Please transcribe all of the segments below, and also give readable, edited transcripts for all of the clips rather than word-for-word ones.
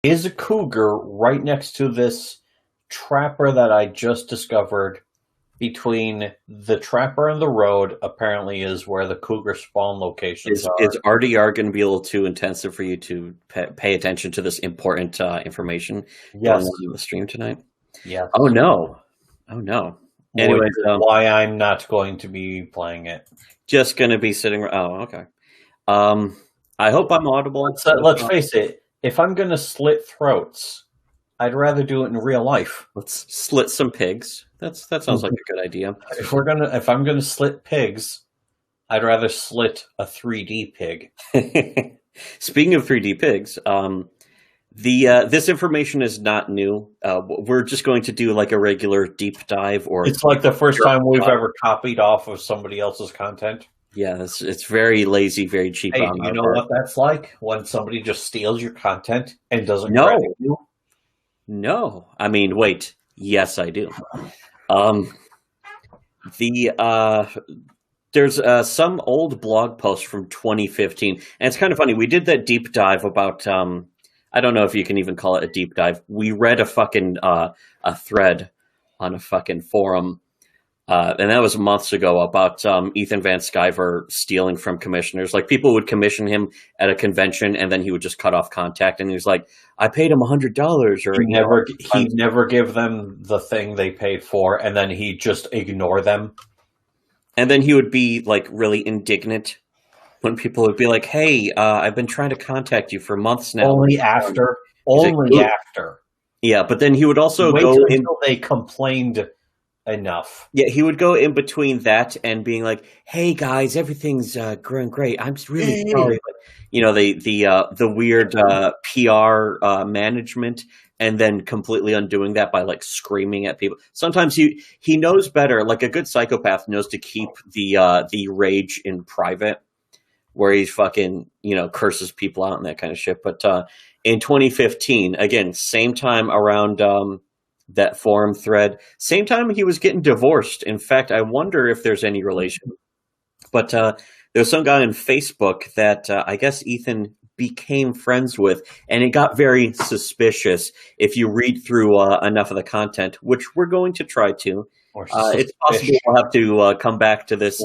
is a cougar right next to this trapper that I just discovered. Between the trapper and the road, apparently, is where the cougar spawn locations are. Is RDR going to be a little too intensive for you to pay attention to this important information going on in the stream tonight? Yes. Oh, no. Anyway, why I'm not going to be playing it. Just going to be sitting... Oh, okay. I hope I'm audible. Let's face it. If I'm going to slit throats, I'd rather do it in real life. Let's slit some pigs. That sounds like a good idea. If I'm gonna slit pigs, I'd rather slit a 3D pig. Speaking of 3D pigs, this information is not new. We're just going to do like a regular deep dive, or it's like the first time we've ever copied off of somebody else's content. Yeah, it's very lazy, very cheap. Hey, you know what that's like when somebody just steals your content and doesn't credit you? No, I mean, wait. Yes, I do. There's some old blog post from 2015, and it's kind of funny. We did that deep dive about I don't know if you can even call it a deep dive. We read a fucking a thread on a fucking forum, and that was months ago, about Ethan Van Sciver stealing from commissioners. Like, people would commission him at a convention, and then he would just cut off contact. And he was like, "I paid him $100," or he'd never give them the thing they paid for, and then he'd just ignore them. And then he would be like really indignant when people would be like, "Hey, I've been trying to contact you for months now." Only after. Yeah, but then he would also wait go until they complained enough. Yeah, he would go in between that and being like, "Hey guys, everything's going great. I'm really sorry." But, you know, the weird PR management, and then completely undoing that by like screaming at people. Sometimes he knows better. Like a good psychopath knows to keep the rage in private, where he fucking, you know, curses people out and that kind of shit. But in 2015, again, same time around that forum thread, same time he was getting divorced. In fact, I wonder if there's any relation. But there's some guy on Facebook that I guess Ethan became friends with, and it got very suspicious if you read through enough of the content, which we're going to try to. It's possible we'll have to come back to this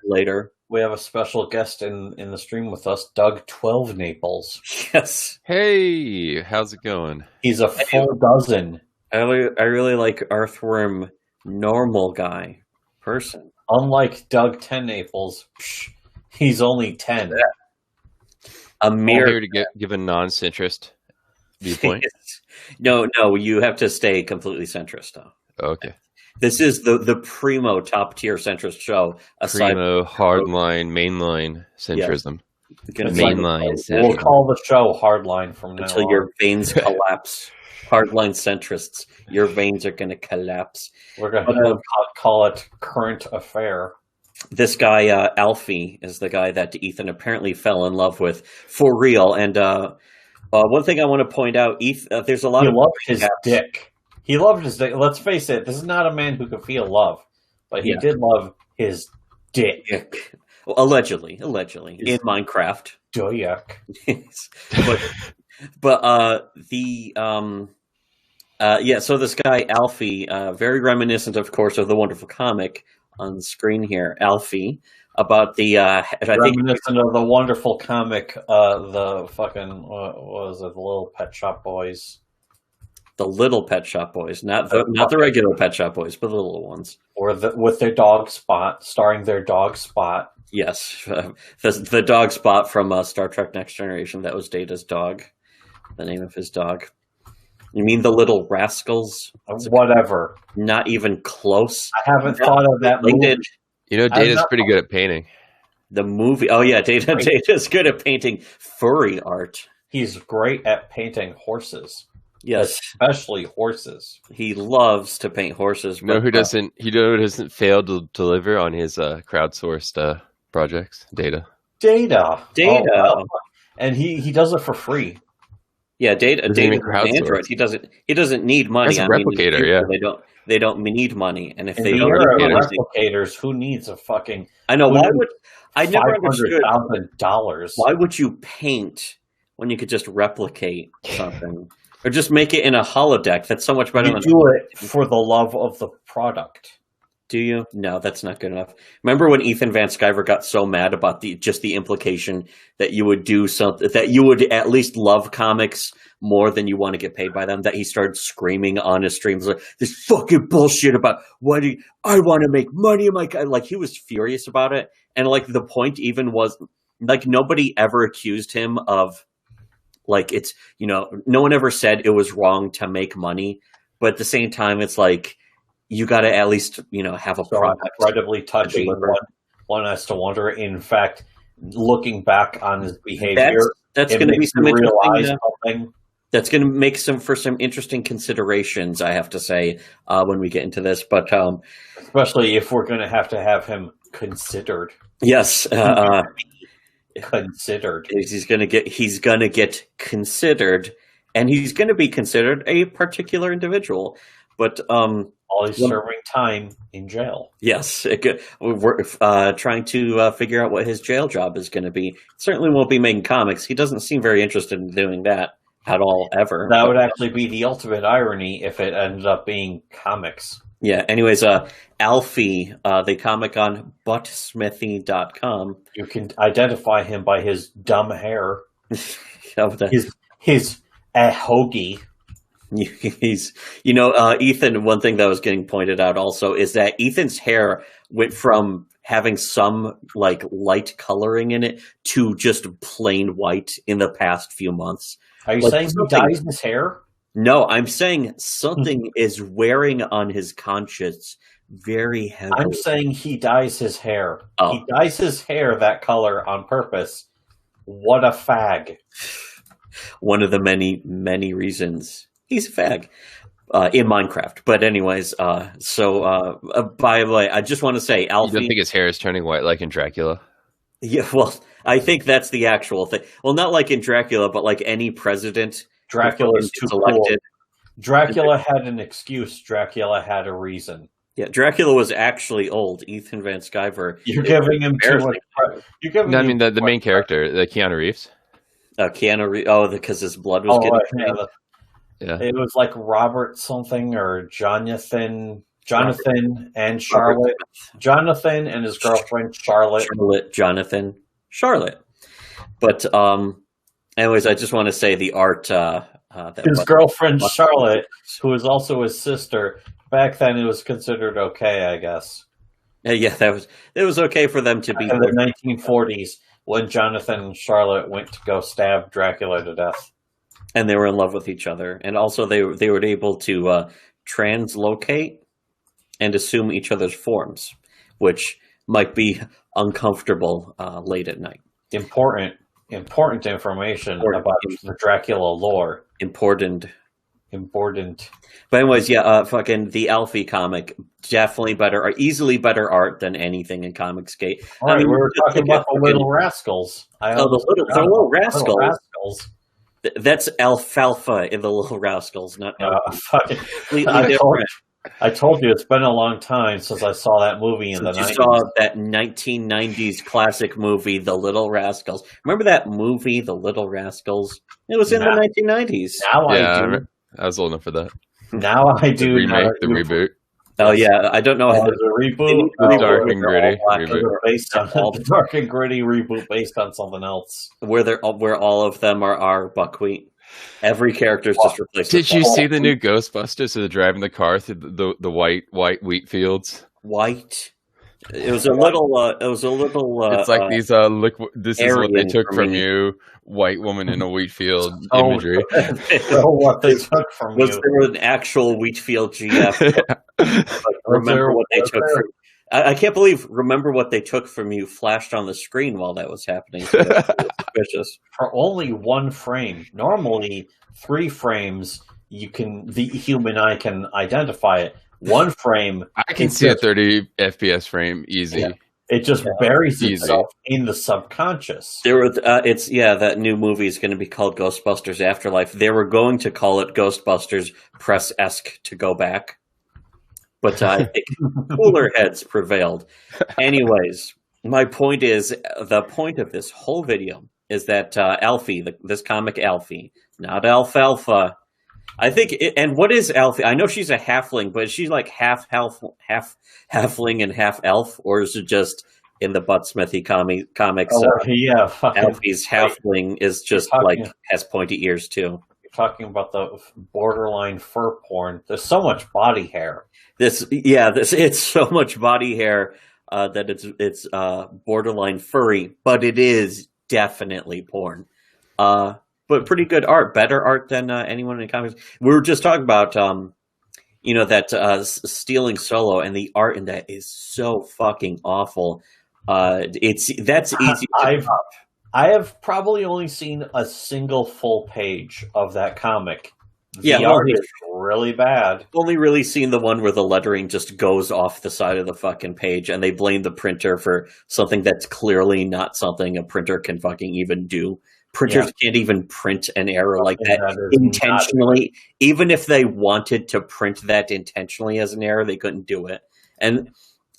later. We have a special guest in the stream with us, Doug 12 Naples. Yes. Hey, how's it going? He's a full dozen. I really like Earthworm normal guy person. Unlike Doug 10 Naples, he's only 10. I'm here to give a non-centrist viewpoint. No, you have to stay completely centrist, though. Okay. This is the primo top-tier centrist show. Primo, hardline, mainline centrism. Yeah. Mainline centrism. We'll call the show Hardline from now on. Until your veins collapse. Hardline centrists, your veins are going to collapse. We're going to call it Current Affair. This guy, Alfie, is the guy that Ethan apparently fell in love with for real. And one thing I want to point out, there's a lot of... He loved his dick. He loved his dick. Let's face it, this is not a man who can feel love. But he did love his dick. Allegedly. In Minecraft. Yuck. So this guy, Alfie, very reminiscent, of course, of the wonderful comic on screen here, Alfie, about the... reminiscent of the wonderful comic, the fucking, what was it, the Little Pet Shop Boys. The Little Pet Shop Boys, not the regular Pet Shop Boys, but the little ones. Or with their dog Spot, starring their dog Spot. Yes, the dog Spot from Star Trek Next Generation. That was Data's dog, the name of his dog. You mean the Little Rascals? Whatever. Not even close. I haven't thought of that movie. You know, Data's pretty good at painting. The movie. Oh, yeah, Data's good at painting furry art. He's great at painting horses. Yes. Especially horses. He loves to paint horses. You know who doesn't fail to deliver on his crowdsourced projects? Data. Oh, wow. And he does it for free. Yeah, Data Android. He doesn't need money. That's a replicator, They don't need money, and if in they the don't era of replicators, who needs a fucking? I know. I never understood $500,000. Why would you paint when you could just replicate something or just make it in a holodeck. That's so much better. You do it for the love of the product. Do you? No, that's not good enough. Remember when Ethan Van Sciver got so mad about the implication that you would do something, that you would at least love comics more than you want to get paid by them, that he started screaming on his streams like, this fucking bullshit about I want to make money. Like he was furious about it. And like the point even was like nobody ever accused him of like it's, no one ever said it was wrong to make money. But at the same time, it's like, you got to at least, have a product. Incredibly touching. One has to wonder. In fact, looking back on his behavior, that's going to be some interesting. That's going to make for some interesting considerations, I have to say, when we get into this. But especially if we're going to have him considered. Yes, considered. He's going to get considered, and he's going to be considered a particular individual. But while he's serving time in jail. Yes, we're trying to figure out what his jail job is going to be. Certainly won't be making comics. He doesn't seem very interested in doing that at all, ever. That would actually be the ultimate irony if it ended up being comics. Yeah, anyways, Alfie, the comic on buttsmithy.com. You can identify him by his dumb hair. his hoagie. He's, Ethan, one thing that was getting pointed out also is that Ethan's hair went from having some like light coloring in it to just plain white in the past few months. Are you saying he dyes his hair? No, I'm saying something is wearing on his conscience very heavily. I'm saying he dyes his hair. Oh. He dyes his hair that color on purpose. What a fag. One of the many, many reasons. He's a fag in Minecraft. But anyways, by the way, I just want to say, Alfie... You don't think his hair is turning white like in Dracula? Yeah, well, I think that's the actual thing. Well, not like in Dracula, but like any president. Dracula's too elected. Cool. Dracula had an excuse. Dracula had a reason. Yeah, Dracula was actually old. Ethan Van Sciver. You're giving him too much credit. The main character, the Keanu Reeves. Keanu Reeves. Oh, because his blood was getting... Yeah. It was like Robert something or Jonathan and Charlotte. Jonathan and his girlfriend Charlotte. Charlotte. But anyways, I just want to say the art his girlfriend Charlotte, who was also his sister, back then it was considered okay, I guess. Yeah, it was okay for them to be in the 1940s when Jonathan and Charlotte went to go stab Dracula to death. And they were in love with each other. And also they were able to translocate and assume each other's forms, which might be uncomfortable late at night. Important information about the Dracula lore. Important. But anyways, fucking the Alfie comic, definitely better, or easily better art than anything in Comicsgate. All right, we were talking about the Little Rascals. The Little Rascals. That's alfalfa in the Little Rascals, not completely different. I told you it's been a long time since I saw that movie in the 90s. You saw that 1990s classic movie, The Little Rascals. Remember that movie, The Little Rascals? It was in the 1990s. Now I do. I was old enough for that. Now I do. The reboot. Oh yeah, I don't know how the reboot. Dark and gritty reboot. Based on dark and gritty reboot based on something else. Where all of them are buckwheat. Every character is just replaced. Did you see the new Ghostbusters? So they're driving the car through the white wheat fields. White. It was a little. It's like these this is what they took from you, white woman in a wheat field imagery. What they took from you. There was an actual wheat field GF? Remember what they took from. I can't believe remember what they took from you flashed on the screen while that was happening. So suspicious. For only one frame. Normally 3 frames the human eye can identify it. One frame I can see a 30 FPS frame easy. Yeah. It just buries itself in the subconscious. That new movie is going to be called Ghostbusters Afterlife. They were going to call it Ghostbusters Press-esque to go back. But I think cooler heads prevailed. Anyways, my point is, the point of this whole video is that Alfie, this comic Alfie, not Alfalfa. I think, and what is Alfie? I know she's a halfling, but is she like half halfling and half elf, or is it just in the Butt Smithy comics? Yeah, Alfie's halfling is just has pointy ears too. You're talking about the borderline fur porn. There's so much body hair. It's so much body hair that it's borderline furry, but it is definitely porn. But pretty good art, better art than anyone in the comics. We were just talking about, that Stealing Solo, and the art in that is so fucking awful. That's easy. I have probably only seen a single full page of that comic. The art is really bad. I've only really seen the one where the lettering just goes off the side of the fucking page, and they blame the printer for something that's clearly not something a printer can fucking even do. Printers can't even print an error like that intentionally. Even if they wanted to print that intentionally as an error, they couldn't do it. And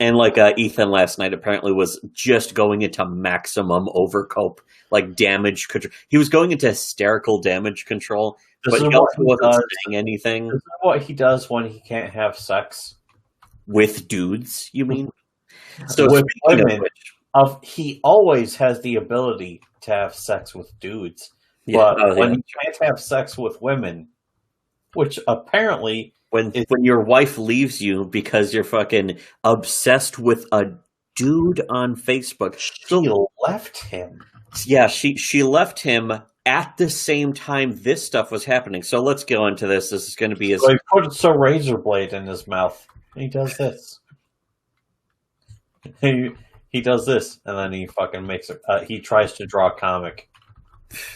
like Ethan last night apparently was just going into maximum overcope, like damage control. He was going into hysterical damage control, but he also wasn't saying anything. This is what he does when he can't have sex. With dudes, you mean? So with women, he always has the ability to have sex with dudes. But when he can't have sex with women, which apparently... When your wife leaves you because you're fucking obsessed with a dude on Facebook. She left him. Yeah, she left him at the same time this stuff was happening. So let's go into this. This is going to be his... So he puts a razor blade in his mouth. And he does this. He does this, and then he fucking makes it. He tries to draw a comic.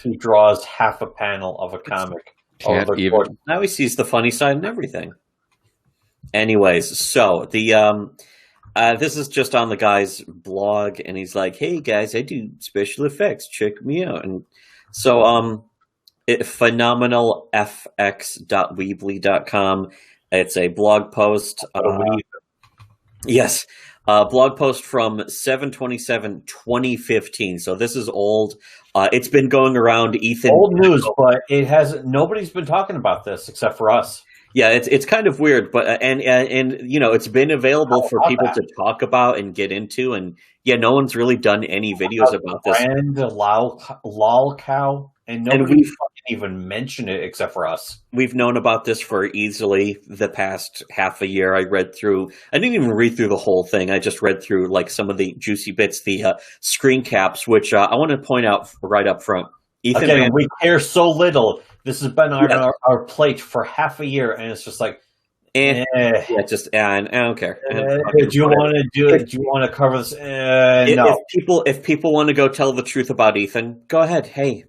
He draws half a panel of a comic. Now he sees the funny side and everything. Anyways, so the this is just on the guy's blog, and he's like, "Hey guys, I do special effects. Check me out." And so phenomenalfx.weebly.com. It's a blog post. Yes. Blog post from 7/27/2015. So this is old. It's been going around, Ethan. Old news, but it hasn't. Nobody's been talking about this except for us. Yeah, it's kind of weird, but and it's been available for people to talk about and get into, and no one's really done any videos about this. And lol cow, and nobody even mentioned it except for us. We've known about this for easily the past half a year. I didn't even read through the whole thing. I just read through like some of the juicy bits, the screen caps, which I want to point out right up front. Ethan, we care so little. This has been on our plate for half a year, and it's just like, I don't care. Do you want to do it? Do you want to cover this? No. If people want to go tell the truth about Ethan, go ahead. Hey,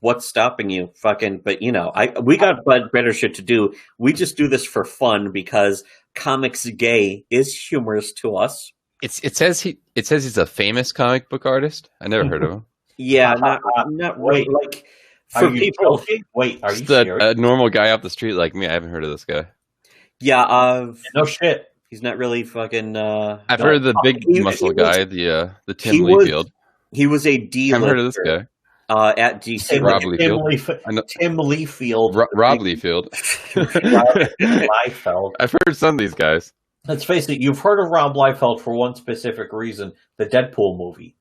what's stopping you? Fucking, but we got better shit to do. We just do this for fun because Comicsgate is humorous to us. It says he's a famous comic book artist. I never heard of him. Yeah, not wait. Like for people. Wait, are you serious? A normal guy off the street like me. I haven't heard of this guy. Yeah, no shit. He's not really fucking. I've heard of the big muscle guy, the Tim Leafield. He was a D. I've heard of this guy. At DC, Rob Liefeld. Tim Leafield. Rob Liefeld. Liefeld. I've heard some of these guys. Let's face it, you've heard of Rob Liefeld for one specific reason: the Deadpool movie.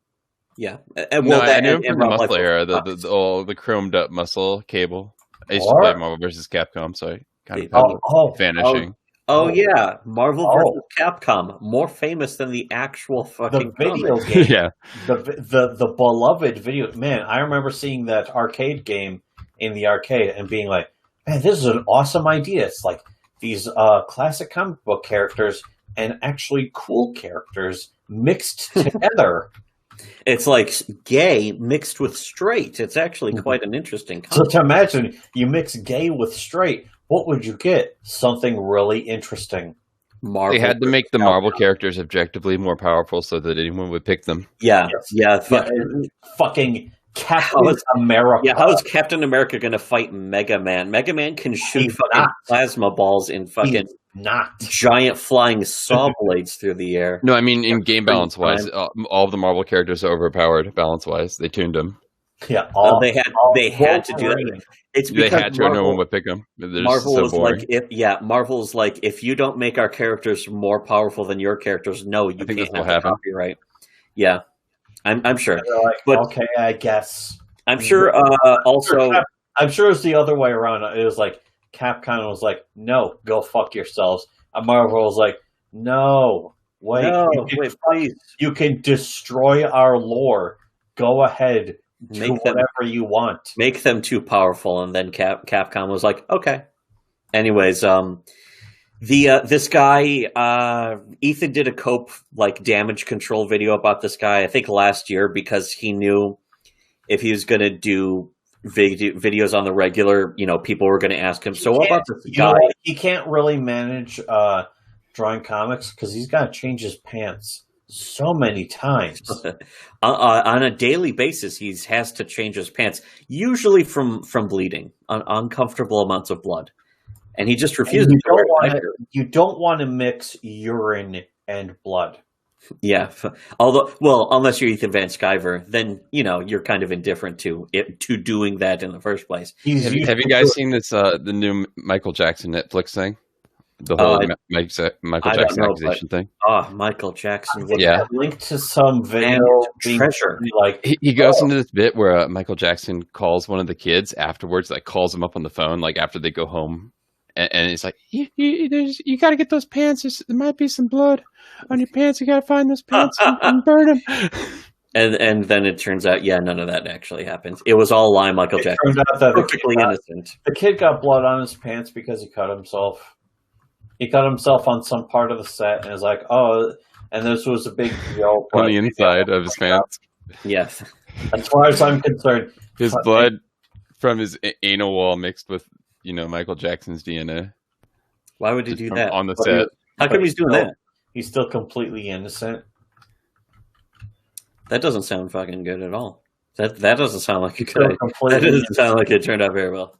Yeah, I knew him from the muscle era, the chromed up muscle cable. I used to play Marvel vs. Capcom, so I kind of vanishing. Oh yeah, Marvel vs. Capcom, more famous than the actual fucking video game. Yeah, the beloved video. Man, I remember seeing that arcade game in the arcade and being like, "Man, this is an awesome idea." It's like these classic comic book characters and actually cool characters mixed together. It's like gay mixed with straight. It's actually quite an interesting concept. So to imagine you mix gay with straight, what would you get? Something really interesting. They had to make the Marvel characters objectively more powerful so that anyone would pick them. Yeah. Fucking Captain America. Yeah, how is Captain America going to fight Mega Man? Mega Man can shoot plasma balls in fucking giant flying saw blades through the air. No, I mean in game balance wise, all of the Marvel characters are overpowered balance wise. They tuned them. Yeah, they had to do that. It's because they had to, no one would pick them. Marvel was like, Marvel's like, if you don't make our characters more powerful than your characters, no, you can't have the copyright. Yeah, I'm sure. Like, but okay, I guess. I'm sure. Also, I'm sure it's the other way around. It was like Capcom was like, "No, go fuck yourselves." And Marvel was like, "No, wait, please. You can destroy our lore. Go ahead, do whatever you want. Make them too powerful." And then Capcom was like, "Okay." Anyways, this guy, Ethan did a cope damage control video about this guy, I think last year, because he knew if he was going to do videos on the regular, people were going to ask him. So what about this guy? He can't really manage drawing comics because he's got to change his pants so many times. On a daily basis, he has to change his pants, usually from bleeding, uncomfortable amounts of blood. And he just refuses You don't want to mix urine and blood. Yeah. Unless you're Ethan Van Sciver, then, you're kind of indifferent to doing that in the first place. Have you guys seen this, the new Michael Jackson Netflix thing? The whole Michael Jackson accusation thing? Oh, Michael Jackson. Yeah. Linked to some video. Treasure. He goes into this bit where Michael Jackson calls one of the kids afterwards, calls him up on the phone, after they go home. And it's like, you got to get those pants. There might be some blood on your pants. You got to find those pants and burn them. And then it turns out, none of that actually happens. It was all lie. Michael Jackson. It turned out that perfectly innocent. The kid got blood on his pants because he cut himself. He cut himself on some part of the set, and it's like, oh, and this was a big deal. On the inside of his pants. Yes. As far as I'm concerned, his blood from his anal wall mixed with Michael Jackson's DNA. Why would he do that on the set? How come he's doing that? He's still completely innocent. That doesn't sound fucking good at all. That doesn't sound like it could. That doesn't sound like it turned out very well.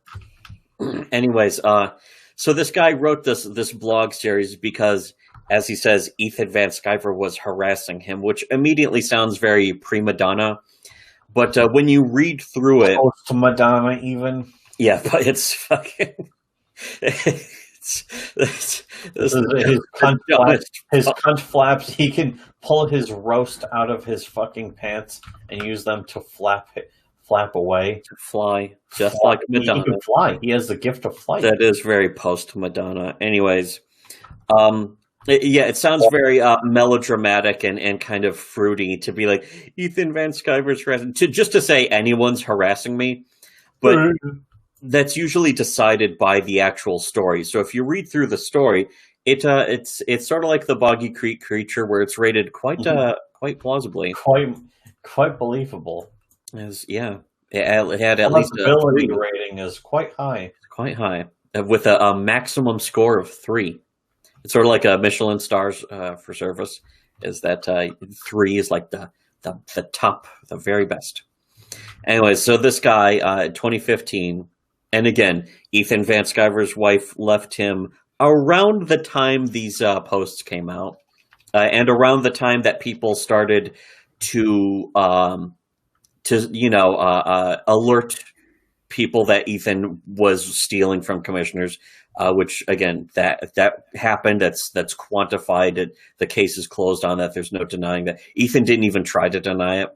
Anyways, so this guy wrote this blog series because, as he says, Ethan Van Sciver was harassing him, which immediately sounds very prima donna. But when you read through it, close to Madonna, even. Yeah, but it's fucking. His cunt flaps. He can pull his roast out of his fucking pants and use them to flap away. To fly, just like Madonna. He can fly. He has the gift of flight. That is very post Madonna. Anyways, it sounds very melodramatic and kind of fruity to be like Ethan Van Sciver's harassing. Just to say anyone's harassing me, but. That's usually decided by the actual story. So if you read through the story, it's sort of like the Boggy Creek Creature, where it's rated quite plausibly, quite believable. It had at least ability rating is quite high, with a maximum score of 3. It's sort of like a Michelin stars for service. Is that 3 is like the top, the very best. Anyway, so this guy in 2015. And again, Ethan Van Sciver's wife left him around the time these posts came out, and around the time that people started to alert people that Ethan was stealing from commissioners. Which again, that happened. That's quantified. The case is closed on that. There's no denying that. Ethan didn't even try to deny it.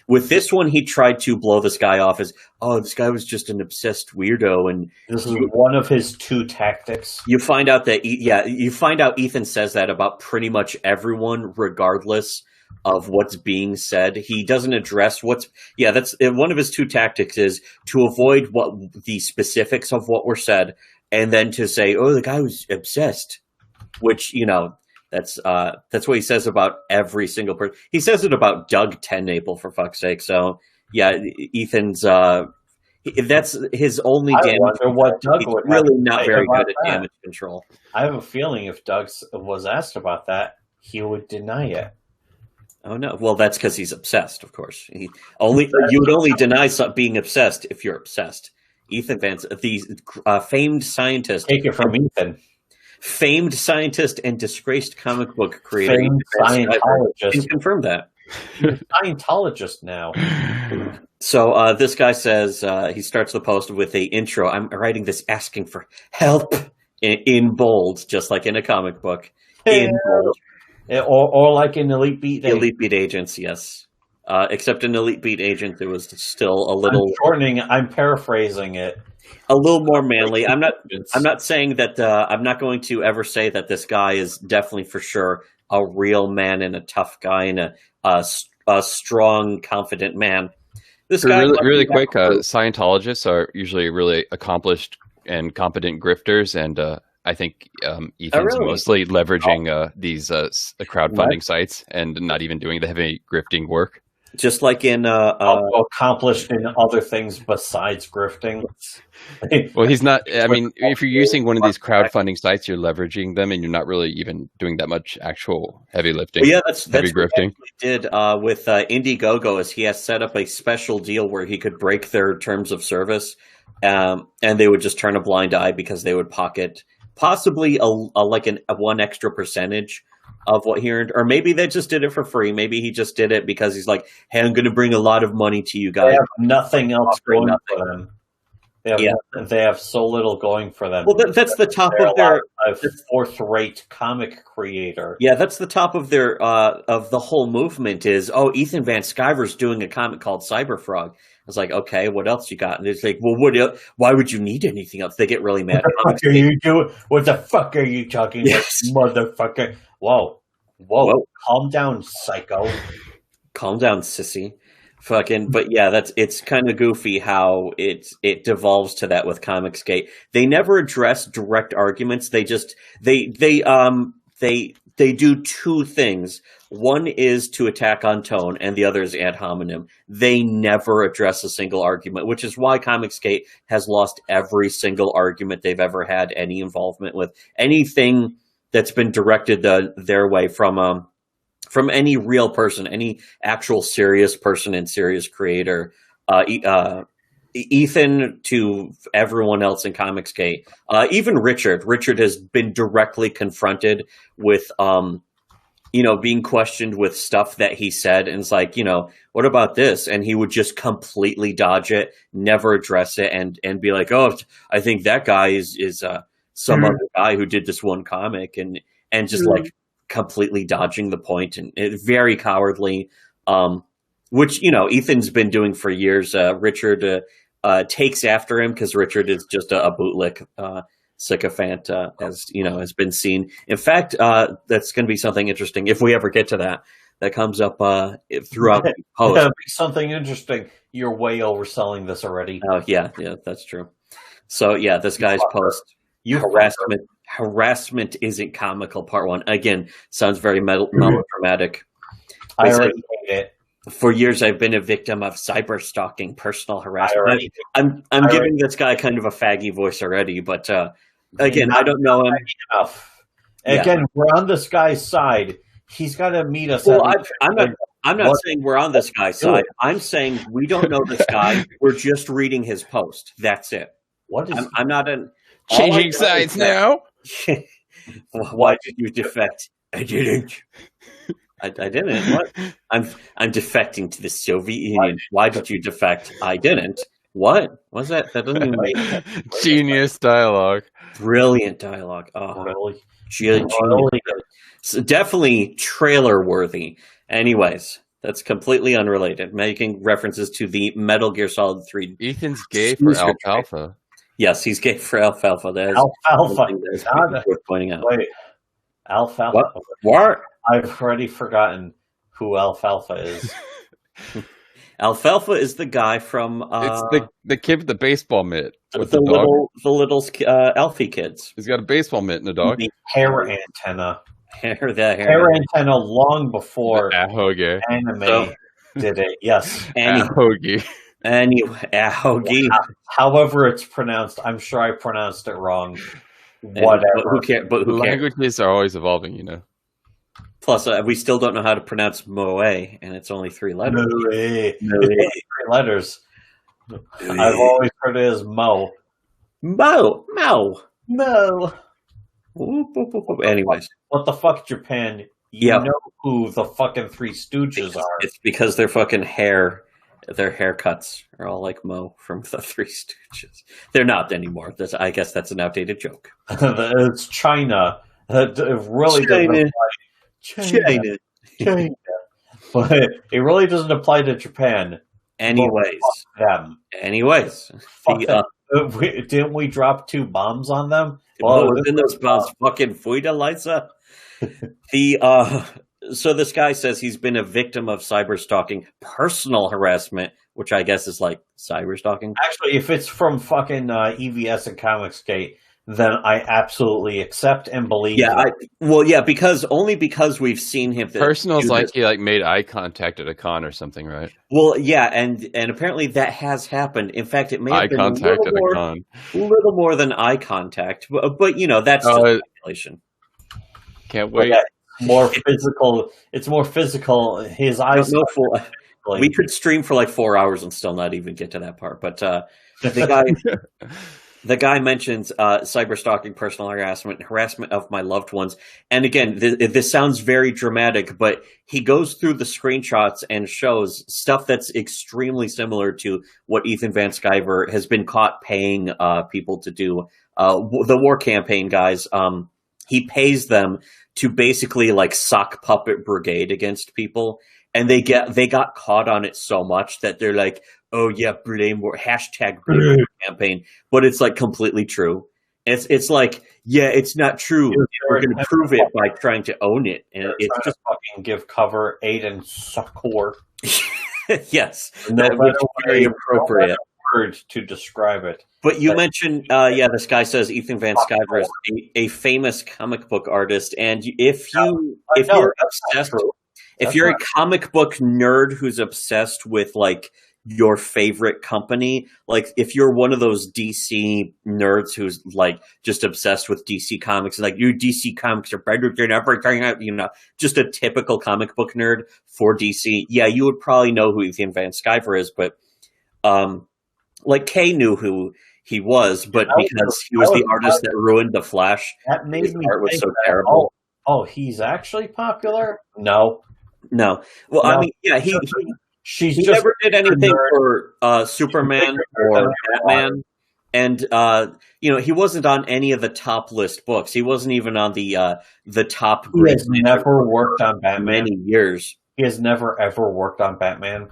With this one, he tried to blow this guy off as, oh, this guy was just an obsessed weirdo, and this is one of his 2 tactics. You find out that, Ethan says that about pretty much everyone, regardless of what's being said. He doesn't address that's one of his 2 tactics is to avoid what the specifics of what were said, and then to say, oh, the guy was obsessed, which, that's what he says about every single person. He says it about Doug Tennaple, for fuck's sake. So, yeah, Ethan's that's his only damage. What Doug He's really not very good at damage control. I have a feeling if Doug was asked about that, he would deny it. Oh no! Well, that's because he's obsessed. Of course, you would only deny being obsessed if you're obsessed. Ethan Vance, the famed scientist. Take it from Ethan. Famed scientist and disgraced comic book creator. Famed Scientologist. Can confirm that. He's a Scientologist now. So this guy says he starts the post with a intro. I'm writing this asking for help in bold, just like in a comic book. In bold. Or like in Elite Beat Agents. Elite Beat Agents, yes. Except in Elite Beat Agent, it was still a little I'm paraphrasing it. A little more manly. I'm not saying that. I'm not going to ever say that this guy is definitely for sure a real man and a tough guy and a strong, confident man. This guy, really quick, Scientologists are usually really accomplished and competent grifters, and I think Ethan's mostly leveraging these crowdfunding sites and not even doing the heavy grifting work. Just like in accomplished in other things besides grifting. Well, he's not. I mean, if you're using one of these crowdfunding sites, you're leveraging them, and you're not really even doing that much actual heavy lifting. Well, yeah, that's grifting. What he did with Indiegogo is he has set up a special deal where he could break their terms of service, and they would just turn a blind eye because they would pocket possibly a one extra percentage of what he earned, or maybe they just did it for free. Maybe he just did it because he's like, "Hey, I'm going to bring a lot of money to you guys." They have nothing else going for them. They have so little going for them. Well, that's the top of their fourth-rate comic creator. Yeah, that's the top of their of the whole movement. Is Ethan Van Sciver's doing a comic called Cyberfrog. I was like, okay, what else you got? And it's like, well, why would you need anything else? They get really mad. What the fuck are you doing? What the fuck are you talking about, motherfucker? Whoa, calm down, psycho. Calm down, sissy. Fucking, but yeah, it's kind of goofy how it devolves to that with Comicsgate. They never address direct arguments. They just they do two things. One is to attack on tone, and the other is ad hominem. They never address a single argument, which is why Comicsgate has lost every single argument they've ever had any involvement with. Anything that's been directed their way from any real person, any actual serious person and serious creator, Ethan to everyone else in Comicsgate, even Richard. Richard has been directly confronted with, being questioned with stuff that he said, and it's like, what about this? And he would just completely dodge it, never address it, and be like, oh, I think that guy is some other guy who did this one comic, and just like completely dodging the point, and very cowardly, which Ethan's been doing for years. Richard takes after him because Richard is just a bootlick sycophant, as has been seen. In fact, that's going to be something interesting if we ever get to that comes up throughout the post. Yeah, something interesting. You're way overselling this already. Oh yeah, that's true. So yeah, this guy's post harassment isn't comical. Part 1 again sounds very melodramatic. I already hate it. For years, I've been a victim of cyber stalking, personal harassment. I'm giving this guy kind of a faggy voice already, but again, I don't know him enough. Again, we're on this guy's side. He's got to meet us. Well, I'm not saying we're on this guy's side. I'm saying we don't know this guy. We're just reading his post. That's it. What is? I'm not an changing sides now. Why did you defect? I didn't. I didn't. What? I'm defecting to the Soviet Union. Why did you defect? I didn't. What was that? That doesn't even make sense. Genius dialogue. Brilliant dialogue. Oh, really? So definitely trailer worthy. Anyways, that's completely unrelated. Making references to the Metal Gear Solid 3. Ethan's gay for alfalfa. Yes, he's gay for alfalfa. That is alfalfa. Worth pointing out. Wait, alfalfa. What? I've already forgotten who Alfalfa is. Alfalfa is the guy from. It's the kid with the baseball mitt. With the little Alfie kids. He's got a baseball mitt and a dog. The hair antenna. Hair antenna long before Ahoge anime did it. Yes. Ahoge. Anyway, Ahoge. However it's pronounced, I'm sure I pronounced it wrong. Whatever. Who cares? Languages are always evolving, Plus, we still don't know how to pronounce Moe, and it's only 3 letters. Moe. 3 letters. I've always heard it as Mo. Mo. Anyways. What the fuck, Japan? You know who the fucking 3 Stooges are. It's because their fucking hair Their haircuts are all like Mo from the Three Stooges. They're not anymore. I guess that's an outdated joke. It's China. It really doesn't apply. China. But it really doesn't apply to Japan. Anyways. Them. Anyways. Didn't we drop 2 bombs on them? Well, within those bombs, fucking Fuida Liza. So this guy says he's been a victim of cyber stalking, personal harassment, which I guess is like cyber stalking. Actually, if it's from fucking EVS and Comicsgate, then I absolutely accept and believe. Yeah, because we've seen him. Personal's like he like made eye contact at a con or something, right? Well, yeah, and apparently that has happened. In fact, it may have been contact at a con, a little more than eye contact, but you know that's just speculation. Can't wait. More physical. It's more physical. His eyes. We could stream for like 4 hours and still not even get to that part. But the guy mentions cyber stalking, personal harassment of my loved ones. And again, this sounds very dramatic, but he goes through the screenshots and shows stuff that's extremely similar to what Ethan Van Sciver has been caught paying people to do. The war campaign guys, he pays them to basically like sock puppet brigade against people. And they got caught on it so much that they're like, oh yeah, blame war, hashtag blame war campaign. But it's like completely true. It's like, yeah, it's not true. We're going to prove it by trying to own it. And it's just fucking give cover, aid, and succor. Yes, that was very appropriate word to describe it. But you mentioned, this guy says Ethan Van Sciver is a famous comic book artist, and if you're obsessed. If you're a comic book nerd who's obsessed with like your favorite company, like if you're one of those DC nerds who's like just obsessed with DC comics and like you DC comics are better than everything, you know, just a typical comic book nerd for DC, yeah, you would probably know who Ethan Van Sciver is, but like Kay knew who he was, but because he was the artist that ruined the Flash, that made me art was so terrible. Oh, he's actually popular? No. Well, no. I mean, yeah, he never did anything for Superman or Batman, and you know, he wasn't on any of the top list books. He wasn't even on the top. He has never worked on Batman. Many years. He has never ever worked on Batman.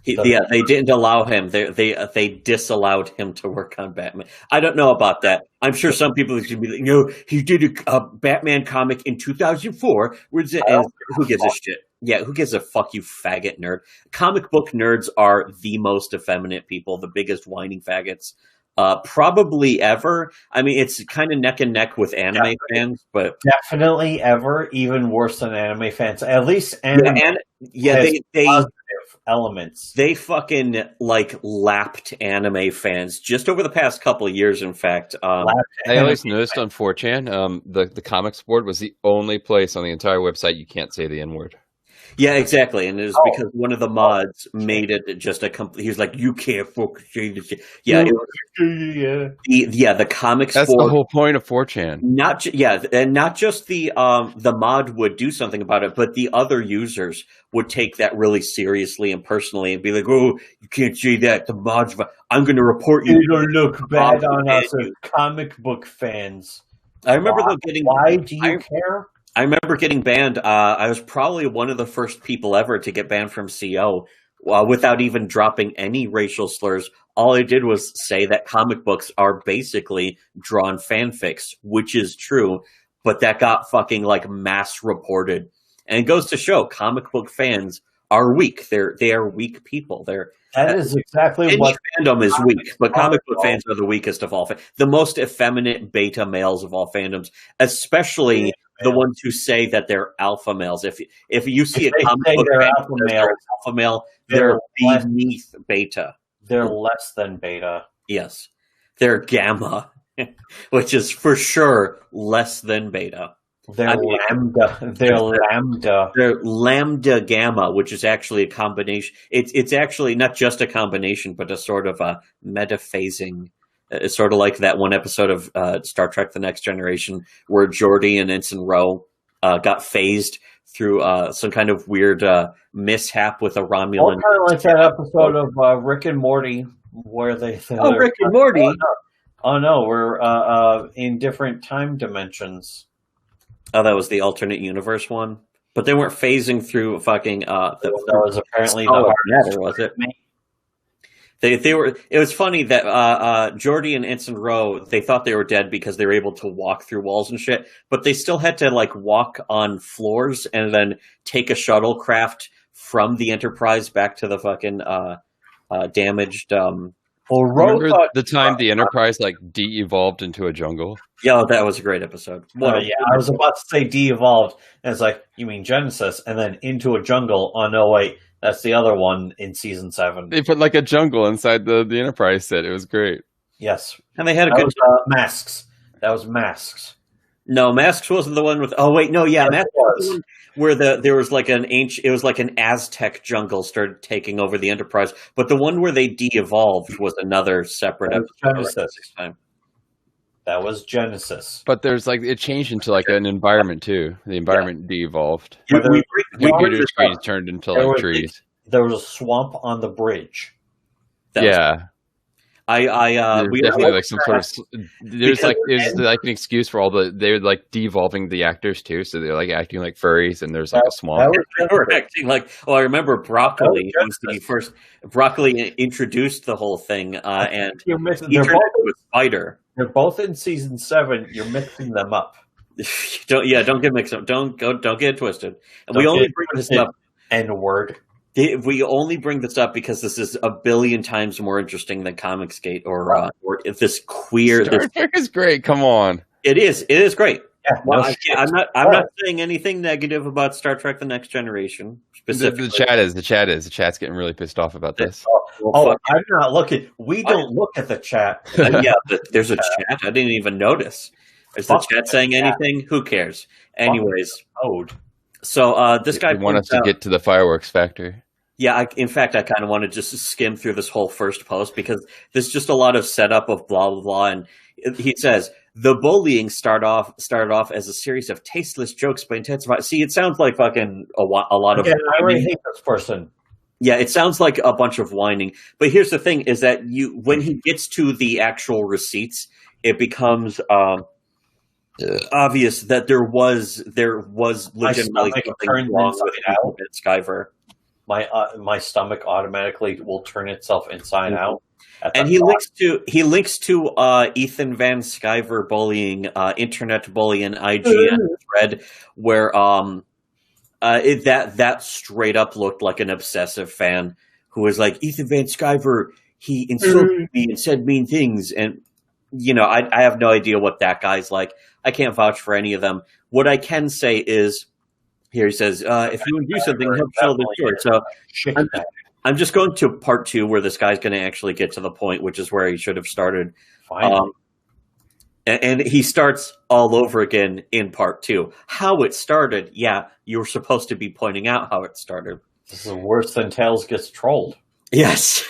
They didn't allow him. They disallowed him to work on Batman. I don't know about that. I'm sure some people should be like, no, he did a Batman comic in 2004. Who gives a shit? Yeah, who gives a fuck, you faggot nerd? Comic book nerds are the most effeminate people, the biggest whining faggots probably ever. I mean, it's kind of neck and neck with anime fans, but definitely ever, even worse than anime fans. At least anime they positive elements. They fucking like lapped anime fans just over the past couple of years. In fact, I always noticed on 4chan, the comics board was the only place on the entire website you can't say the N-word. Yeah, exactly, and it was because one of the mods made it just a complete. He was like, "You can't fucking say this shit." Yeah, the comics. That's board, the whole point of 4chan. And not just the mod would do something about it, but the other users would take that really seriously and personally and be like, "Oh, you can't say that." The mods, I'm going to report you. You don't look bad on us as comic book fans. I remember them getting. Why do you care? I remember getting banned. I was probably one of the first people ever to get banned from CO without even dropping any racial slurs. All I did was say that comic books are basically drawn fanfics, which is true, but that got fucking like mass reported. And it goes to show comic book fans are weak. They are weak people. That is exactly what fandom is weak, but comic book fans are the weakest of all. The most effeminate beta males of all fandoms, especially the ones who say that they're alpha males. If you see a comic book fan alpha male, they're beneath beta. They're less than beta. Yes, they're gamma, which is for sure less than beta. They're lambda. They're lambda gamma, which is actually a combination. It's actually not just a combination, but a sort of a metaphasing. It's sort of like that one episode of Star Trek: The Next Generation where Geordi and Ensign Ro got phased through some kind of weird mishap with a Romulan. Kind of like that episode of Rick and Morty where they. Rick and Morty. Oh no, we're in different time dimensions. Oh, that was the alternate universe one, but they weren't phasing through fucking. That was apparently the hardest, was it? They were. It was funny that Geordi and Ensign Rowe, they thought they were dead because they were able to walk through walls and shit, but they still had to like walk on floors and then take a shuttlecraft from the Enterprise back to the fucking damaged. Remember the time the Enterprise like de-evolved into a jungle? Yeah, that was a great episode. I was about to say de-evolved, and it's like, you mean Genesis, and then into a jungle. Oh no, wait, that's the other one in season 7. They put like a jungle inside the Enterprise set. It was great. Yes, and they had a good Masks. That was Masks. No, Masks wasn't the one with. Oh wait, no, yeah, Masks was where there was like it was like an Aztec jungle started taking over the Enterprise, but the one where they de-evolved was another separate episode. That was Genesis. But there's like it changed into like an environment too. The environment de-evolved. Computer screens turned into like trees. There was a swamp on the bridge. We definitely like some sort of there's like an excuse for they're like de-evolving the actors too, so they're like acting like furries, and there's like a swamp. They were acting like I remember Broccoli was the first. Broccoli introduced the whole thing, and he turned into a spider. They're both in season 7. You're mixing them up. Don't get mixed up. Don't get it twisted. And we only bring this up. N-word. We only bring this up because this is a billion times more interesting than Comicsgate or this queer. Star Trek is great. Come on, it is. It is great. Yeah, I'm not saying anything negative about Star Trek: The Next Generation. Specifically, the chat's getting really pissed off about this. I'm not looking. We don't look at the chat. There's a chat. I didn't even notice. Is the chat saying anything? Who cares? Anyways, so this guy want us to get to the fireworks factory. Yeah, in fact, I kind of want to just skim through this whole first post because there's just a lot of setup of blah, blah, blah. And he says, the bullying started off as a series of tasteless jokes but intensified. See, it sounds like fucking a lot of... Yeah, I already hate this person. Yeah, it sounds like a bunch of whining. But here's the thing, is that when he gets to the actual receipts, it becomes... obvious that there was legitimately something wrong with Sciver. My stomach automatically will turn itself inside out. And he links to Ethan Van Sciver bullying, internet bullying, IGN thread where that straight up looked like an obsessive fan who was like, Ethan Van Sciver, he insulted me and said mean things, and I have no idea what that guy's like. I can't vouch for any of them. What I can say is, here he says, if you would do something, help tell the story. So I'm just going to part 2 where this guy's going to actually get to the point, which is where he should have started. And he starts all over again in part 2. How it started, you were supposed to be pointing out how it started. This is worse than Tails gets trolled. Yes.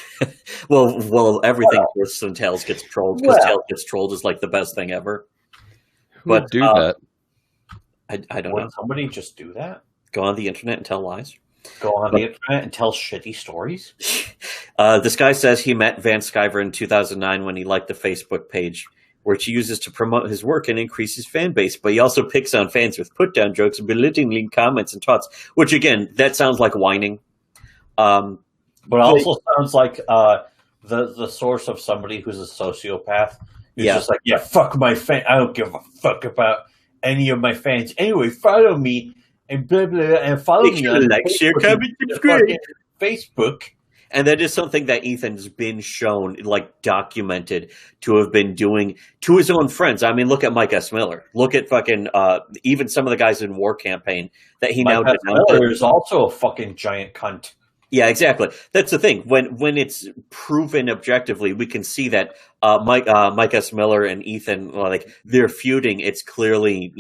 well, everything worse than Tails gets trolled, because Tails gets trolled is like the best thing ever. But do that. I don't know. Somebody just do that? Go on the internet and tell lies? Go on the internet and tell shitty stories? This guy says he met Van Sciver in 2009 when he liked the Facebook page, which he uses to promote his work and increase his fan base. But he also picks on fans with put-down jokes and belittling comments and taunts, which, again, that sounds like whining. But also sounds like the source of somebody who's a sociopath. Who's just like, fuck my fan. I don't give a fuck about any of my fans. Anyway, follow me and blah, blah, blah, and follow me on share, comment, subscribe. Facebook. And that is something that Ethan's been shown, like documented, to have been doing to his own friends. I mean, look at Mike S. Miller. Look at fucking even some of the guys in War Campaign that he now denounced. Miller is also a fucking giant cunt. Yeah, exactly. That's the thing. When it's proven objectively, we can see that Mike S. Miller and Ethan, like, they're feuding. It's clearly,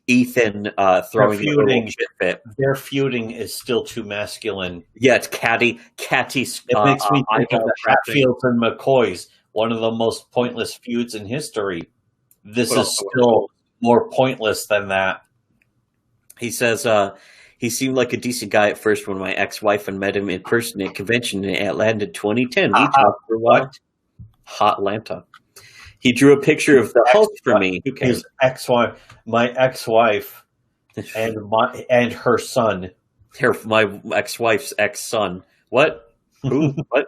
Ethan throwing a shit fit. Their feuding is still too masculine. Yeah, it's catty. It makes me think of Hatfields and McCoys, one of the most pointless feuds in history. This is still more pointless than that. He says he seemed like a decent guy at first when my ex-wife and met him in person at convention in Atlanta 2010. We talked for what? Hot Atlanta. He drew a picture of the Hulk for me. Who cares? His ex-wife, my ex-wife, and her son. My ex-wife's ex-son. What? Who? What?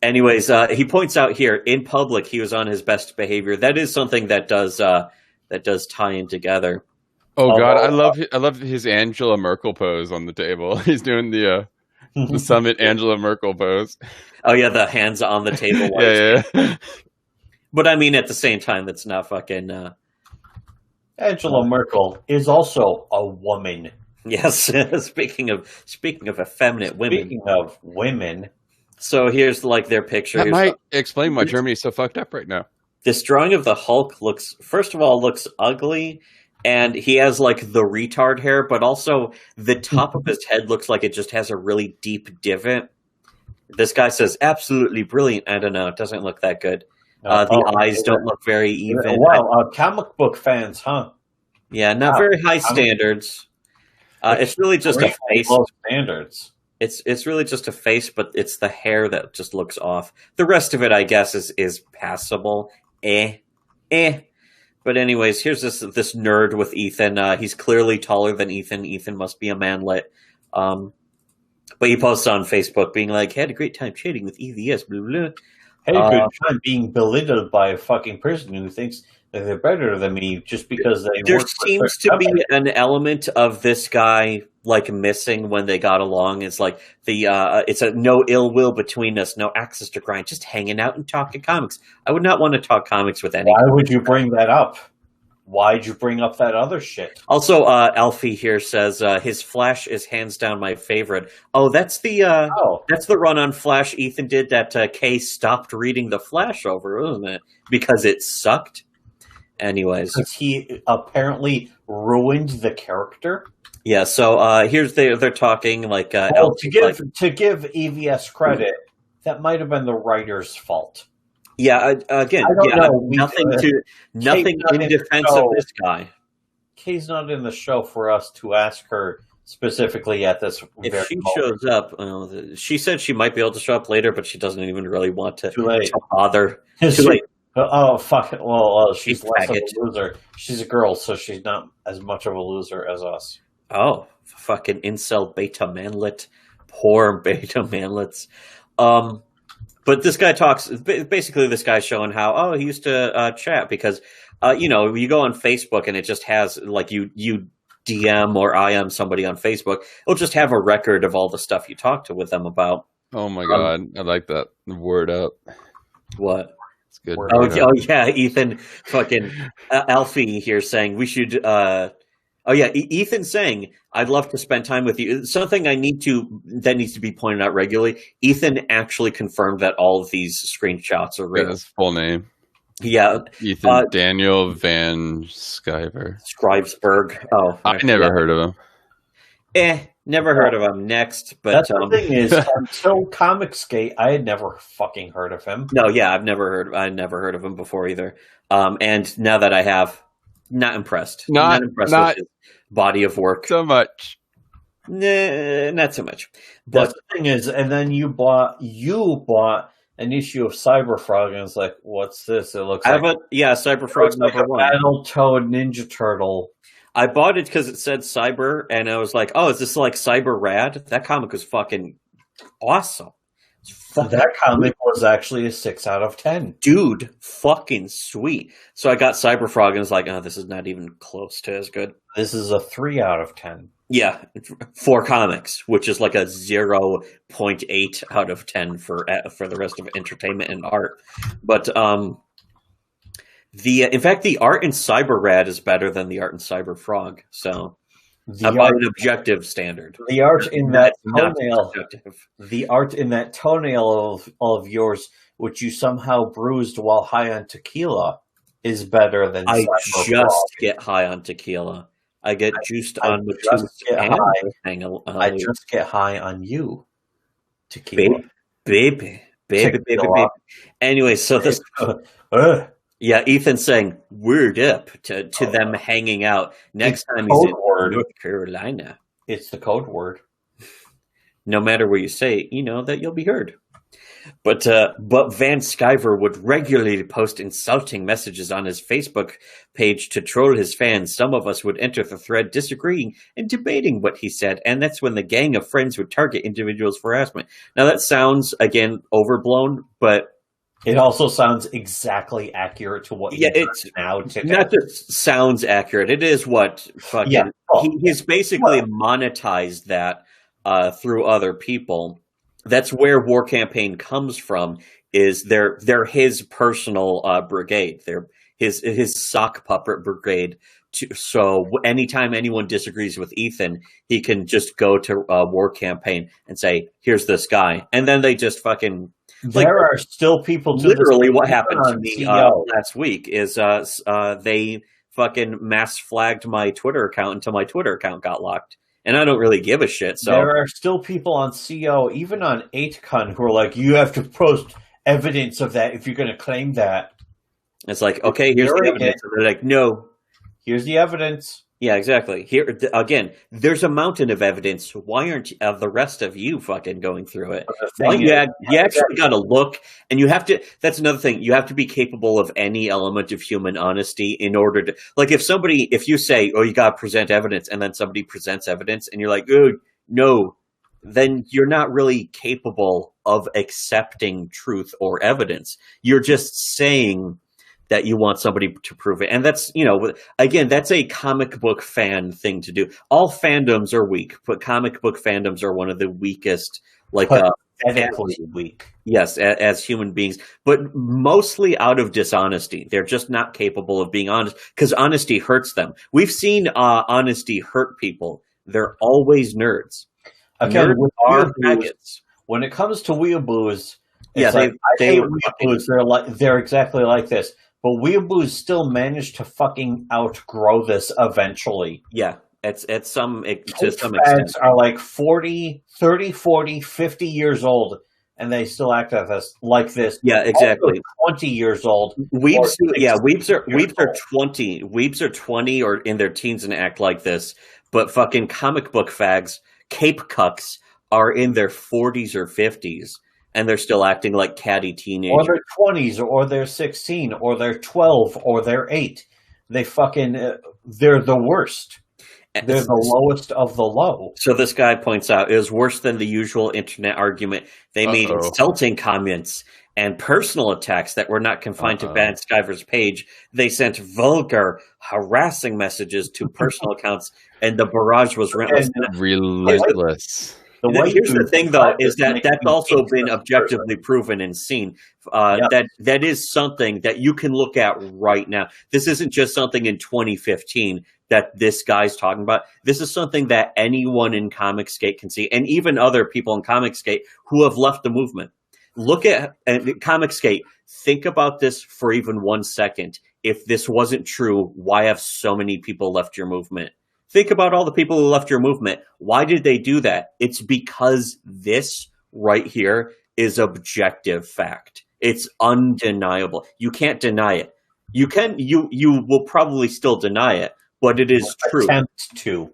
Anyways, he points out here in public he was on his best behavior. That is something that does tie in together. Oh God, I love his Angela Merkel pose on the table. He's doing the summit Angela Merkel pose. Oh yeah, the hands on the table. Yeah. But I mean, at the same time, that's not fucking. Angela Merkel is also a woman. Yes, speaking of effeminate women. Speaking of women, so here's like their picture. That might explain why Germany's so fucked up right now. This drawing of the Hulk looks ugly, and he has like the retard hair, but also the top of his head looks like it just has a really deep divot. This guy says, absolutely brilliant. I don't know. It doesn't look that good. The eyes don't look very even. Wow, comic book fans, huh? Yeah, not very high standards. It's really just a face. Low standards. It's really just a face, but it's the hair that just looks off. The rest of it, I guess, is passable. But anyways, here's this nerd with Ethan. He's clearly taller than Ethan. Ethan must be a manlet. But he posts on Facebook being like, had a great time chatting with EVS, blah, blah. Had a good time being belittled by a fucking person who thinks that they're better than me just because they There work seems to be an element of this guy like missing when they got along. It's like it's a no ill will between us, no axes to grind, just hanging out and talking comics. I would not want to talk comics with anyone. Why would you bring that up? Why'd you bring up that other shit? Also, Alfie here says his Flash is hands down my favorite. Oh, that's the run on Flash Ethan did that Kay stopped reading the Flash over, wasn't it? Because it sucked. Anyways, because he apparently ruined the character. Yeah. So here's they're talking like to give EVS credit, that might have been the writer's fault. Yeah, again, nothing in defense of this guy. Kay's not in the show for us to ask her specifically at this. If she shows up, she said she might be able to show up later, but she doesn't even really want to bother. Too late. Oh, fuck it. Well, she's less of a loser. She's a girl, so she's not as much of a loser as us. Oh, fucking incel beta manlet. Poor beta manlets. But this guy talks, basically this guy's showing how, he used to chat because, you go on Facebook and it just has, like, you DM or IM somebody on Facebook, it'll just have a record of all the stuff you talked with them about. Oh my God, I like that. Word up. What? It's good. Oh yeah, Ethan, fucking Alfie here saying we should, Ethan saying, I'd love to spend time with you. Something that needs to be pointed out regularly. Ethan actually confirmed that all of these screenshots are real. His full name. Yeah. Ethan Daniel Van Scrivesberg. Oh. I never heard of him. Never heard of him. Next. But that's the thing is, until Comicsgate, I had never fucking heard of him. No, yeah, I'd never heard of him before either. And now that I have, not impressed. Not impressed with his body of work. So much. Nah, not so much. But the thing is, and then you bought an issue of Cyberfrog, and it's like, what's this? It looks Cyberfrog number one. Battletoad Ninja Turtle. I bought it because it said Cyber, and I was like, oh, is this like Cyber Rad? That comic was fucking awesome. That comic was actually a 6 out of 10. Dude, fucking sweet. So I got Cyberfrog and was like, oh, this is not even close to as good. This is a 3 out of 10. Yeah, for comics, which is like a 0.8 out of 10 for the rest of entertainment and art. But in fact, the art in Cyber Rad is better than the art in Cyberfrog. So by an objective standard. The art in that toenail, of yours, which you somehow bruised while high on tequila, is better than I Cyberfrog. Just get high on tequila. I get juiced on I just get high on you. Tequila. Baby. Anyway, so this Yeah, Ethan saying "word up" to them hanging out. Next time he's in North Carolina. It's the code word. No matter where you say, you know that you'll be heard. But Van Sciver would regularly post insulting messages on his Facebook page to troll his fans. Some of us would enter the thread disagreeing and debating what he said, and that's when the gang of friends would target individuals for harassment. Now that sounds, again, overblown, but it also sounds exactly accurate to what it's now today. Not just sounds accurate. It is what fucking he's basically monetized that through other people. That's where War Campaign comes from. Is they're his personal brigade. They're his sock puppet brigade. So anytime anyone disagrees with Ethan, he can just go to War Campaign and say, "Here's this guy," and then they just fucking. There are still people. Literally, what happened to me last week is they fucking mass flagged my Twitter account until my Twitter account got locked. And I don't really give a shit. So there are still people on CO, even on 8con, who are like, you have to post evidence of that if you're going to claim that. It's like, okay, here's the evidence. And they're like, no. Here's the evidence. Yeah, exactly. Here again, there's a mountain of evidence. Why aren't the rest of you fucking going through it? Well, you actually got to look, and you have to. That's another thing. You have to be capable of any element of human honesty in order to, like, if you say, "Oh, you got to present evidence," and then somebody presents evidence, and you're like, "Oh, no," then you're not really capable of accepting truth or evidence. You're just saying that you want somebody to prove it. And that's, again, that's a comic book fan thing to do. All fandoms are weak, but comic book fandoms are one of the weakest, weak. Yes, as human beings, but mostly out of dishonesty. They're just not capable of being honest because honesty hurts them. We've seen honesty hurt people. They're always nerds. Nerds are faggots. When it comes to weeaboos, I hate weeaboos. They're exactly like this. But weeaboos still managed to fucking outgrow this eventually. Yeah, to some extent. Are like 30, 40, 50 years old, and they still act like this. Yeah, exactly. Also 20 years old. Weebs are 20. Weebs are 20 or in their teens and act like this. But fucking comic book fags, cape cucks, are in their 40s or 50s. And they're still acting like catty teenagers. Or they're 20s, or they're 16, or they're 12, or they're 8. They fucking, they're the worst. They're the lowest of the low. So this guy points out, it was worse than the usual internet argument. They made insulting comments and personal attacks that were not confined to Van Sciver's page. They sent vulgar, harassing messages to personal accounts, and the barrage was relentless. Here's the thing, though, is that's also been objectively proven and seen. That is something that you can look at right now. This isn't just something in 2015 that this guy's talking about. This is something that anyone in Comicsgate can see, and even other people in Comicsgate who have left the movement. Look at Comicsgate. Think about this for even 1 second. If this wasn't true, why have so many people left your movement? Think about all the people who left your movement. Why did they do that? It's because this right here is objective fact. It's undeniable. You can't deny it. You will probably still deny it, but it is true. Attempt to.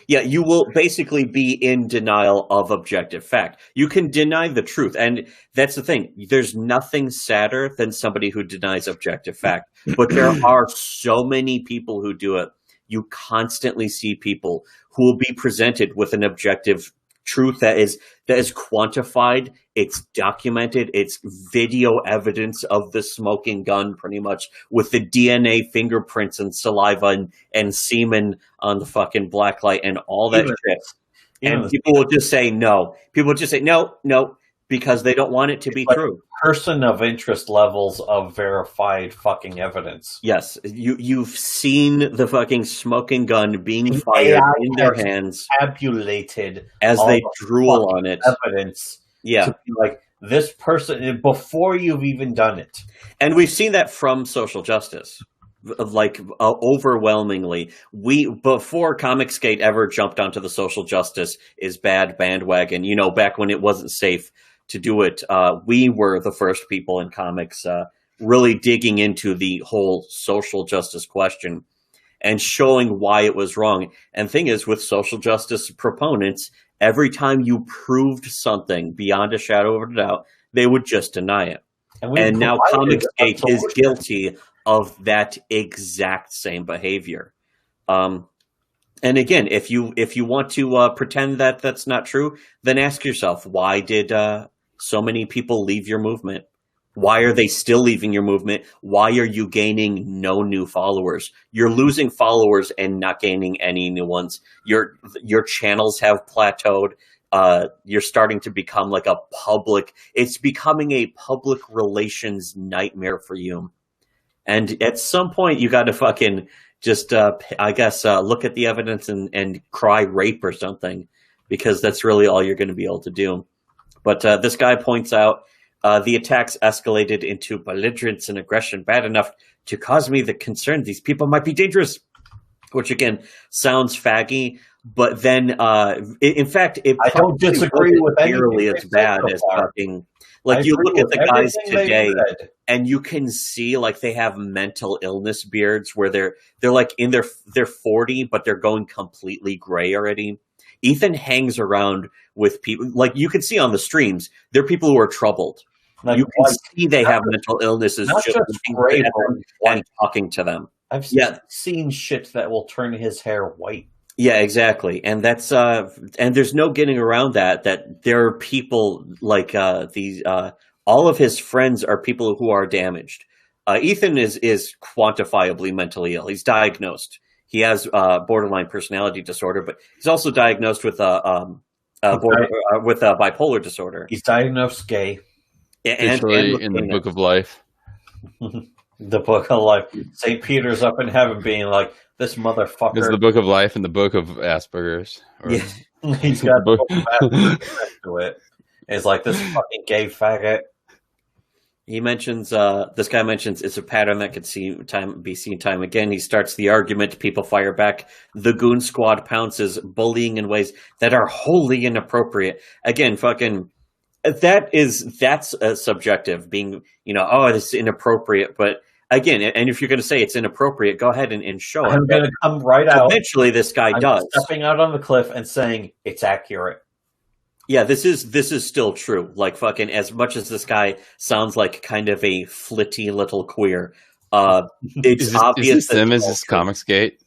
Yeah, you will basically be in denial of objective fact. You can deny the truth. And that's the thing. There's nothing sadder than somebody who denies objective fact. But there are so many people who do it. You constantly see people who will be presented with an objective truth that is quantified, it's documented, it's video evidence of the smoking gun, pretty much, with the DNA, fingerprints, and saliva and semen on the fucking blacklight and all that shit. And people will just say no. People will just say no, because they don't want it to be true. Person of interest levels of verified fucking evidence. Yes, you've seen the fucking smoking gun being fired in their hands, tabulated as they drool on it. Evidence, to be like this person before you've even done it. And we've seen that from social justice, overwhelmingly. Before Comicsgate ever jumped onto the social justice is bad bandwagon. Back when it wasn't safe to do it, we were the first people in comics really digging into the whole social justice question and showing why it was wrong. And the thing is, with social justice proponents, every time you proved something beyond a shadow of a doubt, they would just deny it. And now Comicsgate is guilty of that exact same behavior. And again, if you want to pretend that that's not true, then ask yourself, why did so many people leave your movement? Why are they still leaving your movement? Why are you gaining no new followers? You're losing followers and not gaining any new ones. Your channels have plateaued. You're starting to become like it's becoming a public relations nightmare for you. And at some point, you got to fucking just, I guess, look at the evidence and cry rape or something, because that's really all you're going to be able to do. But this guy points out, the attacks escalated into belligerence and aggression bad enough to cause me the concern these people might be dangerous, which again sounds faggy, but then in fact, I don't disagree with nearly as bad as fucking. Like, you look at the guys today, and you can see like they have mental illness beards where they're like in they're 40, but they're going completely gray already. Ethan hangs around with people, like you can see on the streams, they're people who are troubled. Like, you can see they have mental illnesses just looking at them and talking to them. I've seen shit that will turn his hair white. Yeah, exactly. And that's and there's no getting around that there are people like these all of his friends are people who are damaged. Ethan is quantifiably mentally ill. He's diagnosed. He has borderline personality disorder, but he's also diagnosed with bipolar disorder. He's diagnosed gay. And in the Book of Life. The Book of Life. St. Peter's up in heaven being like, this motherfucker. It's the Book of Life and the Book of Asperger's. Yeah. He's got the Book of Asperger's next to it. It's like, this fucking gay faggot. He mentions, this guy mentions it's a pattern that could be seen time again. He starts the argument. People fire back. The goon squad pounces, bullying in ways that are wholly inappropriate. Again, fucking, that's subjective, being, it's inappropriate. But again, and if you're going to say it's inappropriate, go ahead and show it. I'm going to come right out. Eventually, this guy does. Stepping out on the cliff and saying it's accurate. Yeah, this is still true. Like, fucking, as much as this guy sounds like kind of a flitty little queer, it's obvious. Is this Comicsgate?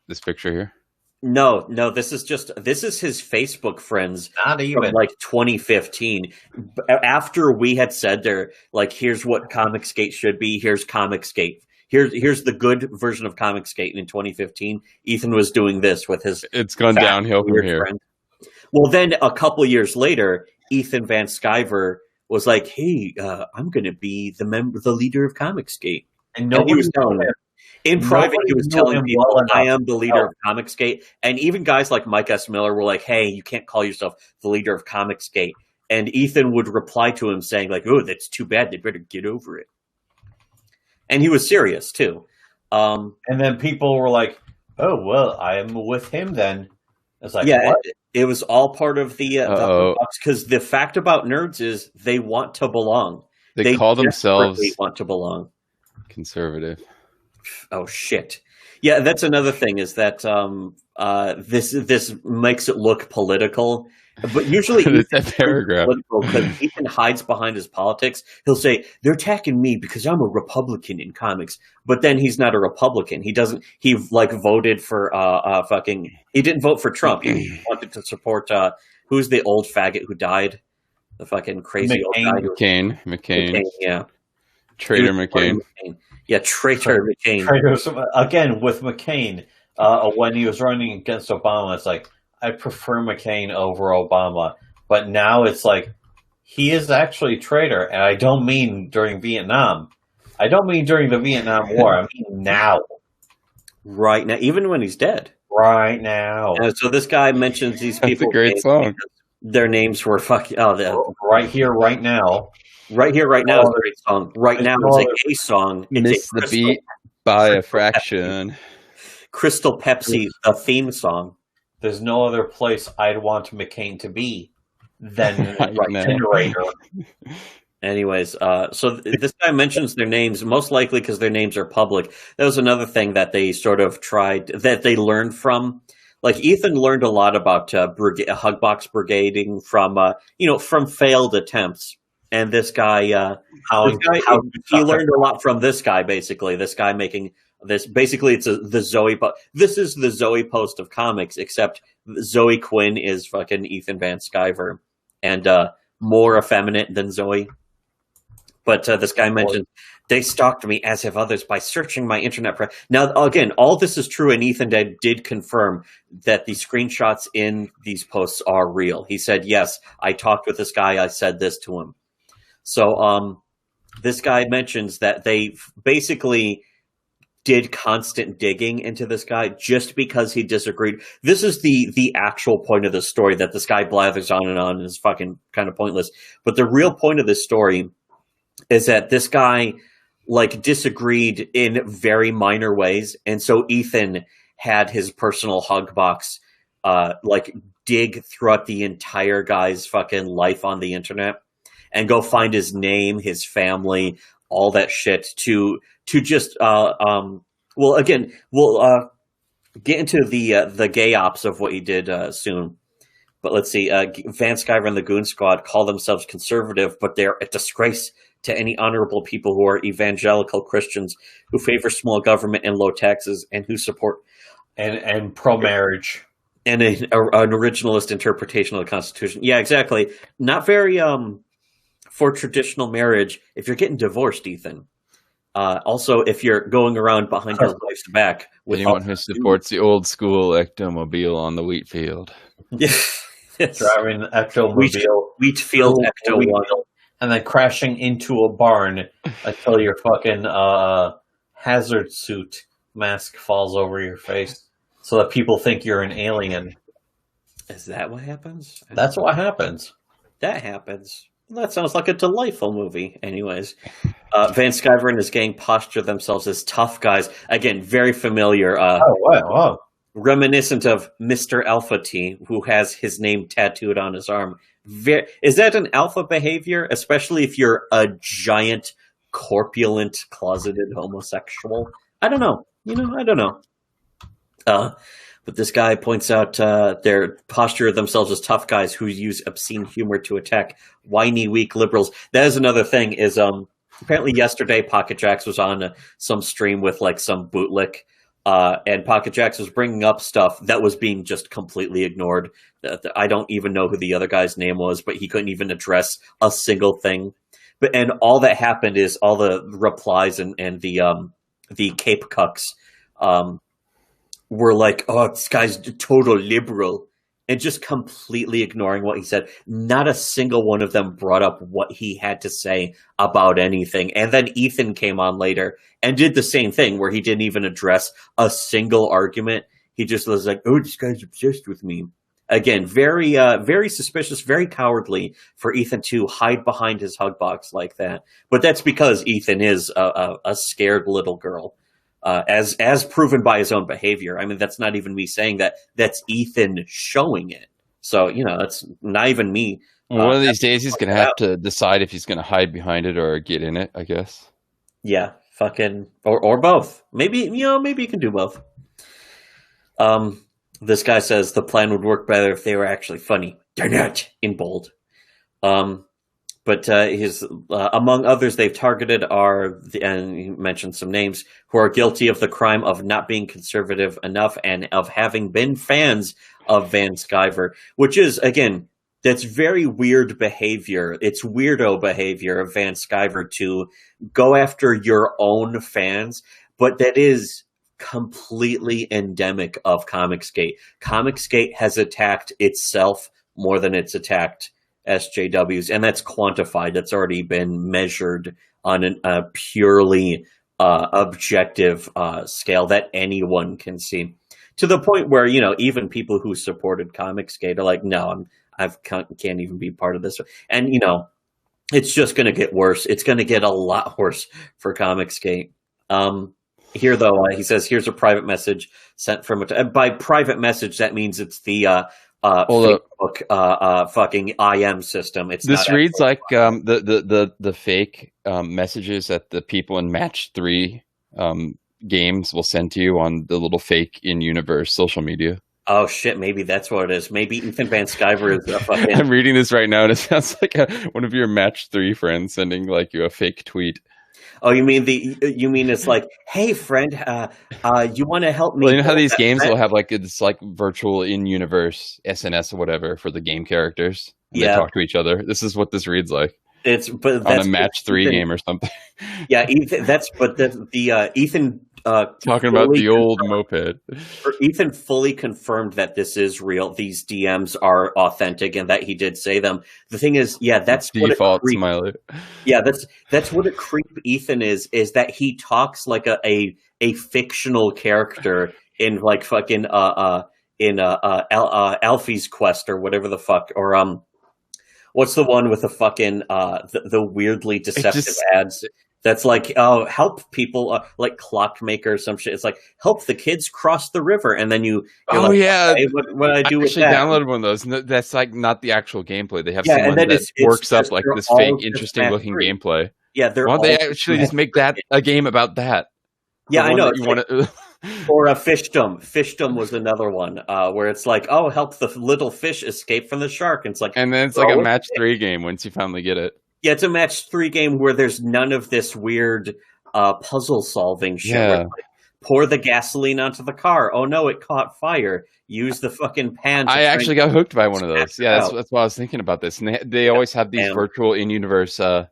This picture here? No, this is his Facebook friends. Not even from like 2015. After we had said here's what Comicsgate should be. Here's Comicsgate. Here's the good version of Comicsgate. In 2015, Ethan was doing this with his. It's gone downhill from here. Friend. Well, then a couple years later, Ethan Van Sciver was like, "Hey, I'm going to be the leader of Comicsgate," and he was telling him. In private, he was telling people, I am the leader of Comicsgate. And even guys like Mike S. Miller were like, hey, you can't call yourself the leader of Comicsgate. And Ethan would reply to him saying, like, oh, that's too bad. They better get over it. And he was serious, too. And then people were like, oh, well, I am with him then. It's like, yeah, what? It was all part of the because the fact about nerds is they want to belong. They call themselves want to belong. Conservative. Oh shit! Yeah, that's another thing. Is that this makes it look political, but usually that paragraph because Ethan hides behind his politics. He'll say they're attacking me because I'm a Republican in comics, but then he's not a Republican. He doesn't. He voted for He didn't vote for Trump. He wanted to support who's the old faggot who died? The fucking crazy old guy. McCain. Yeah. Traitor McCain. Yeah, traitor McCain. Again, with McCain, when he was running against Obama, it's like, I prefer McCain over Obama. But now it's like, he is actually a traitor. And I don't mean during Vietnam. I don't mean during the Vietnam War. I mean now. Right now, even when he's dead. Right now. So this guy mentions these people. That's a great song. Their names were right here, right now. Right here, right now is a great song. Right now is a gay song. Miss the beat by a fraction. Crystal Pepsi, the theme song. There's no other place I'd want McCain to be than right generator. Anyways, this guy mentions their names, most likely because their names are public. That was another thing that they sort of tried, that they learned from. Like, Ethan learned a lot about Hugbox brigading from, from failed attempts. And this guy, he learned a lot from this guy, basically. This guy making this, basically, it's the Zoe, this is the Zoe post of comics, except Zoe Quinn is fucking Ethan Van Sciver, and more effeminate than Zoe. But this guy mentioned, they stalked me, as have others, by searching my internet. Now, again, all this is true, and Ethan did confirm that the screenshots in these posts are real. He said, yes, I talked with this guy, I said this to him. So this guy mentions that they basically did constant digging into this guy just because he disagreed. This is the actual point of the story, that this guy blathers on and is fucking kind of pointless. But the real point of this story is that this guy disagreed in very minor ways, and so Ethan had his personal hug box dig throughout the entire guy's fucking life on the internet and go find his name, his family, all that shit to just we'll get into the gay ops of what he did soon. But let's see, Van Sciver and the Goon Squad call themselves conservative, but they're a disgrace to any honorable people who are evangelical Christians who favor small government and low taxes and who support and pro-marriage and an originalist interpretation of the Constitution. Yeah, exactly. Not very for traditional marriage. If you're getting divorced, Ethan. Also, if you're going around behind your wife's back with anyone who supports the old school ectomobile on the wheat field. Yes. Driving the ectomobile, wheat field ecto-one. And then crashing into a barn until your fucking hazard suit mask falls over your face so that people think you're an alien. Is that what happens? That's what happens. That happens. That sounds like a delightful movie. Anyways, Van Sciver and his gang posture themselves as tough guys. Again, very familiar. Wow. Reminiscent of Mr. Alpha T, who has his name tattooed on his arm. Is that an alpha behavior, especially if you're a giant, corpulent, closeted homosexual? I don't know. I don't know. But this guy points out their posture of themselves as tough guys who use obscene humor to attack whiny, weak liberals. That is another thing. Is apparently yesterday Pocket Jacks was on some stream with some bootlick. And Pocket Jacks was bringing up stuff that was being just completely ignored. I don't even know who the other guy's name was, but he couldn't even address a single thing. And all that happened is all the replies and the Cape Cucks were like, "Oh, this guy's a total liberal," and just completely ignoring what he said. Not a single one of them brought up what he had to say about anything. And then Ethan came on later and did the same thing, where he didn't even address a single argument. He just was like, "Oh, this guy's obsessed with me." Again, very, very suspicious, very cowardly for Ethan to hide behind his hug box like that. But that's because Ethan is a scared little girl, as proven by his own behavior. I mean, that's not even me saying that. That's Ethan showing it. So, that's not even me. One of these days, he's going to have to decide if he's going to hide behind it or get in it, I guess. Yeah, fucking, or both. Maybe you can do both. This guy says the plan would work better if they were actually funny. They're not, in bold. But his among others they've targeted and he mentioned some names, who are guilty of the crime of not being conservative enough and of having been fans of Van Sciver, which is, again, that's very weird behavior. It's weirdo behavior of Van Sciver to go after your own fans, but that is completely endemic of Comicsgate. Comicsgate has attacked itself more than it's attacked SJWs, and that's quantified. That's already been measured on a purely objective scale that anyone can see. To the point where, even people who supported Comicsgate are like, no, I can't even be part of this. And, it's just going to get worse. It's going to get a lot worse for Comicsgate. Here, though, he says, here's a private message sent from by private message, that means it's the Facebook fucking IM system. It's this not reads like the fake messages that the people in Match 3 games will send to you on the little fake in-universe social media. Oh shit, maybe that's what it is. Maybe Ethan Van Sciver is a fucking... I'm reading this right now, and it sounds like one of your Match 3 friends sending like you a fake tweet. Oh, you mean it's like, hey friend, you want to help me? Well, you know how these games will have like it's like virtual in-universe SNS or whatever for the game characters. They talk to each other. This is what this reads like. It's on a Match 3 game or something. Yeah, Ethan, Ethan talking about the old moped. Ethan fully confirmed that this is real. These DMs are authentic, and that he did say them. The thing is, that's default smiley. Yeah, that's what a creep Ethan is that he talks like a fictional character in like fucking Alfie's Quest or whatever the fuck, or what's the one with the fucking the weirdly deceptive ads? That's like, oh, help people, like Clockmaker or some shit. It's like, help the kids cross the river, and then you're like, yeah, hey, what do I do with that? I actually downloaded one of those. That's like not the actual gameplay. They have someone that works up like this fake, interesting looking gameplay. Yeah, why don't they actually just make that a game about that? Yeah, I know. You want to. Or a Fishdom. Fishdom was another one where it's like, oh, help the little fish escape from the shark. And it's like, and then it's like a Match 3 game once you finally get it. Yeah, it's a Match 3 game where there's none of this weird puzzle solving shit. Yeah. Like, pour the gasoline onto the car. Oh no, it caught fire. Use the fucking pan. I actually got hooked by one of those. Yeah, that's why I was thinking about this. And they always have these virtual in-universe social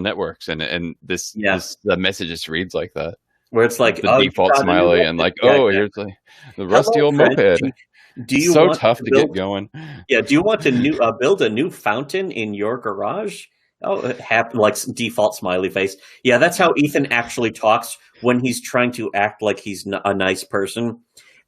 networks, and the message just reads like that. Where it's like the default smiley and like, here's the rusty old moped. Do you so tough to get going? Yeah. Do you want to build a new fountain in your garage? Oh, it happened, like default smiley face. Yeah, that's how Ethan actually talks when he's trying to act like he's a nice person.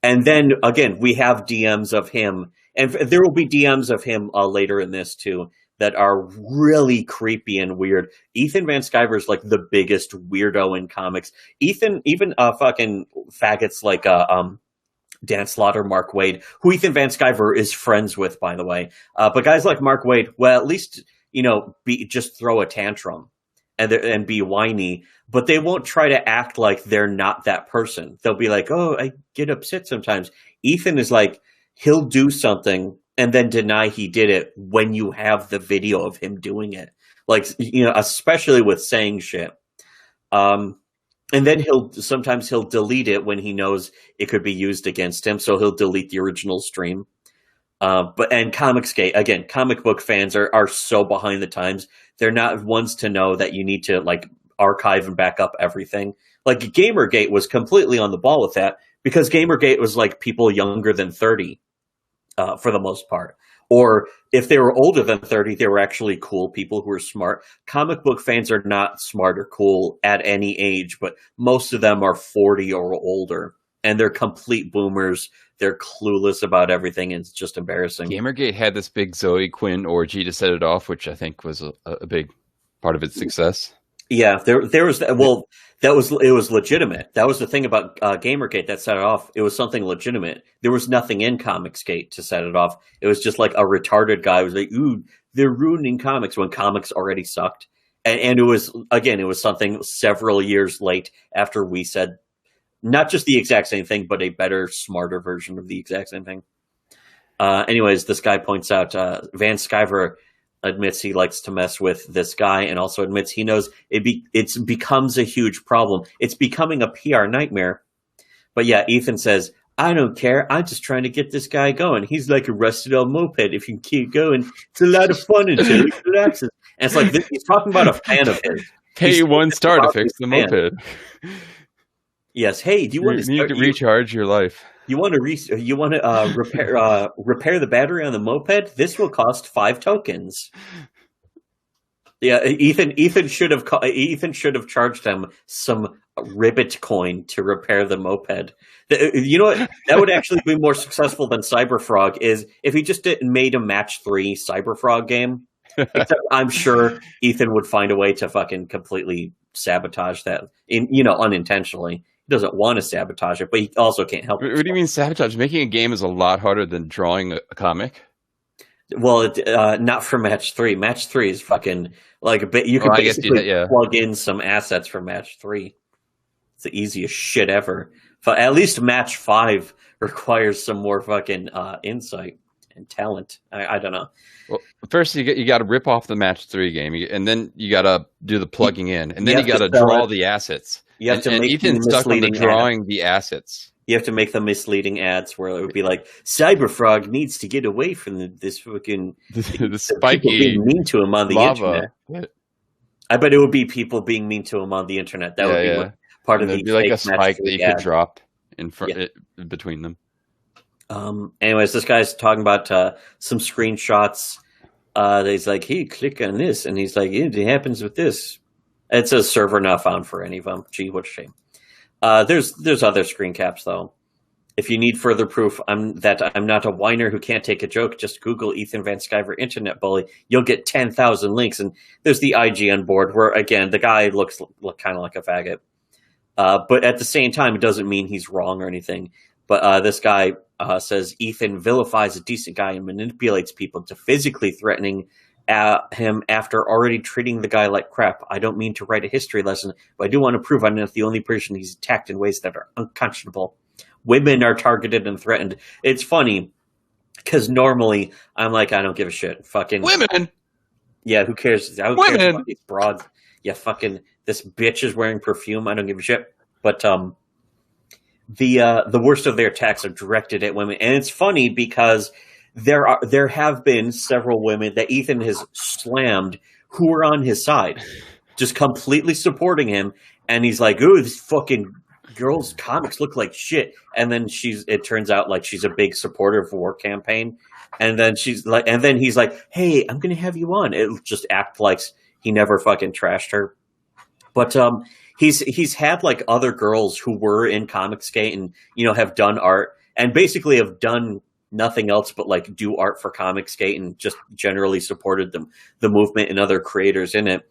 And then again, we have DMs of him, and there will be DMs of him later in this too that are really creepy and weird. Ethan Van Sciver is like the biggest weirdo in comics. Even fucking faggots like Dan Slaughter, Mark Waid, who Ethan Van Sciver is friends with, by the way. But guys like Mark Waid, well, at least, just throw a tantrum and be whiny, but they won't try to act like they're not that person. They'll be like, oh, I get upset sometimes. Ethan is like, he'll do something and then deny he did it when you have the video of him doing it. Like, especially with saying shit. And then sometimes he'll delete it when he knows it could be used against him. So he'll delete the original stream. And Comicsgate, again, comic book fans are so behind the times. They're not ones to know that you need to like archive and back up everything. Like Gamergate was completely on the ball with that because Gamergate was like people younger than 30 for the most part. Or if they were older than 30, they were actually cool people who were smart. Comic book fans are not smart or cool at any age, but most of them are 40 or older. And they're complete boomers. They're clueless about everything, and it's just embarrassing. Gamergate had this big Zoe Quinn orgy to set it off, which I think was a big part of its success. Yeah, there was it was legitimate. That was the thing about Gamergate that set it off. It was something legitimate. There was nothing in Comicsgate to set it off. It was just like a retarded guy who was like, "Ooh, they're ruining comics," when comics already sucked. And it was something several years late after we said not just the exact same thing, but a better, smarter version of the exact same thing. Anyways, this guy points out Van Sciver admits he likes to mess with this guy, and also admits he knows it becomes a huge problem. It's becoming a PR nightmare. But yeah, Ethan says, I don't care. I'm just trying to get this guy going. He's like a rusted old moped. If you can keep going, it's a lot of fun until he relaxes. And it's like he's talking about a fan of his. Pay 1 star to fix the moped. Yes. Hey, do you want to need to recharge your life? You want to repair the battery on the moped? This will cost 5 tokens. Yeah, Ethan should have charged them some ribbit coin to repair the moped. You know what? That would actually be more successful than Cyberfrog is if he just made a Match 3 Cyberfrog game. Except I'm sure Ethan would find a way to fucking completely sabotage that unintentionally. doesn't want to sabotage it, but he also can't help it. What do you mean sabotage? Making a game is a lot harder than drawing a comic. Well, not for match 3. Match 3 is fucking like a bit. You can basically plug in some assets for match 3. It's the easiest shit ever. At least match 5 requires some more fucking insight and talent. I don't know. Well, first you got to rip off the match 3 game, and then you got to do the plugging in, and then you got to draw the assets. You have to make Ethan's stuck on the drawing the assets. You have to make the misleading ads where it would be like, Cyberfrog needs to get away from this fucking the spiky being mean to him on the lava. internet. What? I bet it would be people being mean to him on the internet. That would be part of the be like a spike that you could drop in front between them. Anyways, this guy's talking about some screenshots. He's like, hey, click on this, and he's like, it happens with this. It says server not found for any of them. Gee, what a shame. There's other screen caps though. If you need further proof I'm not a whiner who can't take a joke, just Google Ethan Van Sciver internet bully. You'll get 10,000 links. And there's the IGN board where again the guy looks kind of like a faggot, but at the same time it doesn't mean he's wrong or anything. But this guy says Ethan vilifies a decent guy and manipulates people to physically threatening him after already treating the guy like crap. I don't mean to write a history lesson, but I do want to prove I'm not the only person he's attacked in ways that are unconscionable. Women are targeted and threatened. It's funny because normally I'm like, I don't give a shit. Fucking women. Yeah, who cares? Who cares about these broads? Yeah, fucking this bitch is wearing perfume. I don't give a shit. But the worst of their attacks are directed at women, and it's funny because there have been several women that Ethan has slammed who are on his side, just completely supporting him. And he's like, "Ooh, this fucking girl's comics look like shit." And then it turns out like she's a big supporter of war campaign. And then he's like, "Hey, I'm gonna have you on." It'll just act like he never fucking trashed her. But he's had like other girls who were in Comicsgate and have done art and basically have done nothing else but like do art for Comicsgate and just generally supported the movement and other creators in it.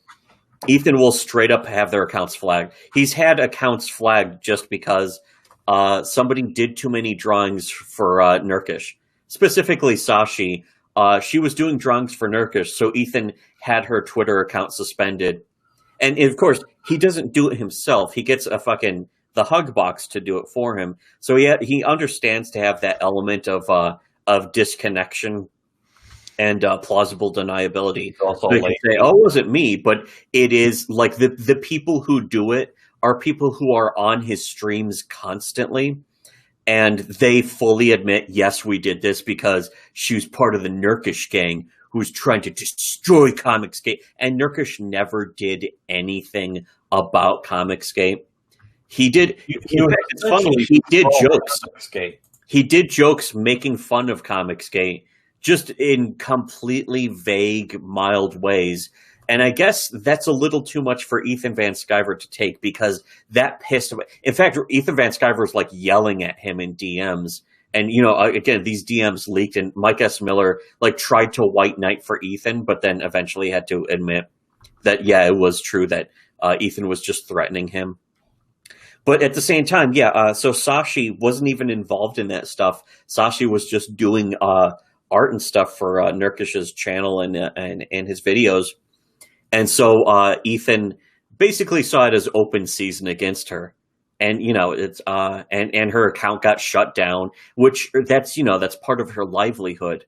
Ethan will straight up have their accounts flagged. He's had accounts flagged just because somebody did too many drawings for Nurkish, specifically Sashi. She was doing drawings for Nurkish, so Ethan had her Twitter account suspended. And of course, he doesn't do it himself. He gets the hug box to do it for him. So he understands to have that element of disconnection and plausible deniability. Also, so say, "Oh, it wasn't me," but it is like the people who do it are people who are on his streams constantly, and they fully admit, "Yes, we did this because she was part of the Nurkish gang who's trying to destroy Comicsgate." And Nurkish never did anything about Comicsgate. He did. It's funny. He did jokes. He did jokes making fun of Comicsgate, just in completely vague, mild ways. And I guess that's a little too much for Ethan Van Sciver to take because that pissed him. In fact, Ethan Van Sciver was like yelling at him in DMs. And, again, these DMs leaked and Mike S. Miller like tried to white knight for Ethan, but then eventually had to admit that, yeah, it was true that Ethan was just threatening him. But at the same time, so Sashi wasn't even involved in that stuff. Sashi was just doing art and stuff for Nurkish's channel and his videos. And so Ethan basically saw it as open season against her. And, it's and her account got shut down, which that's part of her livelihood.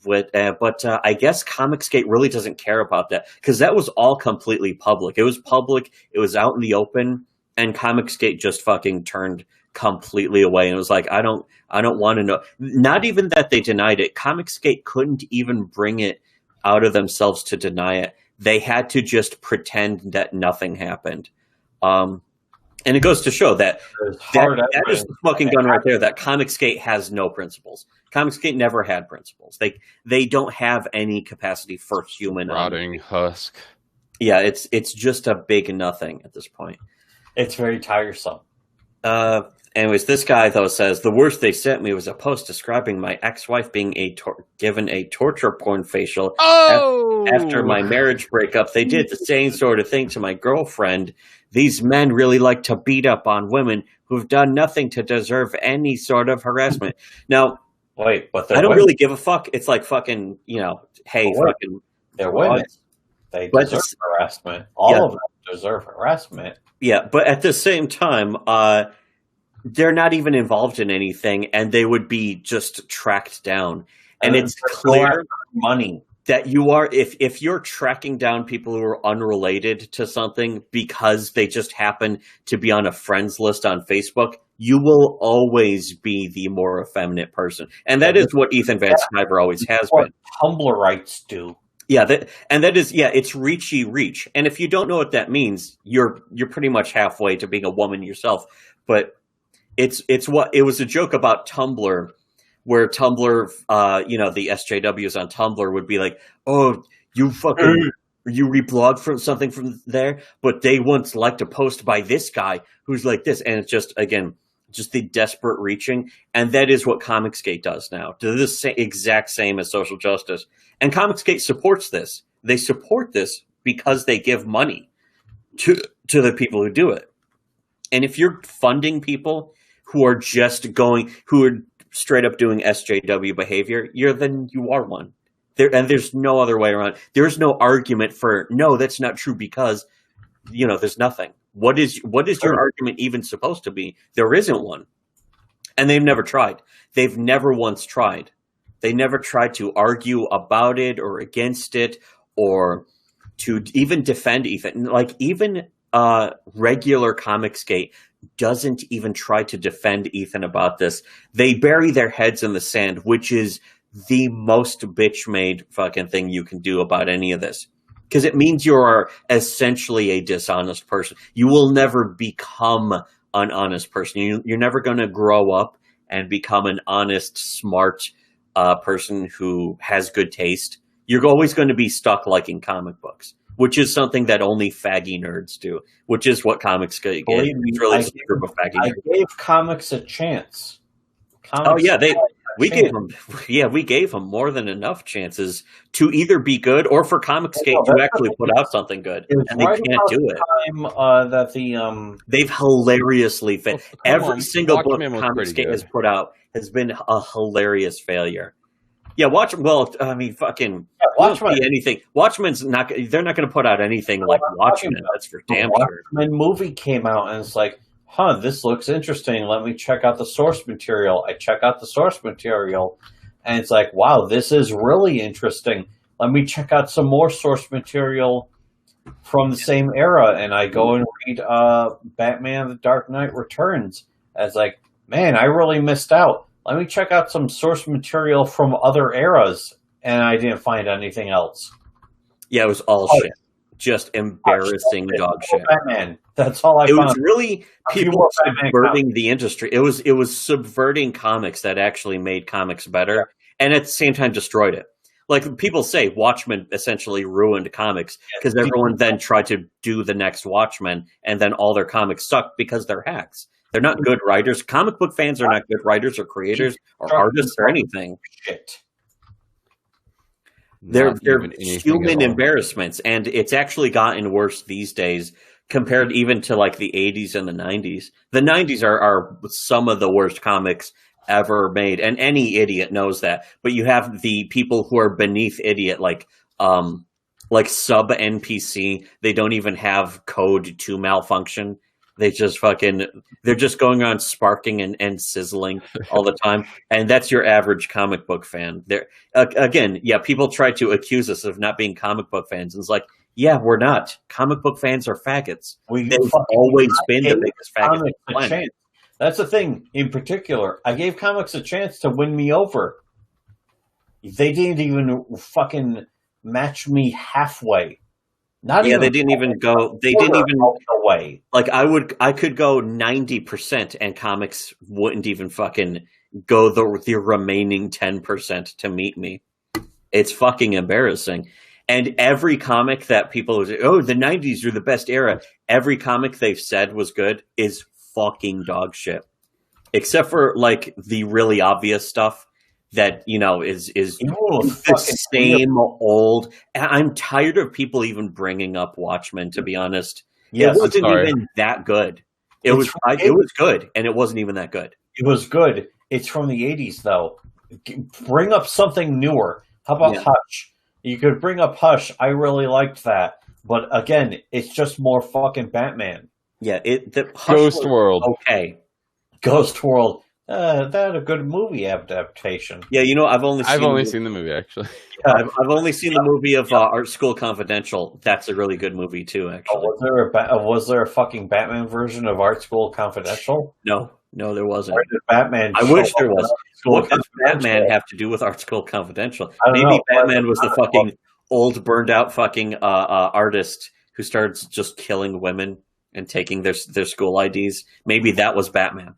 But I guess Comicsgate really doesn't care about that because that was all completely public. It was public. It was out in the open. And Comicsgate just fucking turned completely away and it was like, I don't want to know. Not even that they denied it. Comicsgate couldn't even bring it out of themselves to deny it. They had to just pretend that nothing happened. And it goes to show that is the fucking gun right there, that Comicsgate has no principles. Comicsgate never had principles. They don't have any capacity for human. Rotting husk. Yeah, it's just a big nothing at this point. It's very tiresome. Anyways, this guy though says the worst they sent me was a post describing my ex-wife being given a torture porn facial after my marriage breakup. They did the same sort of thing to my girlfriend. These men really like to beat up on women who've done nothing to deserve any sort of harassment. Now, wait, but I don't really give a fuck. It's like fucking, hey, fucking, they're women. They deserve harassment. All of them deserve harassment. Yeah, but at the same time, they're not even involved in anything, and they would be just tracked down. And it's clear money that you are, if you're tracking down people who are unrelated to something because they just happen to be on a friends list on Facebook, you will always be the more effeminate person. And that is what Ethan Van Sciver always has been. Tumblrites do. Yeah, it's reachy reach. And if you don't know what that means, you're pretty much halfway to being a woman yourself. But it was a joke about Tumblr, where Tumblr, the SJWs on Tumblr would be like, oh, you reblog from something from there, but they once liked a post by this guy who's like this. And it's just, again, just the desperate reaching. And that is what Comicsgate does now. To the exact same as social justice. And Comicsgate supports this. They support this because they give money to the people who do it. And if you're funding people who are who are straight up doing SJW behavior, then you are one. There's no other way around. There's no argument for, no, that's not true because, there's nothing. What is your argument even supposed to be? There isn't one. And they've never tried. They've never once tried. They never tried to argue about it or against it or to even defend Ethan. Like, even regular Comicsgate doesn't even try to defend Ethan about this. They bury their heads in the sand, which is the most bitch-made fucking thing you can do about any of this. Because it means you're essentially a dishonest person. You will never become an honest person. You're never going to grow up and become an honest, smart person who has good taste. You're always going to be stuck liking comic books, which is something that only faggy nerds do, which is what Comicsgate is. It's really just a group of faggy nerds. I gave comics a chance. We gave them more than enough chances to either be good or for Comicsgate to actually put out something good, and they can't do it. They've hilariously failed. Every single book Comicsgate has put out has been a hilarious failure. Yeah, Watchmen. Well, I mean, fucking Watchmen. Anything. Watchmen's not. They're not going to put out anything like Watchmen. That's for damn sure. Watchmen movie came out, and it's like, this looks interesting. Let me check out the source material. I check out the source material, and it's like, wow, this is really interesting. Let me check out some more source material from the same era, and I go and read Batman: The Dark Knight Returns. And it's like, man, I really missed out. Let me check out some source material from other eras, and I didn't find anything else. Yeah, it was all shit. Just embarrassing dog shit. Batman. That's all I found. It was really people subverting the industry. It was subverting comics that actually made comics better, and at the same time destroyed it. Like people say, Watchmen essentially ruined comics because everyone then tried to do the next Watchmen, and then all their comics sucked because they're hacks. They're not good writers. Comic book fans are not good writers or creators or artists or anything. Shit. They're human embarrassments, and it's actually gotten worse these days compared even to like the 80s and the 90s. The 90s are some of the worst comics ever made, and any idiot knows that. But you have the people who are beneath idiot, like sub NPC. They don't even have code to malfunction. They just they're just going around sparking and sizzling all the time. And that's your average comic book fan. People try to accuse us of not being comic book fans. And it's like, yeah, we're not. Comic book fans are faggots. They've always been the biggest faggots. That's the thing in particular. I gave comics a chance to win me over. They didn't even fucking match me halfway. They didn't even go. They didn't even away. Like I could go 90%, and comics wouldn't even fucking go the remaining 10% to meet me. It's fucking embarrassing. And every comic that people say, oh, the 90s are the best era. Every comic they've said was good is fucking dog shit. except for like the really obvious stuff that is the same old. I'm tired of people even bringing up Watchmen. To be honest, yes, it wasn't even that good. It was good, and it wasn't even that good. It was good. It's from the 80s, though. Bring up something newer. How about Hush? You could bring up Hush. I really liked that. But again, it's just more fucking Batman. Yeah, Ghost World. Okay. Ghost World. That had a good movie adaptation. Yeah, I've only seen the movie, actually. Yeah, I've only seen the movie of Art School Confidential. That's a really good movie, too, actually. Was there a fucking Batman version of Art School Confidential? No, there wasn't. Where did Batman I wish there was. What does Batman have to do with Art School Confidential? Maybe Batman was the fucking old, burned-out fucking artist who started just killing women and taking their school IDs. Maybe that was Batman.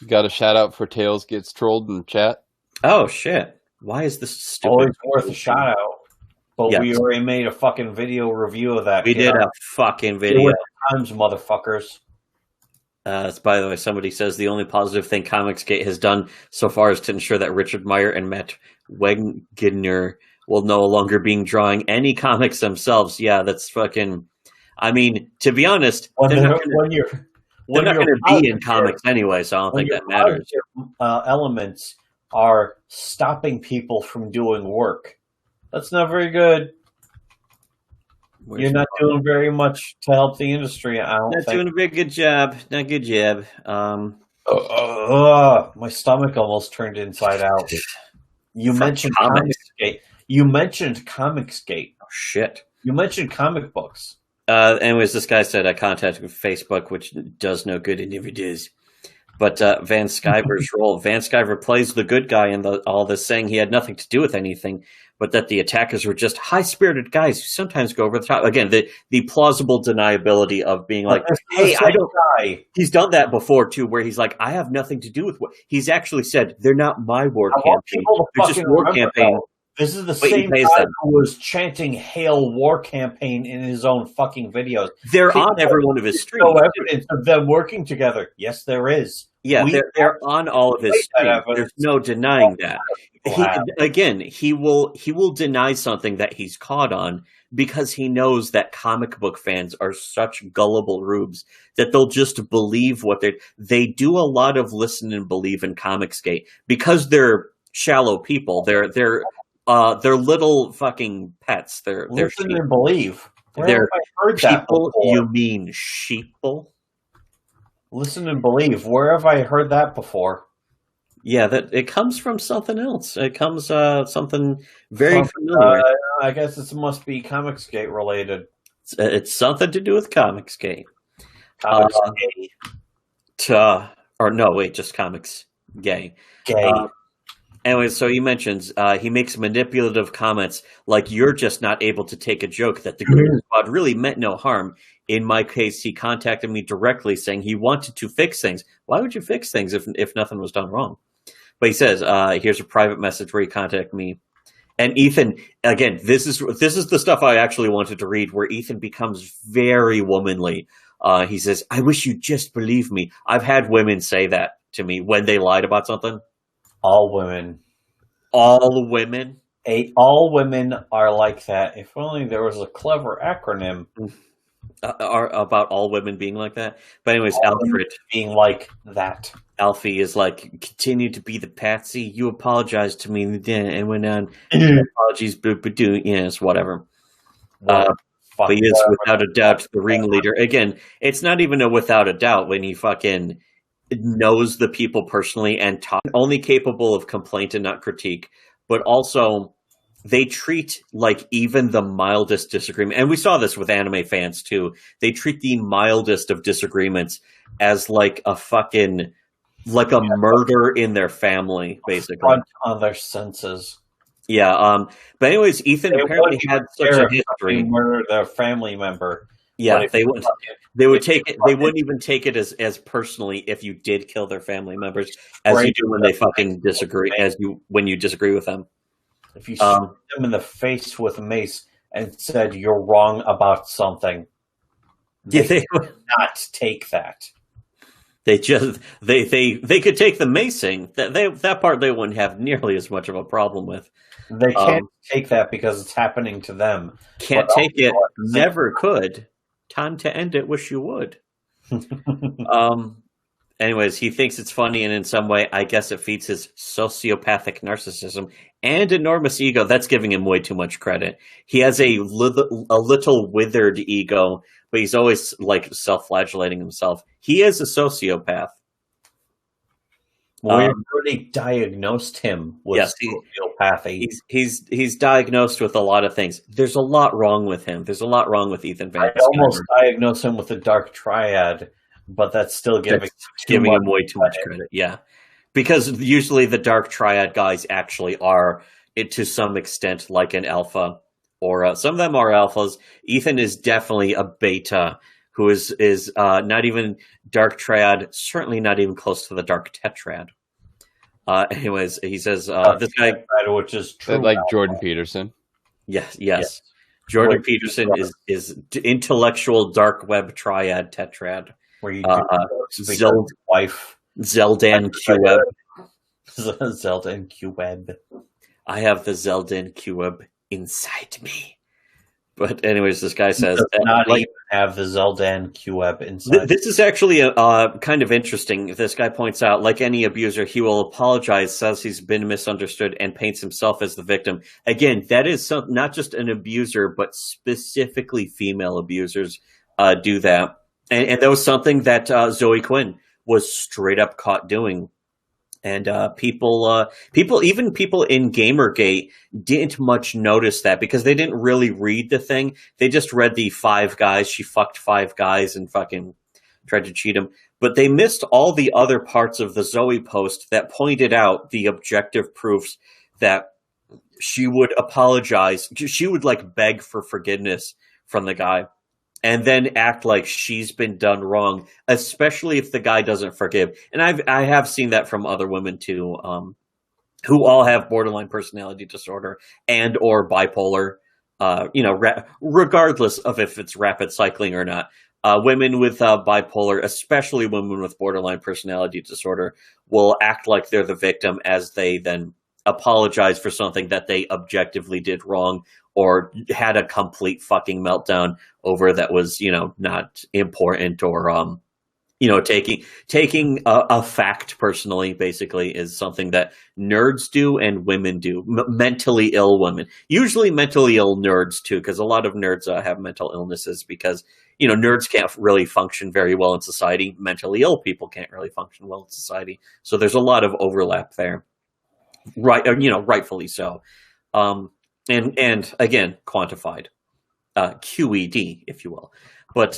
Got a shout out for Tails Gets Trolled in chat. Oh, shit. Why is this stupid? Always worth a shout out. But we already made a fucking video review of that. We did a fucking video. Times, motherfuckers. By the way, somebody says the only positive thing Comicsgate has done so far is to ensure that Richard Meyer and Matt Wegener will no longer be drawing any comics themselves. Yeah, that's fucking... I mean, to be honest, they're not going to be in comics anyway, so I don't think that matters. Elements are stopping people from doing work. That's not very good. You're not doing very much to help the industry. I don't think. Not doing a very good job. Not good job. My stomach almost turned inside out. You mentioned Comicsgate. You mentioned Comicsgate. Oh, shit. You mentioned comic books. Anyways, this guy said I contacted Facebook, which does no good. It never does. But Van Sciver's role. Van Sciver plays the good guy in all this, saying he had nothing to do with anything, but that the attackers were just high-spirited guys who sometimes go over the top. Again, the plausible deniability of being like, hey, I don't... He's done that before, too, where he's like, I have nothing to do with what... He's actually said, they're not my war campaign. They're just war campaign. This is the same guy who was chanting "Hail War Campaign" in his own fucking videos. They're on every one of his streams. No evidence of them working together. Yes, there is. Yeah, they're on all of his streams. There's no denying that. He will deny something that he's caught on because he knows that comic book fans are such gullible rubes that they'll just believe what they do. A lot of listen and believe in Comicsgate because they're shallow people. They're little fucking pets. They're listen and believe. They're people. You mean sheeple? Listen and believe. Where have I heard that before? Yeah, that it comes from something else. It comes something very familiar. I guess it must be Comicsgate related. It's something to do with Comicsgate. Just Comics Gay. Anyway, so he mentions he makes manipulative comments like you're just not able to take a joke that the Green Squad really meant no harm. In my case, he contacted me directly saying he wanted to fix things. Why would you fix things if nothing was done wrong? But he says, here's a private message where he contacted me. And Ethan, again, this is the stuff I actually wanted to read, where Ethan becomes very womanly. He says, I wish you'd just believe me. I've had women say that to me when they lied about something. All women. All women? All women are like that. If only there was a clever acronym. About all women being like that. But anyways, Alfred being like that. Alfie is like, continue to be the patsy. You apologized to me and went on. Apologies, but do yes, whatever. But he is without a doubt the ringleader. Again, it's not even a without a doubt when he fucking knows the people personally and only capable of complaint and not critique, but also they treat like even the mildest disagreement, and we saw this with anime fans too. They treat the mildest of disagreements as like a fucking murder in their family, basically. Front on their senses. Yeah. But anyways, Ethan apparently had such a history. Murder their family member. Yeah, they would take it. They wouldn't even take it as personally if you did kill their family members, as you do when they fucking disagree. When you disagree with them. If you shoot them in the face with a mace and said you're wrong about something, they would not take that. They just they could take the macing. That part they wouldn't have nearly as much of a problem with. They can't take that because it's happening to them. Can't But take it. also, Never could. Time to end it. Wish you would. Anyways, he thinks it's funny, and in some way, I guess it feeds his sociopathic narcissism and enormous ego. That's giving him way too much credit. He has a little withered ego, but he's always like self-flagellating himself. He is a sociopath. We already diagnosed him with sociopathy. He's diagnosed with a lot of things. There's a lot wrong with him. There's a lot wrong with Ethan Van Sciver. I almost diagnosed him with the dark triad, but that's still giving him way too much credit. Yeah, because usually the dark triad guys actually are, to some extent, like an alpha, or some of them are alphas. Ethan is definitely a beta, who is not even dark triad, certainly not even close to the dark tetrad. Anyways, he says this guy, which is true, like Jordan Peterson. Yes. Jordan Peterson is intellectual dark web triad tetrad. Where you wife Zeldan Q-Web. Zeldan Q-Web. I have the Zeldan Q-Web inside me. But anyways, this guy says not even have the Zeldan Q-Web inside. This is actually kind of interesting. This guy points out, like any abuser, he will apologize, says he's been misunderstood, and paints himself as the victim. Again, that is not just an abuser, but specifically female abusers do that. And that was something that Zoe Quinn was straight up caught doing. And people in Gamergate didn't much notice that because they didn't really read the thing. They just read the 5 guys. She fucked 5 guys and fucking tried to cheat them. But they missed all the other parts of the Zoe post that pointed out the objective proofs that she would apologize. She would like beg for forgiveness from the guy. And then act like she's been done wrong, especially if the guy doesn't forgive. And I have seen that from other women too, who all have borderline personality disorder and or bipolar. Regardless of if it's rapid cycling or not, women with bipolar, especially women with borderline personality disorder, will act like they're the victim as they then apologize for something that they objectively did wrong or had a complete fucking meltdown over that was, not important or, taking a fact personally, basically, is something that nerds do and women do. Mentally ill women. Usually mentally ill nerds, too, because a lot of nerds have mental illnesses because, nerds can't really function very well in society. Mentally ill people can't really function well in society. So there's a lot of overlap there. Right, rightfully so. And again, quantified, QED, if you will, but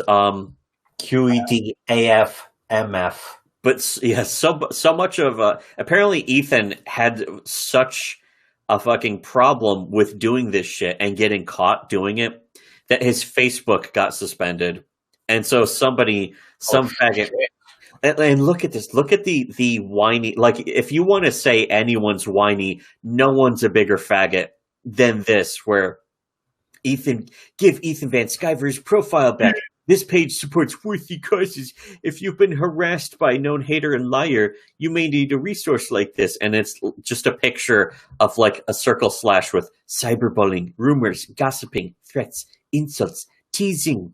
QED, AF, MF. But yeah, so much of apparently Ethan had such a fucking problem with doing this shit and getting caught doing it that his Facebook got suspended, and so some faggot. And look at this. Look at the whiny. Like, if you want to say anyone's whiny, no one's a bigger faggot than this, where give Ethan Van Sciver his profile back. This page supports worthy causes. If you've been harassed by a known hater and liar, you may need a resource like this. And it's just a picture of like a circle slash with cyberbullying, rumors, gossiping, threats, insults, teasing.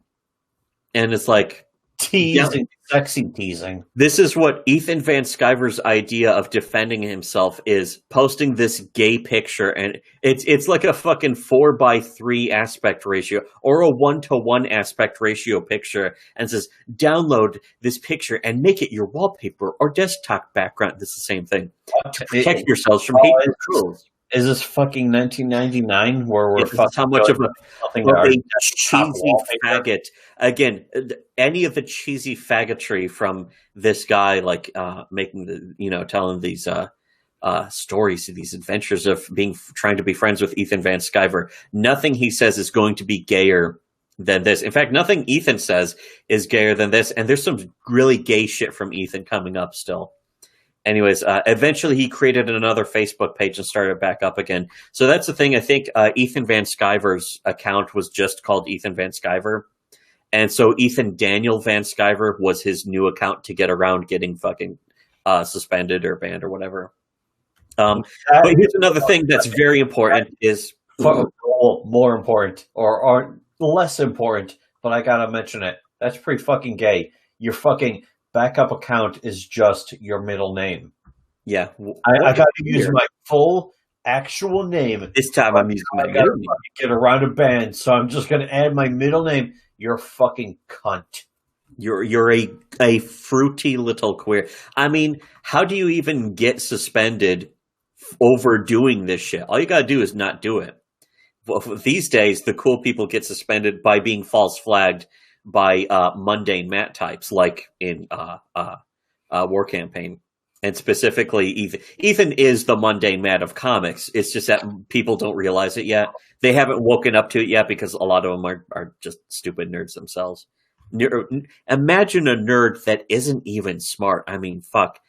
And it's like, teasing, sexy teasing. This is what Ethan Van Sciver's idea of defending himself is: posting this gay picture, and it's like a fucking 4:3 aspect ratio or a 1:1 aspect ratio picture, and says, download this picture and make it your wallpaper or desktop background. This is the same thing to protect yourselves from hateful trolls. Is this fucking 1999 where we're fucking how much of a cheesy faggot? Again, any of the cheesy faggotry from this guy, like making telling these stories, these adventures of trying to be friends with Ethan Van Sciver. Nothing he says is going to be gayer than this. In fact, nothing Ethan says is gayer than this. And there's some really gay shit from Ethan coming up still. Anyways, eventually he created another Facebook page and started it back up again. So that's the thing. I think Ethan Van Sciver's account was just called Ethan Van Sciver. And so Ethan Daniel Van Sciver was his new account to get around getting fucking suspended or banned or whatever. But here's another thing that's very important is... more important or less important, but I gotta mention it. That's pretty fucking gay. Your fucking backup account is just your middle name. Yeah. I gotta use my full actual name. This time I'm using my middle name. Get around a band, so I'm just gonna add my middle name. You're a fucking cunt. You're a fruity little queer. I mean, how do you even get suspended over doing this shit? All you gotta do is not do it. Well, these days, the cool people get suspended by being false flagged by mundane mat types, like in War Campaign. And specifically, Ethan is the mundane mat of comics. It's just that people don't realize it yet. They haven't woken up to it yet because a lot of them are just stupid nerds themselves. Imagine a nerd that isn't even smart. I mean, fuck.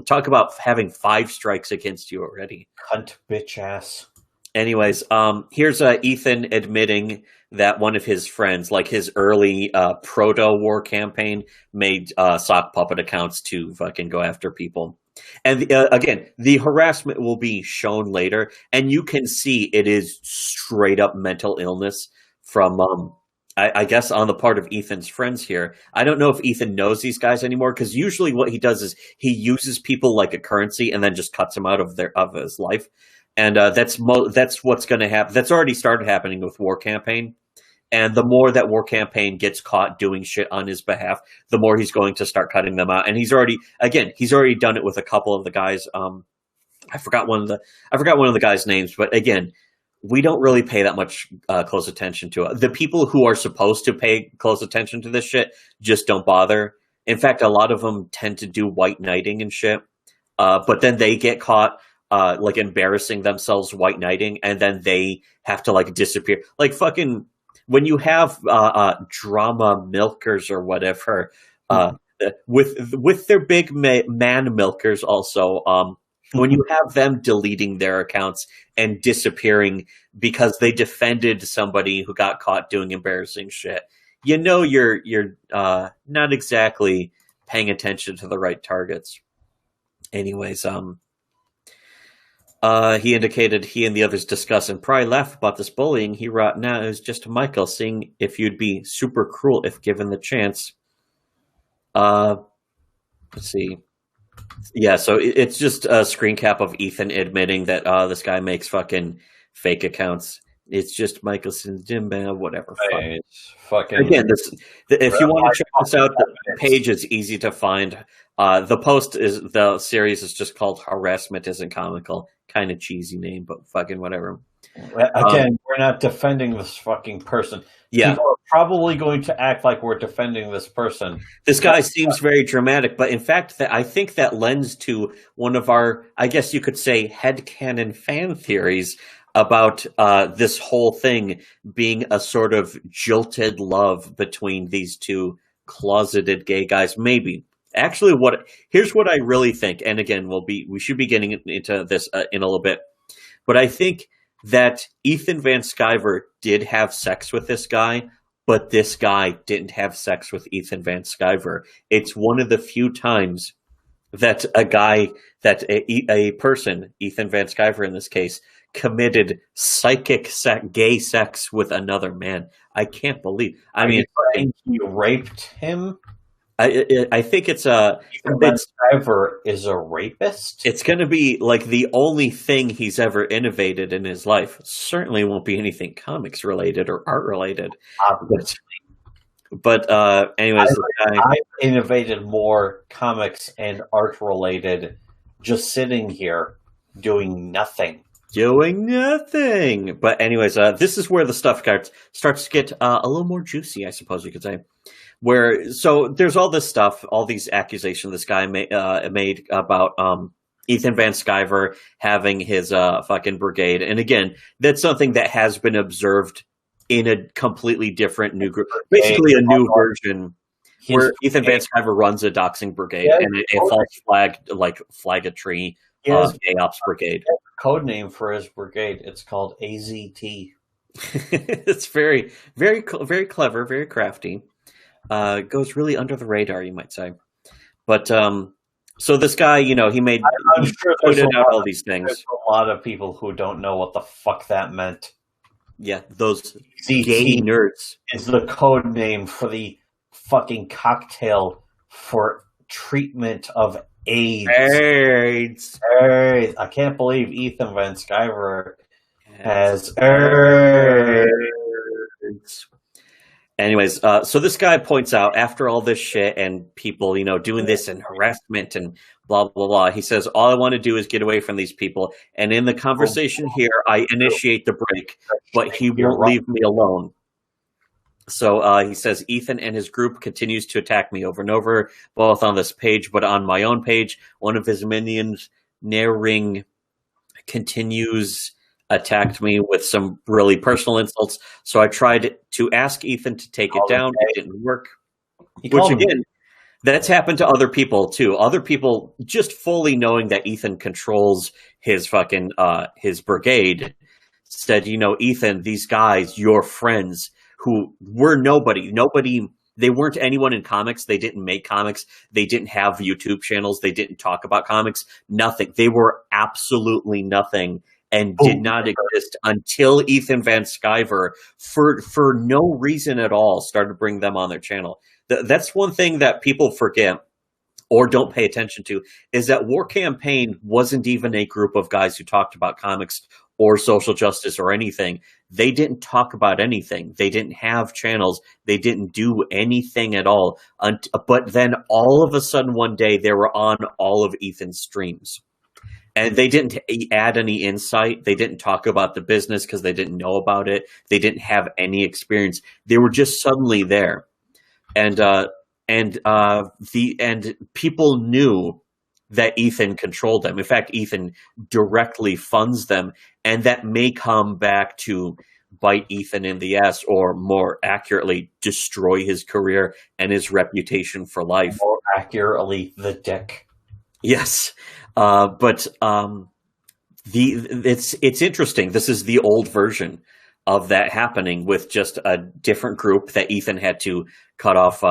Talk about having 5 strikes against you already. Cunt, bitch ass. Anyways, here's Ethan admitting that one of his friends, like his early proto-war campaign, made sock puppet accounts to fucking go after people. And again, the harassment will be shown later, and you can see it is straight up mental illness from, I guess, on the part of Ethan's friends here. I don't know if Ethan knows these guys anymore, because usually what he does is he uses people like a currency and then just cuts them out of his life. And that's what's going to happen. That's already started happening with War Campaign. And the more that War Campaign gets caught doing shit on his behalf, the more he's going to start cutting them out. And he's already done it with a couple of the guys. I forgot one of the guys' names, but again, we don't really pay that much close attention to it. The people who are supposed to pay close attention to this shit just don't bother. In fact, a lot of them tend to do white knighting and shit. But then they get caught like embarrassing themselves white knighting, and then they have to like disappear. Like fucking when you have drama milkers or whatever, with their big man milkers also, when you have them deleting their accounts and disappearing because they defended somebody who got caught doing embarrassing shit, you know you're not exactly paying attention to the right targets. Anyways, he indicated he and the others discuss and probably laugh about this bullying. He wrote, "Now it was just Michael seeing if you'd be super cruel if given the chance." Let's see. Yeah, so it's just a screen cap of Ethan admitting that this guy makes fucking fake accounts. It's just Michaelson's gym band, whatever. Right. Fucking. Again, if you want to check this out, the page is easy to find. The series is just called Harassment Isn't Comical. Kind of cheesy name, but fucking whatever. Again, we're not defending this fucking person. Yeah. People are probably going to act like we're defending this person. This guy seems very dramatic, but in fact, I think that lends to one of our, I guess you could say, headcanon fan theories about this whole thing being a sort of jilted love between these two closeted gay guys. Maybe. Actually, here's what I really think, and again, we should be getting into this in a little bit, but I think that Ethan Van Sciver did have sex with this guy, but this guy didn't have sex with Ethan Van Sciver. It's one of the few times that a person, Ethan Van Sciver in this case, committed psychic gay sex with another man. I can't believe. I mean, he raped him. I think it's Van Sciver is a rapist. It's going to be like the only thing he's ever innovated in his life. Certainly won't be anything comics related or art related. Obviously. But anyways, I've innovated more comics and art related, just sitting here doing nothing. But anyways, this is where the stuff starts to get a little more juicy, I suppose you could say. So there's all this stuff, all these accusations this guy made about Ethan Van Sciver having his fucking brigade. And again, that's something that has been observed in a completely different new group, basically a new version where Ethan Van Sciver runs a doxing brigade and a false flag, like flag a tree, gay ops brigade. Code name for his brigade. It's called AZT. It's very clever, very crafty. Goes really under the radar, you might say. But so this guy, he I'm sure there's pointed out all these things. There's a lot of people who don't know what the fuck that meant. Yeah, those ZT gay nerds is the code name for the fucking cocktail for treatment of AIDS. AIDS. I can't believe Ethan Van Sciver has AIDS. Anyways, so this guy points out after all this shit and people, doing this and harassment and blah, blah, blah, he says, all I want to do is get away from these people. And in the conversation here, I initiate the break, but he won't leave me alone. So he says, Ethan and his group continues to attack me over and over, both on this page, but on my own page. One of his minions, Naring, continues attacked me with some really personal insults. So I tried to ask Ethan to take it down. It didn't work. Which again, that's happened to other people too. Other people just fully knowing that Ethan controls his fucking his brigade said, Ethan, these guys, your friends who were nobody, they weren't anyone in comics. They didn't make comics. They didn't have YouTube channels. They didn't talk about comics. Nothing. They were absolutely nothing. And did not exist until Ethan Van Sciver, for no reason at all, started to bring them on their channel. That's one thing that people forget or don't pay attention to, is that War Campaign wasn't even a group of guys who talked about comics or social justice or anything. They didn't talk about anything. They didn't have channels. They didn't do anything at all. But then all of a sudden one day they were on all of Ethan's streams. And they didn't add any insight. They didn't talk about the business because they didn't know about it. They didn't have any experience. They were just suddenly there, and people knew that Ethan controlled them. In fact, Ethan directly funds them, and that may come back to bite Ethan in the ass, or more accurately, destroy his career and his reputation for life. More accurately, the dick. Yes. But it's interesting. This is the old version of that happening with just a different group that Ethan had to cut off,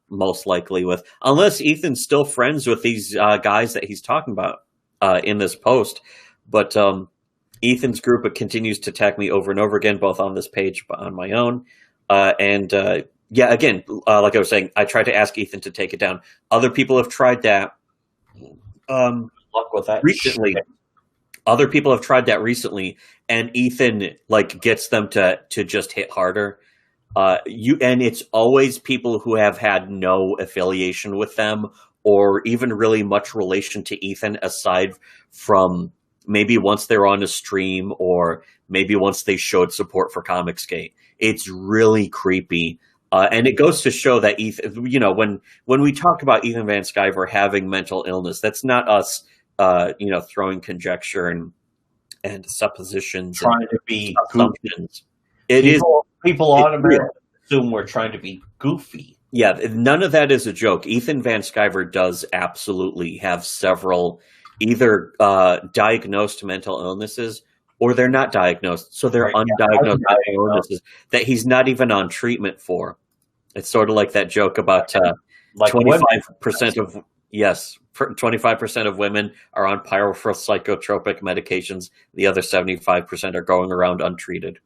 most likely with, unless Ethan's still friends with these guys that he's talking about in this post. But Ethan's group continues to attack me over and over again, both on this page but on my own. Yeah, again, like I was saying, I tried to ask Ethan to take it down. Other people have tried that. Luck with that recently. shit. Other people have tried that recently, and Ethan gets them to just hit harder. And it's always people who have had no affiliation with them or even really much relation to Ethan, aside from maybe once they're on a stream or maybe once they showed support for Comicsgate. It's really creepy. And it goes to show that Ethan, when we talk about Ethan Van Sciver having mental illness, that's not us, throwing conjecture and suppositions, trying to be assumptions. People automatically assume we're trying to be goofy. Yeah, none of that is a joke. Ethan Van Sciver does absolutely have several either diagnosed mental illnesses, or they're not diagnosed, so they're undiagnosed mental illnesses that he's not even on treatment for. It's sort of like that joke about 25% of 25% of women are on psychotropic medications. The other 75% are going around untreated.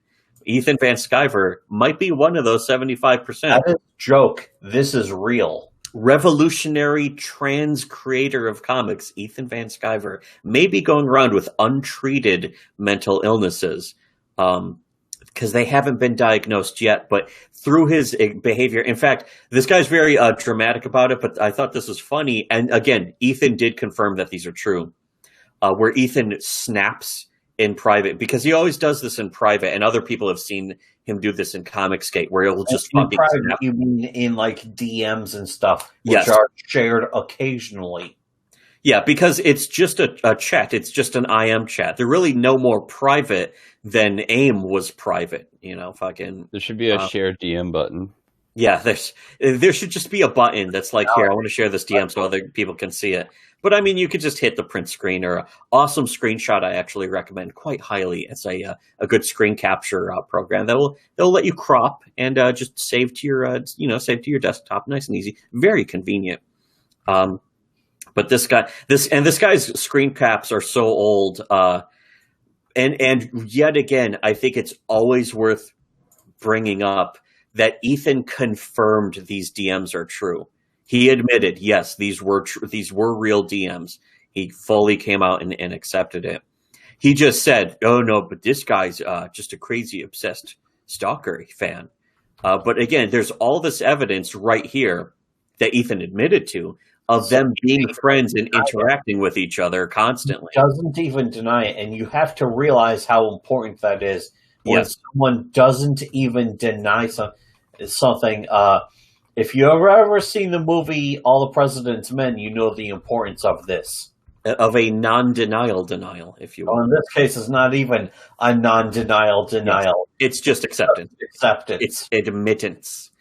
Ethan Van Sciver might be one of those 75%. That is a joke. This is real. Revolutionary trans creator of comics, Ethan Van Sciver, may be going around with untreated mental illnesses because they haven't been diagnosed yet. But through his behavior, in fact, this guy's very dramatic about it, but I thought this was funny. And again, Ethan did confirm that these are true, where Ethan snaps in private, because he always does this in private, and other people have seen him do this in Comicsgate, where he'll just fucking snap. You mean in DMs and stuff, which are shared occasionally? Yeah, because it's just a chat. It's just an IM chat. They're really no more private than AIM was private. There should be a share DM button. Yeah, there should just be a button that's like, here, I want to share this DM so other people can see it. But I mean, you could just hit the print screen or awesome screenshot. I actually recommend quite highly as a good screen capture program that'll let you crop and just save to your desktop, nice and easy, very convenient. But this guy's screen caps are so old, and yet again, I think it's always worth bringing up that Ethan confirmed these DMs are true. He admitted, yes, these were real DMs. He fully came out and accepted it. He just said, "Oh no, but this guy's just a crazy obsessed stalker fan." But again, there's all this evidence right here that Ethan admitted to of them being friends and interacting with each other constantly. He doesn't even deny it, and you have to realize how important that is when someone doesn't even deny something. If you ever seen the movie All the President's Men, you know the importance of this. Of a non-denial, if you will. Well, in this case, it's not even a non-denial denial. It's just acceptance. It's admittance.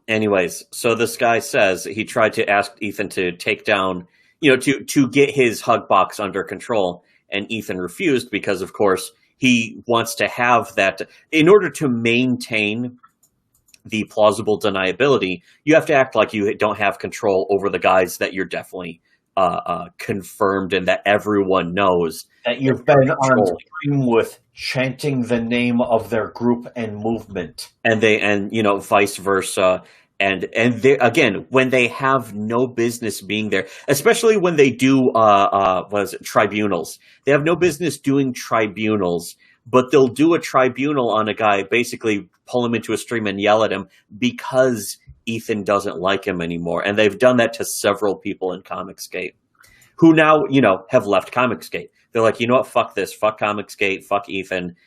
Anyways, so this guy says he tried to ask Ethan to take down, to get his hug box under control, and Ethan refused because, of course, he wants to have that. In order to maintain the plausible deniability, you have to act like you don't have control over the guys that you're definitely confirmed and that everyone knows. That you've been on screen with chanting the name of their group and movement. And vice versa. And they, again, when they have no business being there, especially when they do tribunals. They have no business doing tribunals, but they'll do a tribunal on a guy, basically pull him into a stream and yell at him because Ethan doesn't like him anymore. And they've done that to several people in Comicsgate who now, have left Comicsgate. They're like, you know what, fuck this, fuck Comicsgate, fuck Ethan.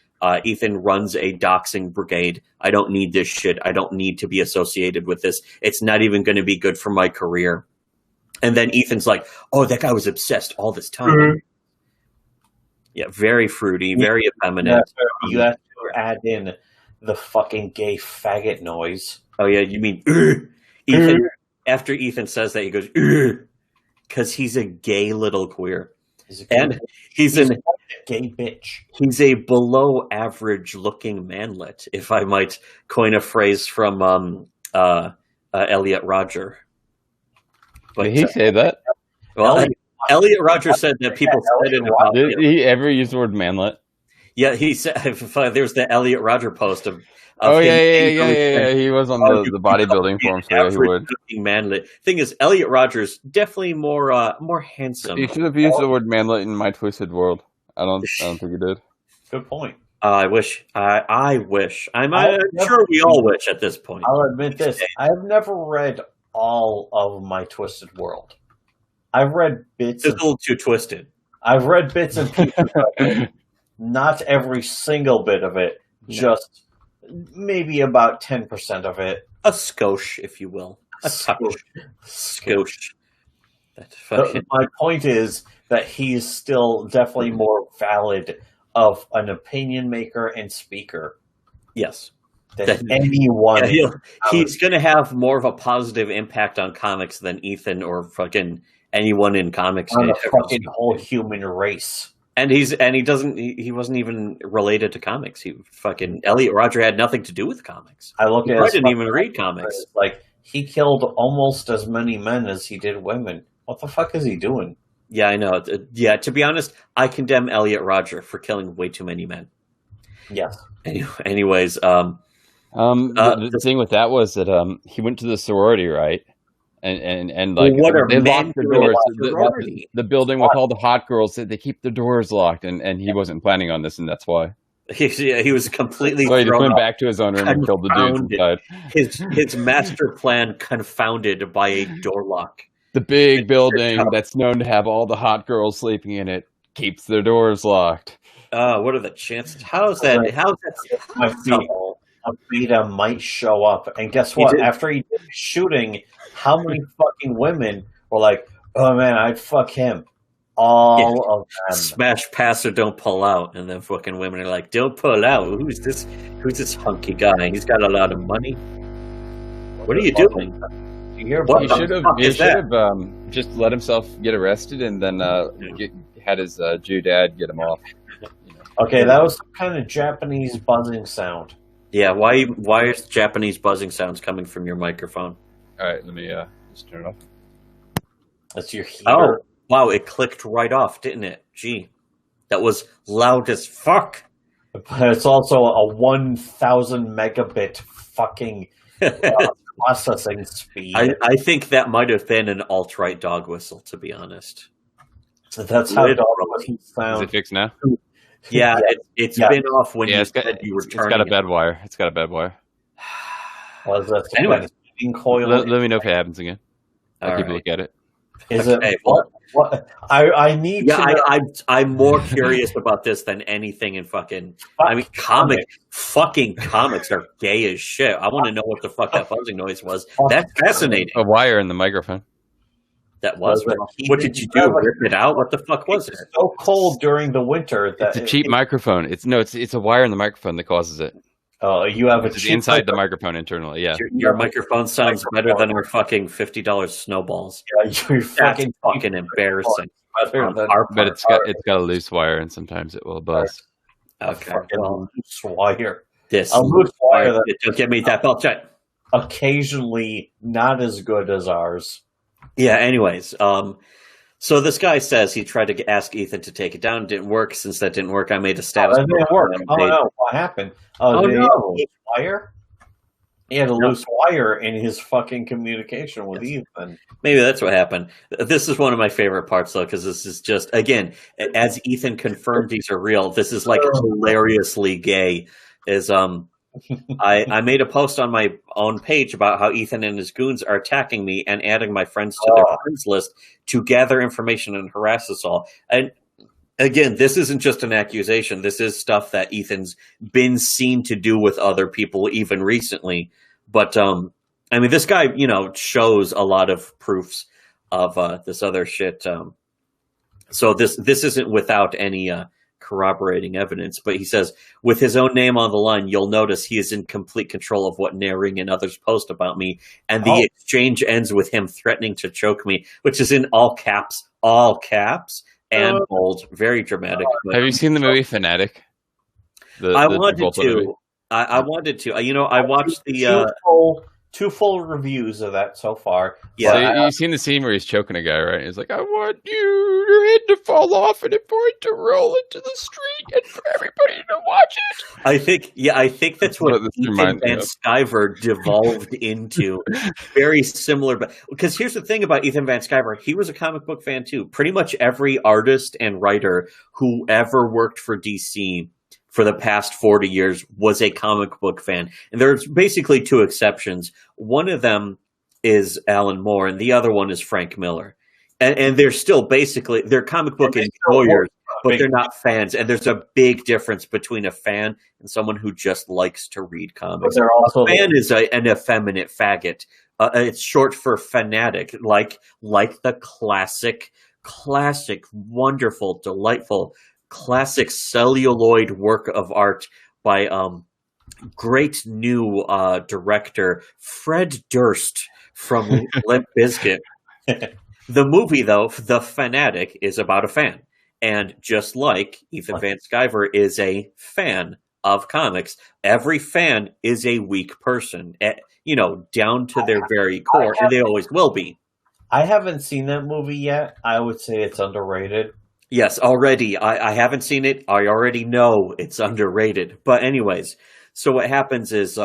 Ethan runs a doxing brigade. I don't need this shit. I don't need to be associated with this. It's not even going to be good for my career. And then Ethan's like, oh, that guy was obsessed all this time. Mm-hmm. Yeah, very fruity, very effeminate. You have to add in the fucking gay faggot noise. Oh, yeah, you mean Ethan? After Ethan says that, he goes, because he's a gay little queer. He's a gay bitch. He's a below average looking manlet, if I might coin a phrase from Elliot Rodger. But, did he say that? Well, Elliot Rodger said that people said it about him. Did he ever use the word manlet? Yeah, he said there's the Elliot Rodger post of yeah. He was on the bodybuilding forum, so yeah, he would. Manlet. Thing is, Elliot Rodger's definitely more handsome. You should have used the word manlet in My Twisted World. I don't think you did. Good point. I wish. I'm sure we all wish at this point. I'll admit this. I've never read all of My Twisted World. I've read bits. It's a little too twisted. I've read bits and pieces of it. Not every single bit of it. No. Just maybe about 10% of it. A skosh, if you will. A skosh. My point is that he is still definitely more valid of an opinion maker and speaker. Yes. Than anyone. Yeah, he's going to have more of a positive impact on comics than Ethan or fucking anyone in comics. On the fucking whole human race. And he wasn't even related to comics. Elliot Rodger had nothing to do with comics. I didn't even read comics. Like, he killed almost as many men as he did women. What the fuck is he doing? Yeah, I know. Yeah, to be honest, I condemn Elliot Rodger for killing way too many men. Yes. Anyways, the thing with that was that he went to the sorority, right? And like they locked the doors. The building with all the hot girls, they keep the doors locked, and he wasn't planning on this, and that's why. He was completely. So he just went back to his own room and killed the dudes inside. His master plan confounded by a door lock. The big building that's known to have all the hot girls sleeping in it keeps their doors locked. What are the chances? How's that? A beta might show up, and guess what? After he did shooting, how many fucking women were like, "Oh man, I'd fuck him." All of them. Smash pass or don't pull out, and then fucking women are like, "Don't pull out." Who's this hunky guy? He's got a lot of money. What are you doing? You hear What He the should have. fuck He is should that? have just let himself get arrested and then had his Jew dad get him off. Okay, that was some kind of Japanese buzzing sound. Yeah, why is Japanese buzzing sounds coming from your microphone? All right, let me just turn it off. That's your heater. Oh, wow, it clicked right off, didn't it? Gee, that was loud as fuck. But it's also a 1,000 megabit fucking processing speed. I think that might have been an alt-right dog whistle, to be honest. That's how dog whistles Is sound. it fixed now? Yeah, it's been off when you said you were it's turning got a it. bad wire. It's got a bad wire. Was that some Anyway. kind of spinning coil? Let me know if it happens again. I'll All keep a right. look at it. Is Okay, it what? I need Yeah, to know. I'm more curious about this than anything in fucking. I mean, fucking comics are gay as shit. I want to know what the fuck that buzzing noise was. That's fascinating. A wire in the microphone. That was. Was it What did you do? Rip it out? What the fuck was it? It's so cold during the winter that It's a cheap microphone. It's a wire in the microphone that causes it. Oh, you have a It's cheap inside the microphone internally. Yeah. Your microphone sounds better than our fucking $50 snowballs. Yeah, you're That's fucking embarrassing. better than But it's got a loose wire, and sometimes it will buzz. Okay, fucking well, loose wire. this A loose wire that don't give me that belt check. occasionally not as good as ours. Yeah. Anyways, so this guy says he tried to ask Ethan to take it down. Didn't work. Since that didn't work, I made a status. That didn't work. on Oh page. no! What happened? Oh, did he no. have a loose wire? He had a loose wire in his fucking communication with Ethan. Maybe that's what happened. This is one of my favorite parts, though, because this is just, again, as Ethan confirmed these are real, this is like hilariously gay. I made a post on my own page about how Ethan and his goons are attacking me and adding my friends to their friends list to gather information and harass us all. And again, this isn't just an accusation. This is stuff that Ethan's been seen to do with other people even recently. But, I mean, this guy, shows a lot of proofs of this other shit. So this isn't without any corroborating evidence. But he says, with his own name on the line, you'll notice he is in complete control of what Naring and others post about me. And the exchange ends with him threatening to choke me, which is in all caps, and bold, very dramatic. Have you seen the movie Fanatic? I wanted Travolta movie? to. I wanted to. I watched the. Two full reviews of that so far. Yeah. So you've seen the scene where he's choking a guy, right? He's like, I want your head to fall off and for it to roll into the street and for everybody to watch it. I think that's what Ethan Van Sciver devolved into. Very similar, but because here's the thing about Ethan Van Sciver, he was a comic book fan too. Pretty much every artist and writer who ever worked for DC for the past 40 years was a comic book fan. And there's basically two exceptions. One of them is Alan Moore, and the other one is Frank Miller. And they're still basically, they're comic book enjoyers, but they're not fans. And there's a big difference between a fan and someone who just likes to read comics. They're also A fan is an effeminate faggot. It's short for fanatic, like the classic, wonderful, delightful, classic celluloid work of art by great new director Fred Durst from Limp Bizkit. The movie, though, The Fanatic, is about a fan. And just like Ethan Van Sciver is a fan of comics, every fan is a weak person, down to their very core, and they always will be. I haven't seen that movie yet. I would say it's underrated. Yes, already. I haven't seen it. I already know it's underrated. But anyways, so what happens is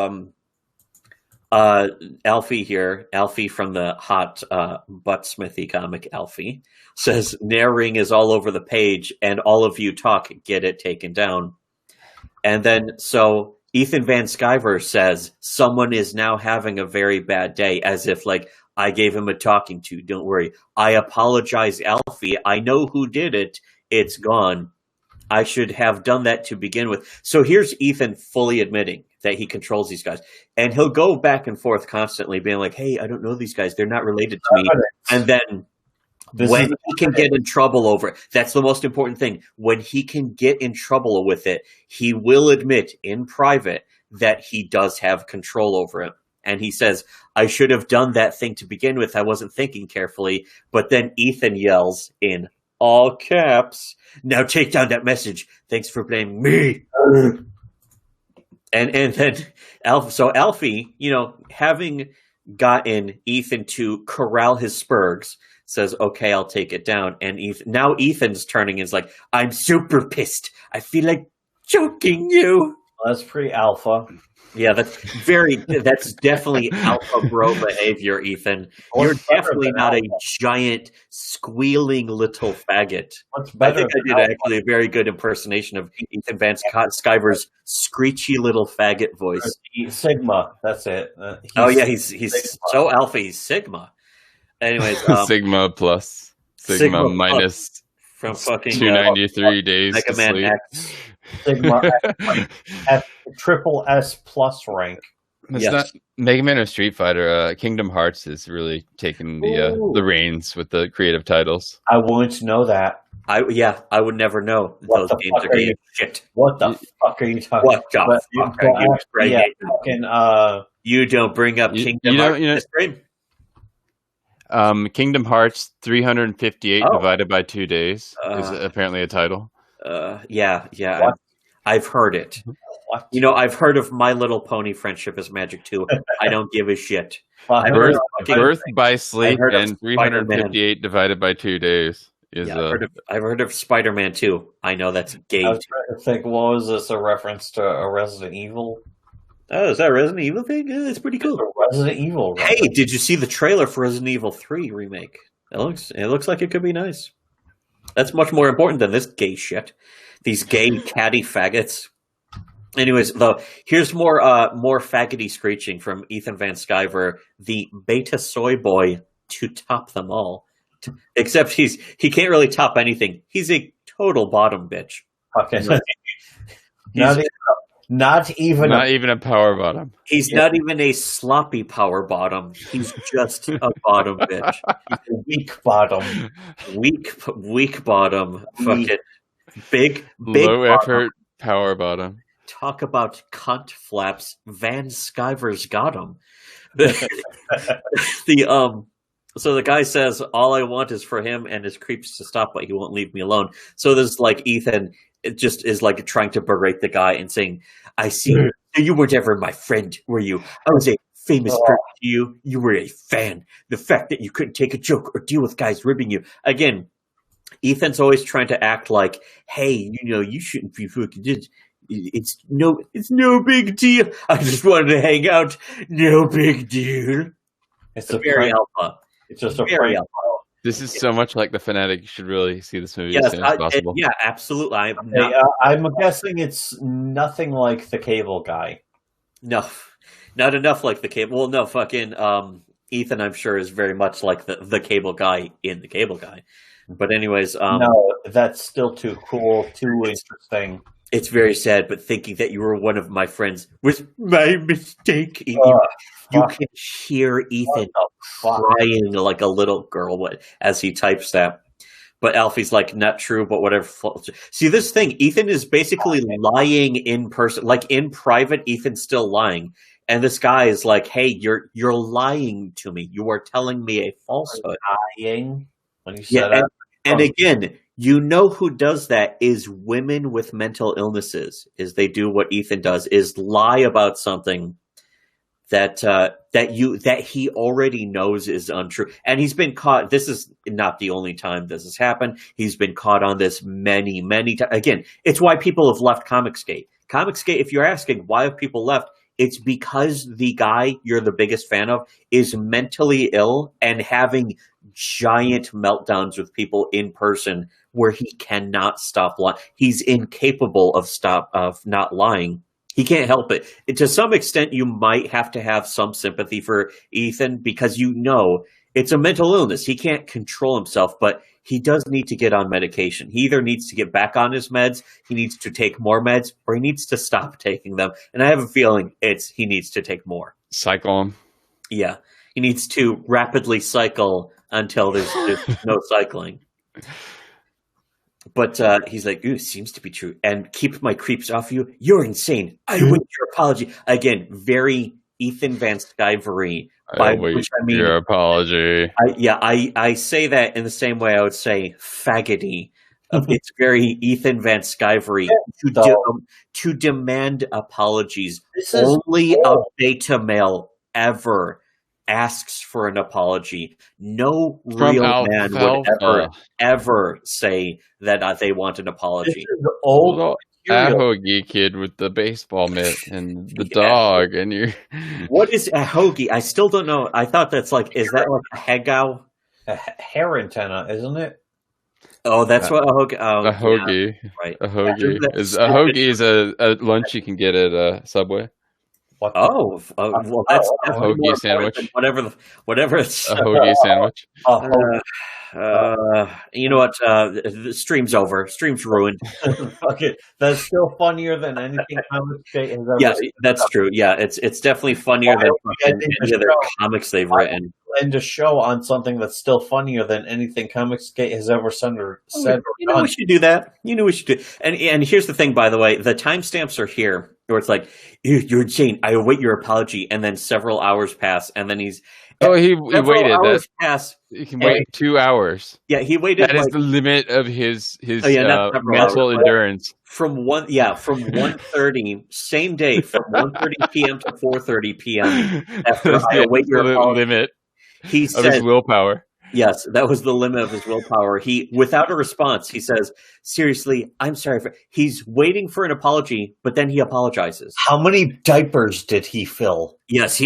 Alfie here, Alfie from the hot butt smithy comic Alfie, says Naring is all over the page and all of you talk, get it taken down. And then so Ethan Van Sciver says someone is now having a very bad day, as if like, I gave him a talking to. Don't worry. I apologize, Alfie. I know who did it. It's gone. I should have done that to begin with. So here's Ethan fully admitting that he controls these guys. And he'll go back and forth constantly being like, hey, I don't know these guys. They're not related to me. And then when he can get in trouble over it, that's the most important thing. When he can get in trouble with it, he will admit in private that he does have control over it. And he says, I should have done that thing to begin with. I wasn't thinking carefully. But then Ethan yells in all caps, now take down that message. Thanks for blaming me. And then Alfie, having gotten Ethan to corral his spurgs, says, okay, I'll take it down. And now Ethan's turning and is like, I'm super pissed. I feel like choking you. That's pretty alpha. Yeah, that's definitely alpha bro behavior, Ethan. You're definitely not a giant, squealing little faggot. I think I did actually a very good impersonation of Ethan Van Sciver's screechy little faggot voice. Sigma, that's it. He's so alpha, he's Sigma. Anyways, Sigma plus, Sigma minus from fucking 293 days Mega to Man sleep. X. Sigma at triple S plus rank. It's not Mega Man or Street Fighter. Kingdom Hearts is really taking the reins with the creative titles. I wouldn't know that. I would never know those games are getting shit. What the fuck are you talking about? What the fuck are you You don't bring up Kingdom Hearts in this stream? Kingdom Hearts 358 divided by 2 days is apparently a title. Yeah. I've heard it. What? I've heard of My Little Pony Friendship is Magic 2. I don't give a shit. Birth by Sleep and 358 divided by 2 days is I've heard of Spider-Man 2. I know that's gay. I was trying to think, what was this, a reference to a Resident Evil? Oh, is that a Resident Evil thing? Yeah, it's pretty cool. Resident Evil. Right? Hey, did you see the trailer for Resident Evil 3 remake? It looks like it could be nice. That's much more important than this gay shit. These gay catty faggots. Anyways, though, here's more faggoty screeching from Ethan Van Sciver, the beta soy boy, to top them all. Except he can't really top anything. He's a total bottom bitch. Okay. Not even a power bottom. He's not even a sloppy power bottom. He's just a bottom bitch. He's a weak bottom. Weak bottom. Fucking big low bottom. Effort power bottom. Talk about cunt flaps. Van Sciver's got him. So the guy says, all I want is for him and his creeps to stop, but he won't leave me alone. So there's Ethan, it just is trying to berate the guy and saying, I see you weren't ever my friend, were you? I was a famous person to you. You were a fan. The fact that you couldn't take a joke or deal with guys ribbing you. Again, Ethan's always trying to act like, hey, you shouldn't be fucking did. It's no big deal. I just wanted to hang out. No big deal. It's a very alpha. It's just a very alpha. This is so much like The Fanatic. You should really see this movie as soon as possible. Yeah, absolutely. I'm guessing it's nothing like The Cable Guy. No, not enough like The Cable. Well, no, fucking Ethan, I'm sure, is very much like the Cable Guy in The Cable Guy. But anyways, no, that's still too cool, too interesting. It's very sad, but thinking that you were one of my friends was my mistake. You can hear Ethan crying like a little girl as he types that. But Alfie's like, not true, but whatever. See, this thing, Ethan is basically lying in person. Like in private, Ethan's still lying. And this guy is like, hey, you're lying to me. You are telling me a falsehood. Lying? When you said that. And again, who does that is women with mental illnesses. Is they do what Ethan does, is lie about something that he already knows is untrue. And he's been caught. This is not the only time this has happened. He's been caught on this many, many times. Again, it's why people have left Comicsgate. Comicsgate, if you're asking why have people left, it's because the guy you're the biggest fan of is mentally ill and having giant meltdowns with people in person where he cannot stop lying. He's incapable of not lying. He can't help it. To some extent, you might have to have some sympathy for Ethan because it's a mental illness. He can't control himself, but he does need to get on medication. He either needs to get back on his meds, he needs to take more meds, or he needs to stop taking them. And I have a feeling he needs to take more. Cycle him. Yeah. He needs to rapidly cycle until there's no cycling. But he's like, ooh, seems to be true. And keep my creeps off you. You're insane. I want your apology. Again, very Ethan Van Scivery, I by await which I mean your apology. I say that in the same way I would say faggoty. It's very Ethan Van Scivery to demand apologies. Only a beta male ever asks for an apology. No From real man would Alfalfa. ever say that they want an This apology. is old Little material. Ahoagie kid with the baseball mitt and the dog, and you're What is a hoagie? I still don't know. I thought that's like, is that like a hegao? A hair antenna, isn't it? Oh, that's what a hoagie. Oh, a hoagie. yeah, right. A hoagie That's is a hoagie is a lunch you can get at Subway. What the- Oh, well, that's A definitely hoagie more important sandwich. than whatever it's. A hoagie sandwich. You know what? The stream's over. Stream's ruined. Okay, that's still funnier than anything Comicsgate has ever. Yeah, that's true. Yeah, it's definitely funnier than any other comics they've written. End a show on something that's still funnier than anything Comicsgate has ever said or You know done. we should do that. You know we should do. And here's the thing, by the way, the timestamps are here, where it's like, you're insane. I await your apology, and then several hours pass, and then he's. Oh, he Several waited. hours pass. He can wait 2 hours. Yeah, he waited. That is the limit of his not several mental hours, endurance. from 1:30 same day, from 1:30 p.m. to 4:30 p.m. After That's I the await your absolute apology. limit He of said, his willpower. yes, that was the limit of his willpower. He, without a response, he says, seriously, I'm sorry. He's waiting for an apology, but then he apologizes. How many diapers did he fill? Yes,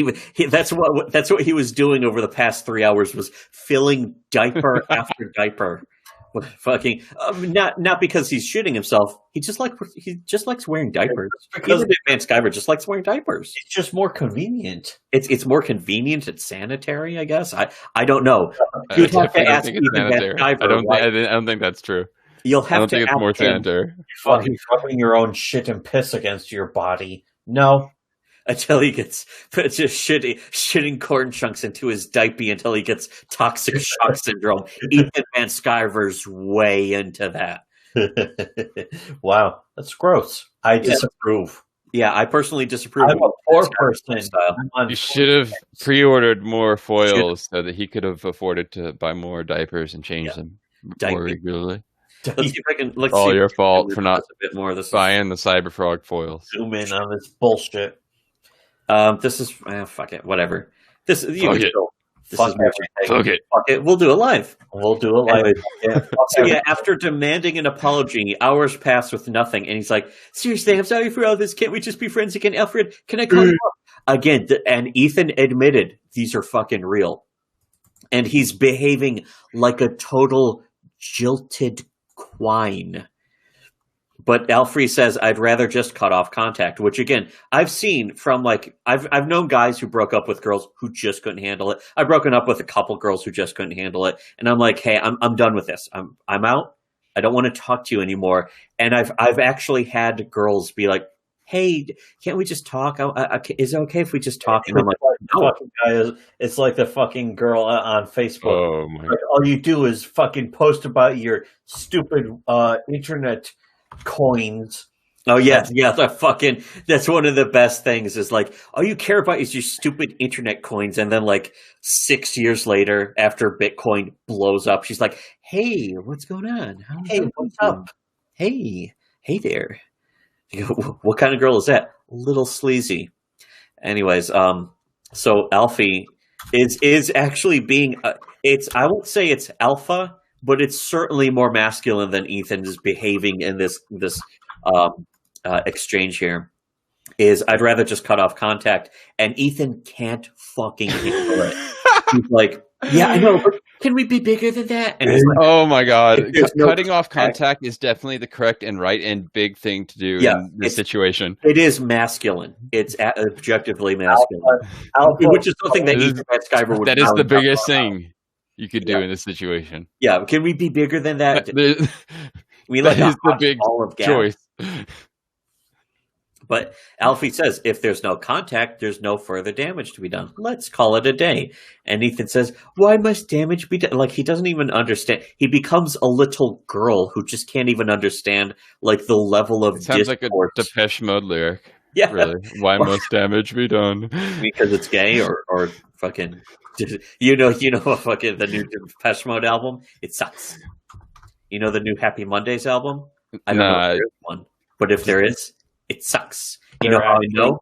that's what he was doing over the past 3 hours, was filling diaper after diaper. Fucking not because he's shooting himself. He just likes wearing diapers. Because Even Van Sciver just likes wearing diapers. it's just more convenient. It's more convenient. It's sanitary, I guess. I don't know. I You'd have to definitely ask think it's Ethan Van sanitary. Sciver. I don't think that's true. You'll I have don't to think it's ask more him. sanitary. Fucking rubbing your own shit and piss against your body. No. Until he gets just shitting corn chunks into his diaper until he gets toxic shock syndrome. Ethan Van Sciver's way into that. Wow, that's gross. I disapprove. Yeah, I personally disapprove. I'm a poor person. Style. I'm You should have pre-ordered more foils so that he could have afforded to buy more diapers and change them more regularly. Let's see if I can. Let's All see your if I can fault for not a bit more of this. buying the Cyberfrog foils. zoom in on this bullshit. This is fuck it, whatever. This is Fuck it. Fuck Fuck it. Fuck it. We'll do it live. We'll do it like Anyway, so yeah, after demanding an apology, hours pass with nothing, and he's like, "Seriously, I'm sorry for all this. Can't we just be friends again, Alfred? Can I call you up again?" And Ethan admitted these are fucking real, and he's behaving like a total jilted quine. But Alfred says, I'd rather just cut off contact, which again, I've seen from I've known guys who broke up with girls who just couldn't handle it. I've broken up with a couple girls who just couldn't handle it. And I'm like, hey, I'm done with this. I'm out. I don't want to talk to you anymore. And I've actually had girls be like, hey, can't we just talk? Is it okay if we just talk? And I'm like, no. It's like the fucking girl on Facebook. Oh my! Like, all you do is fucking post about your stupid internet coins. Oh yeah, that's one of the best things is like, all you care about is your stupid internet coins, and then like 6 years later, after Bitcoin blows up, she's like, hey, what's going on? Hey, what's up? Hey there. You go, what kind of girl is that? Little sleazy. Anyways, so Alfie is actually being I won't say it's alpha, but it's certainly more masculine than Ethan is behaving in this exchange here. Is I'd rather just cut off contact, and Ethan can't fucking handle it. He's like, yeah, I know, but can we be bigger than that? And he's like, Oh my god! no Cutting off contact is definitely the correct and right and big thing to do in this situation. it is masculine. It's objectively masculine, Alpha, which is something that Ethan Van Sciver would. That is the pound up biggest on. thing you could do in this situation. Yeah, can we be bigger than that? That We like is a the hot big ball of gas. choice. But Alfie says, if there's no contact, there's no further damage to be done. Let's call it a day. And Ethan says, why must damage be done? Like, he doesn't even understand. He becomes a little girl who just can't even understand, like, the level of It sounds like a discourse. Depeche Mode lyric. Yeah, Really? Why must damage be done? because it's gay or fucking. Fucking the new Depeche Mode album. It sucks. You know the new Happy Mondays album. I don't know if Nah, there is one, but if there is, it sucks. You know how I know?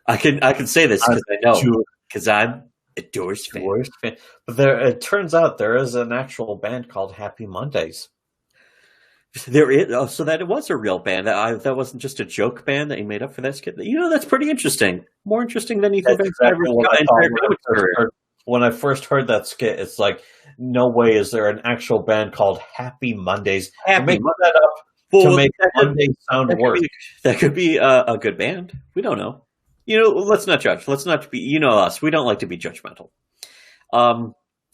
I can say this because I know because I'm a Doors fan. But it turns out there is an actual band called Happy Mondays. There is. Oh, so that it was a real band. That wasn't just a joke band that he made up for that skit. That's pretty interesting. More interesting than Ethan Van Exactly when I first heard that skit. It's like, no way is there an actual band called Happy Mondays. Make that up to make Monday sound worse. That could be a good band. We don't know. Let's not judge. Let's not be. Us. We don't like to be judgmental.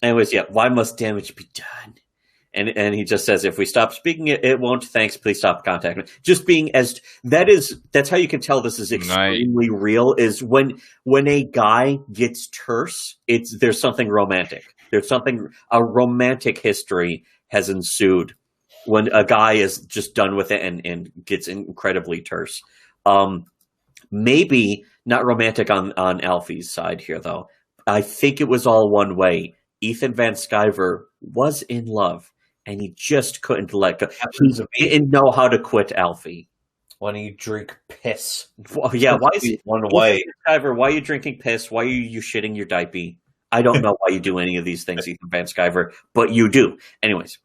Anyways, yeah. Why must damage be done? And he just says, if we stop speaking it won't. Thanks. Please stop contacting me. Just being that's how you can tell this is extremely real, is when a guy gets terse, there's something romantic. A romantic history has ensued when a guy is just done with it and gets incredibly terse. Maybe not romantic on Alfie's side here, though. I think it was all one way. Ethan Van Sciver was in love. And he just couldn't let go. He didn't know how to quit Alfie. When you drink piss. Well, yeah, why is it one way? Sciver, why are you drinking piss? Why are you shitting your diaper? I don't know why you do any of these things, Ethan Van Sciver, but you do. Anyways,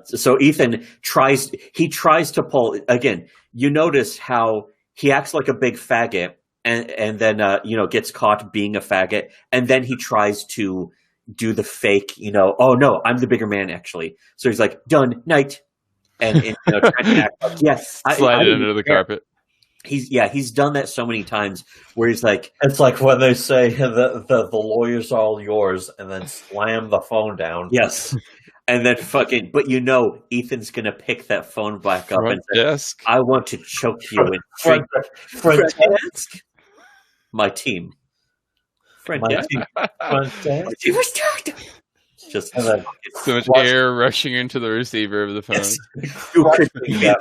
so Ethan tries to pull again. You notice how he acts like a big faggot, and then gets caught being a faggot, and then he tries to do the fake, oh no, I'm the bigger man actually. So he's like, done, night. And trying to act like, yes. Slide it under the carpet. He's done that so many times where he's like. It's like when they say the lawyer's all yours and then slam the phone down. Yes. And then but Ethan's going to pick that phone back up and say, I want to choke you in front desk. My team. Just so much air rushing into the receiver of the phone. Yes.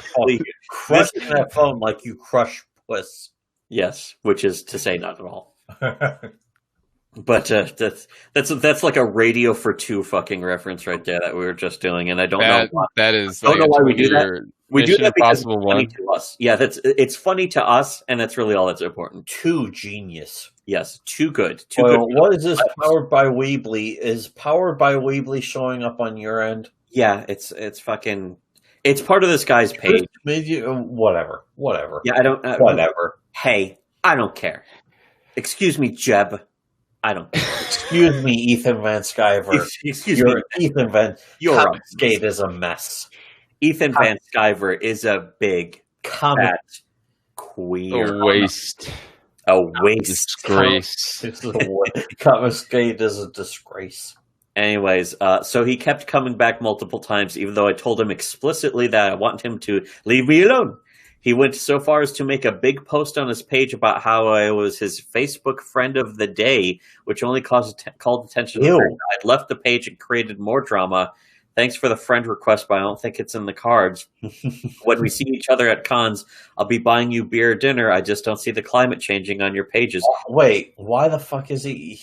Crushing that phone like you crush puss. Yes, which is to say not at all. But that's like a Radio for Two fucking reference right there that we were just doing, and I don't know why. That is. I don't know why we do that. We do that because it's funny to us. Yeah, it's funny to us, and that's really all that's important. Too genius. Yes, too good. What is this powered by Weebly? Is powered by Weebly showing up on your end? Yeah, it's fucking. It's part of this guy's page. Whatever. Yeah, I don't. Whatever. Hey, I don't care. Excuse me, Jeb. I don't care. Excuse me, Ethan Van Sciver. Excuse me, Ethan Van. Comicsgate is a mess. Ethan Van Sciver is a big fat queer. A waste. Disgrace. Comicsgate is a disgrace. Anyways, so he kept coming back multiple times, even though I told him explicitly that I want him to leave me alone. He went so far as to make a big post on his page about how I was his Facebook friend of the day, which only called attention to the fact that I'd left the page and created more drama. Thanks for the friend request, but I don't think it's in the cards. When we see each other at cons, I'll be buying you beer or dinner. I just don't see the climate changing on your pages. Wait, why the fuck is he?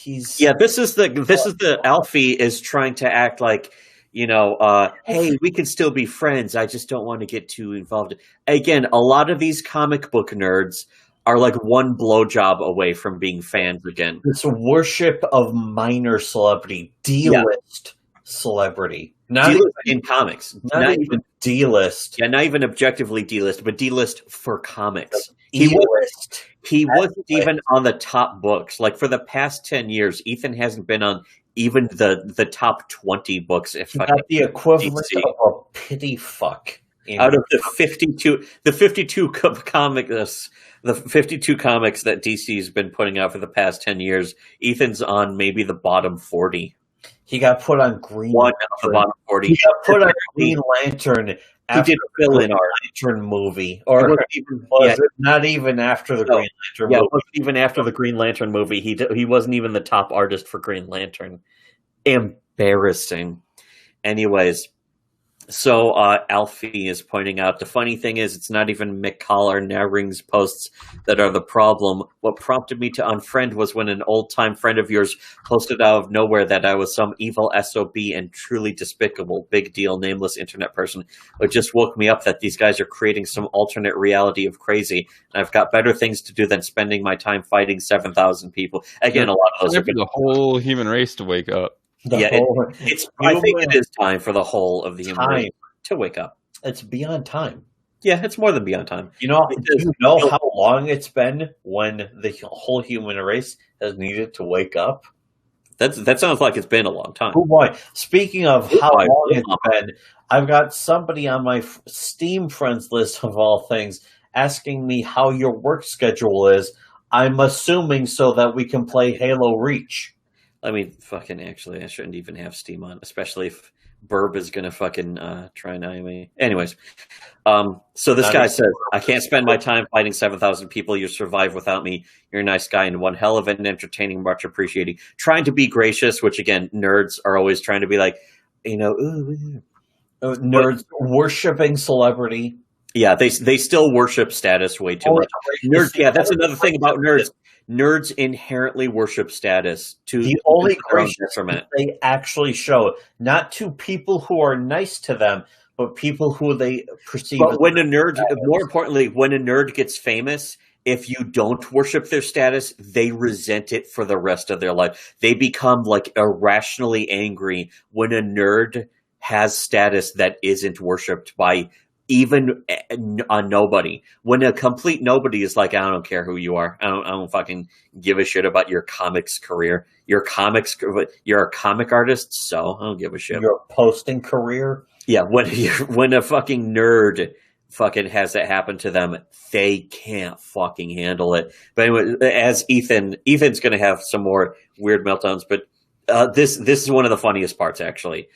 This is the Alfie is trying to act like, hey, we can still be friends. I just don't want to get too involved. Again, a lot of these comic book nerds are like one blowjob away from being fans again. This worship of minor celebrity, D-list celebrity. Not D-list in comics. Not even D-list. Yeah, not even objectively D-list, but D-list for comics. He wasn't even on the top books. Like for the past 10 years, Ethan hasn't been on even the top 20 books. If got the equivalent of a pity fuck. Out of the 52 comics that DC's been putting out for the past 10 years, Ethan's on maybe the bottom 40. He got put on Green Lantern. The bottom 40. He got put on Green Lantern after the Green Lantern movie. Or not even after the Green Lantern movie. Yeah, even after the Green Lantern movie, he wasn't even the top artist for Green Lantern. Embarrassing. Anyways, So Alfie is pointing out the funny thing is it's not even McCall or Naring's posts that are the problem. What prompted me to unfriend was when an old-time friend of yours posted out of nowhere that I was some evil SOB and truly despicable, big deal, nameless internet person. It just woke me up that these guys are creating some alternate reality of crazy, and I've got better things to do than spending my time fighting 7,000 people. Again, a lot of those are the whole human race to wake up. I think it is time for the whole of the human race to wake up. It's beyond time. Yeah, it's more than beyond time. Do you know how long it's been when the whole human race has needed to wake up? That sounds like it's been a long time. Oh boy! Speaking of how long it's been, I've got somebody on my Steam friends list of all things asking me how your work schedule is. I'm assuming so that we can play Halo Reach. I mean, actually, I shouldn't even have Steam on, especially if Burb is going to fucking try and eye me. Anyways, so this guy says, I can't spend my time fighting 7,000 people. You survive without me. You're a nice guy and one hell of an entertaining, much appreciating. Trying to be gracious, which, again, nerds are always trying to be like, nerds worshipping celebrity. Yeah, they still worship status way too much. Nerds, yeah, that's another thing about nerds. Nerds inherently worship status to the only grace they actually show, not to people who are nice to them, but people who they perceive. But when a nerd, more importantly, when a nerd gets famous, if you don't worship their status, they resent it for the rest of their life. They become like irrationally angry when a nerd has status that isn't worshipped by even a nobody. When a complete nobody is like, I don't care who you are. I don't fucking give a shit about your comics career. You're a comic artist, so I don't give a shit. Your posting career? Yeah, when a fucking nerd fucking has that happen to them, they can't fucking handle it. But anyway, as Ethan's going to have some more weird meltdowns, but this is one of the funniest parts, actually.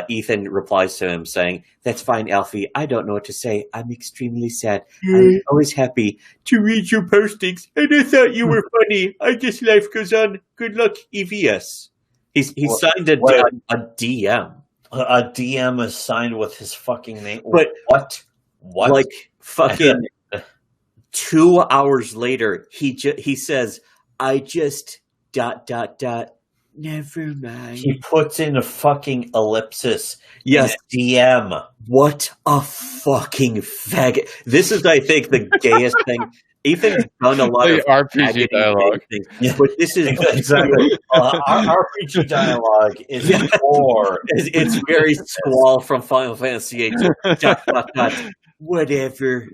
Ethan replies to him saying, "That's fine, Alfie. I don't know what to say. I'm extremely sad. I'm always happy to read your postings, and I thought you were funny. I guess life goes on. Good luck, EVS." He signed a DM. A DM is signed with his fucking name. But what? Like fucking 2 hours later, he says, "I just ... Never mind." He puts in a fucking ellipsis. Yes. DM. What a fucking faggot. This is, I think, the gayest thing. Ethan's done a lot of RPG dialogue. Things, but this is exactly. Our RPG dialogue is more. It's very Squall from Final Fantasy VIII. Whatever.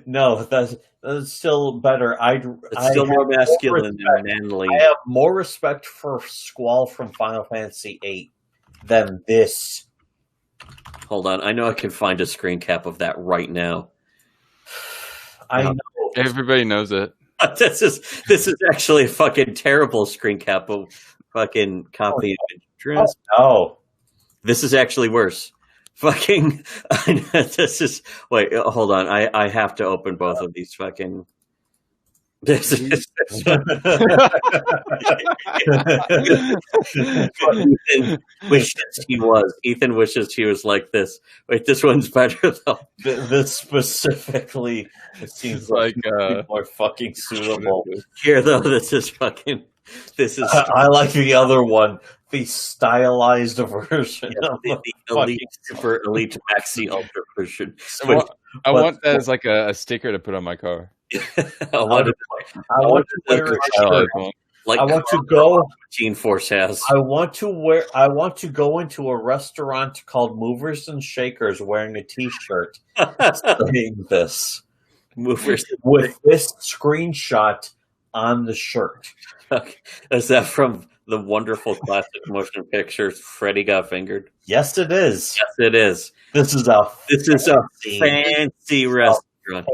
No, that's still better. It's still more masculine and manly. I have more respect for Squall from Final Fantasy VIII than this. Hold on, I know I can find a screen cap of that right now. I know. Everybody knows it. This is actually a fucking terrible screen cap of fucking copy of address. Oh, this is actually worse. Fucking, this is, wait, hold on. I have to open both of these fucking. Ethan wishes he was like this. Wait, this one's better though. This specifically, it seems like more fucking suitable. Here though, this is. I like the other one, the stylized version. The elite, super elite, maxi ultra version. I want that as like a sticker to put on my car. I want to go. Gene Force has. I want to go into a restaurant called Movers and Shakers wearing a T-shirt saying this. Movers with this screenshot on the shirt. Okay. Is that from the wonderful classic motion picture Freddy Got Fingered? Yes, it is. Yes, it is. This is a fancy restaurant.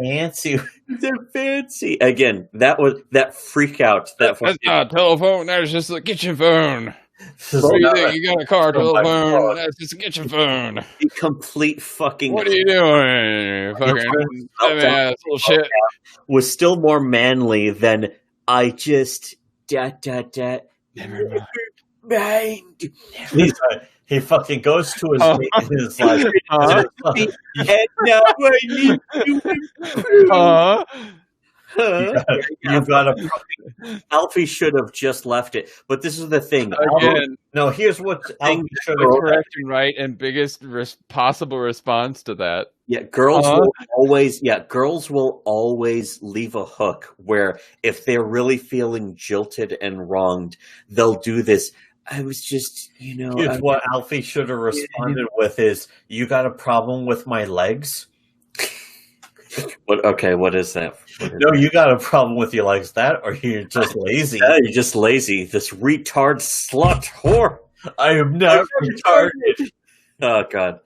Fancy. They're fancy. Again, that freak out. That's not a telephone. That's just a kitchen phone. What do you think? You got a car telephone? That's just a kitchen phone. The complete fucking. What are you doing? Fucking asshole shit. Was still more manly than I just ... Never mind. He fucking goes to his date and is like, And now I need to you got a Alfie should have just left it. But this is the thing. Again, no, here's what Alfie should the have correct and right and biggest possible response to that. Yeah, girls will always leave a hook where if they're really feeling jilted and wronged, they'll do this. I was just, Here's what Alfie should have responded with is, you got a problem with my legs? What? Okay, what is that? No, you got a problem with your legs. That, or you're just lazy. Yeah, you're just lazy. This retard slut whore. I am not retarded. Oh, God.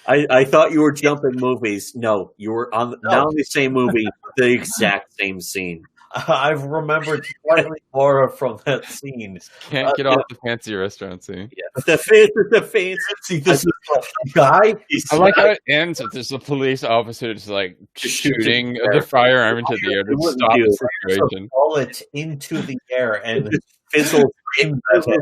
I thought you were jumping movies. No, you were not on the same movie, the exact same scene. I've remembered slightly more from that scene. Can't get off the fancy restaurant scene. Yeah. The fancy. This is a guy. I like how it ends with just a police officer just like shooting the firearm into the air to stop the situation. Bullet into the air and fizzles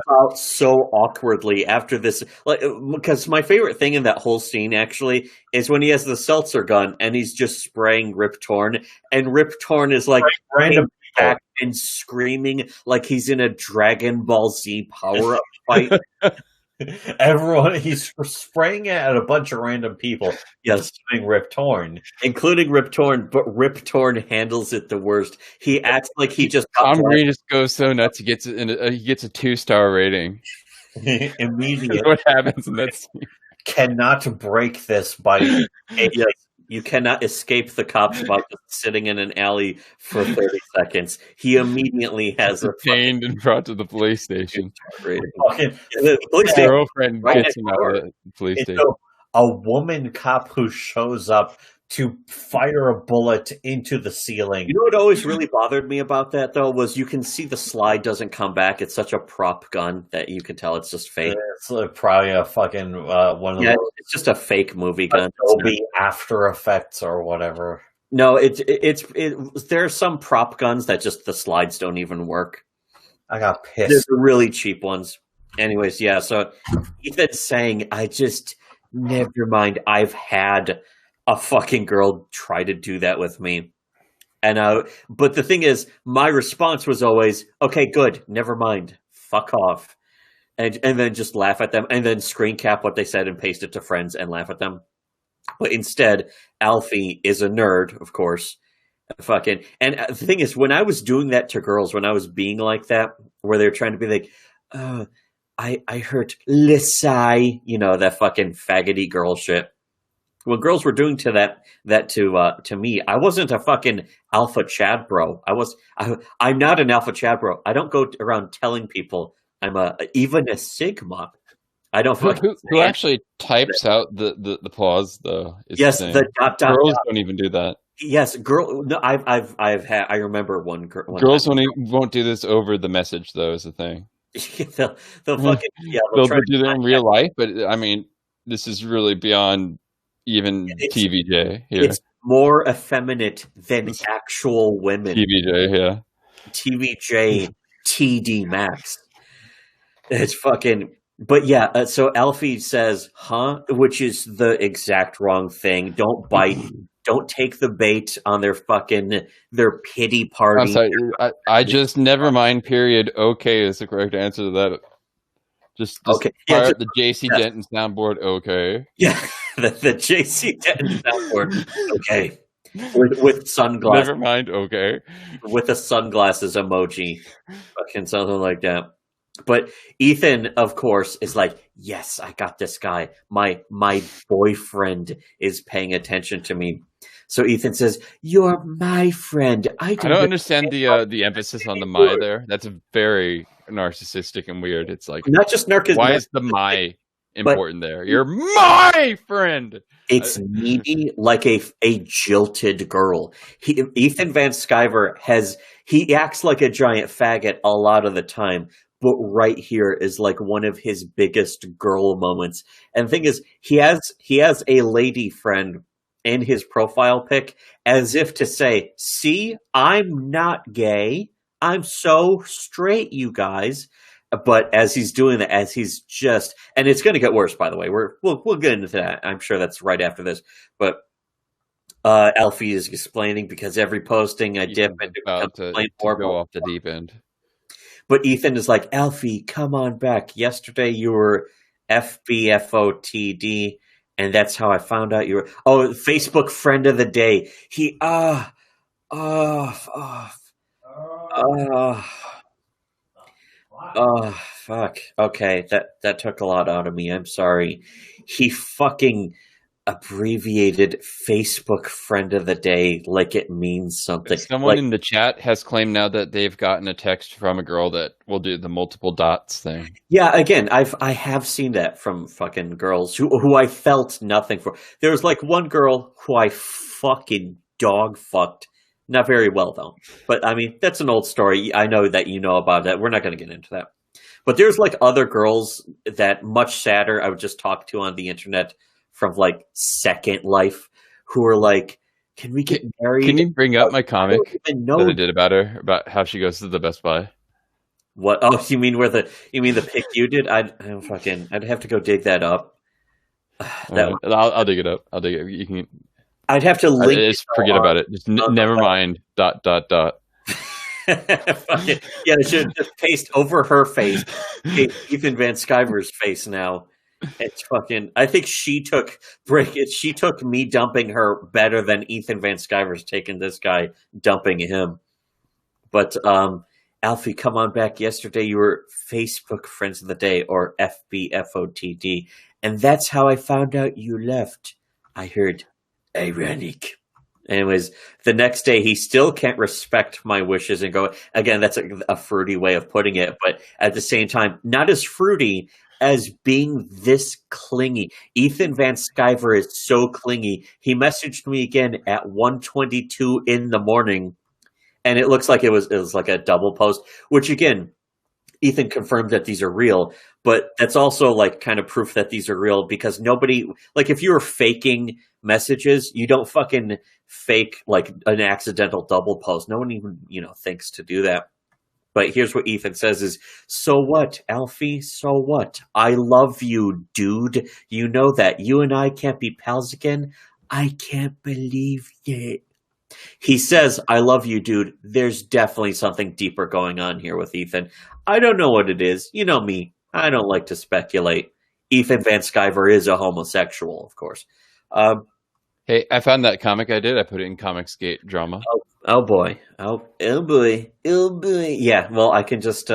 out so awkwardly after this. Like, because my favorite thing in that whole scene actually is when he has the seltzer gun and he's just spraying Rip Torn, and Rip Torn is like random back and screaming like he's in a Dragon Ball Z power-up fight. Everyone, he's spraying it at a bunch of random people. Yes, including Rip Torn, but Rip Torn handles it the worst. He acts like he just Tom Green just goes so nuts. He gets a 2-star rating. Immediately, what happens in that scene? Cannot break this by. Yes. You cannot escape the cops about just sitting in an alley for 30 seconds. He immediately has detained and brought to the police station. The police girlfriend gets him out of the police station. A woman cop who shows up to fire a bullet into the ceiling. You know what always really bothered me about that, though, was you can see the slide doesn't come back. It's such a prop gun that you can tell it's just fake. It's probably a fucking one of those. It's just a fake movie gun. Adobe After Effects or whatever. No, there are some prop guns that just the slides don't even work. I got pissed. There's the really cheap ones. Anyways, yeah. So Ethan's saying, never mind. I've had a fucking girl try to do that with me. And but the thing is, my response was always, okay, good, never mind. Fuck off. And then just laugh at them and then screen cap what they said and paste it to friends and laugh at them. But instead, Alfie is a nerd, of course. And the thing is, when I was doing that to girls, when I was being like that, where they're trying to be like, I hurt Lissai, that fucking faggoty girl shit. When girls were doing that to me, I wasn't a fucking alpha Chad bro. I'm not an alpha Chad bro. I don't go around telling people I'm even a Sigma. I don't fucking. Who actually types out the pause though? Yes, the dot. Girls don't even do that. Yes, girl. No, I remember one girl. Girls won't do this over the message though. Is the thing. they'll fucking They'll do that in real life, but I mean, this is really beyond even TVJ here. It's more effeminate than actual women. TVJ, yeah. TVJ, TD Max. It's fucking. But yeah, so Alfie says, huh? Which is the exact wrong thing. Don't bite. Don't take the bait on their pity party. I'm sorry, I just never mind, period. Okay is the correct answer to that. Just okay. Fire up the JC Denton soundboard, okay. Yeah, the JC Denton soundboard, okay. With sunglasses. Never mind, okay. With a sunglasses emoji. Fucking something like that. But Ethan, of course, is like, yes, I got this guy. My boyfriend is paying attention to me. So Ethan says, "You're my friend." I don't understand the emphasis on the "my" there. That's very narcissistic and weird. It's like, not just narcissistic. Why is the "my" important there? You're my friend. It's needy, like a jilted girl. Ethan Van Sciver he acts like a giant faggot a lot of the time. But right here is like one of his biggest girl moments. And the thing is, he has a lady friend in his profile pic as if to say, see, I'm not gay. I'm so straight, you guys. But as he's doing that, as he's just, and it's going to get worse, by the way. We'll get into that. I'm sure that's right after this. But Alfie is explaining because every posting I dip into about to go off the deep end. But Ethan is like, Alfie, come on back. Yesterday you were FBFOTD, and that's how I found out you were. Oh, Facebook friend of the day. Fuck. Okay, that took a lot out of me. I'm sorry. He fucking abbreviated Facebook friend of the day like it means something. Someone in the chat has claimed now that they've gotten a text from a girl that will do the multiple dots thing. Yeah, again, I have seen that from fucking girls who I felt nothing for. There was like one girl who I fucking dog fucked. Not very well though. But I mean, that's an old story. I know that you know about that. We're not going to get into that. But there's like other girls that much sadder I would just talk to on the internet from like Second Life who are like, can we get married? Can you bring up my comic that I did about her, about how she goes to the Best Buy? What? Oh, you mean the pic you did? I'd have to go dig that up. I'll dig it up. I'll dig it. You can. I'd have to link. Just forget about it. Just never mind. ... Fuck it. Yeah, I should just paste over her face, Ethan Van Sciver's face now. It's fucking. I think she took me dumping her better than Ethan Van Sciver's taking this guy dumping him. But Alfie, come on back. Yesterday you were Facebook friends of the day, or FBFOTD, and that's how I found out you left. I heard ironic. Anyways, the next day he still can't respect my wishes and go. Again, that's a fruity way of putting it, but at the same time, not as fruity as being this clingy. Ethan Van Sciver is so clingy. He messaged me again at 1:22 in the morning, and it looks like it was like a double post, which again, Ethan confirmed that these are real, but that's also like kind of proof that these are real because nobody, like if you were faking messages, you don't fucking fake like an accidental double post. No one even, thinks to do that. But here's what Ethan says is, so what, Alfie? So what? I love you, dude. You know that. You and I can't be pals again? I can't believe it. He says, I love you, dude. There's definitely something deeper going on here with Ethan. I don't know what it is. You know me. I don't like to speculate. Ethan Van Sciver is a homosexual, of course. Hey, I found that comic I did. I put it in Comicsgate drama. Oh boy. Oh boy. Oh boy. Yeah, well, I can just...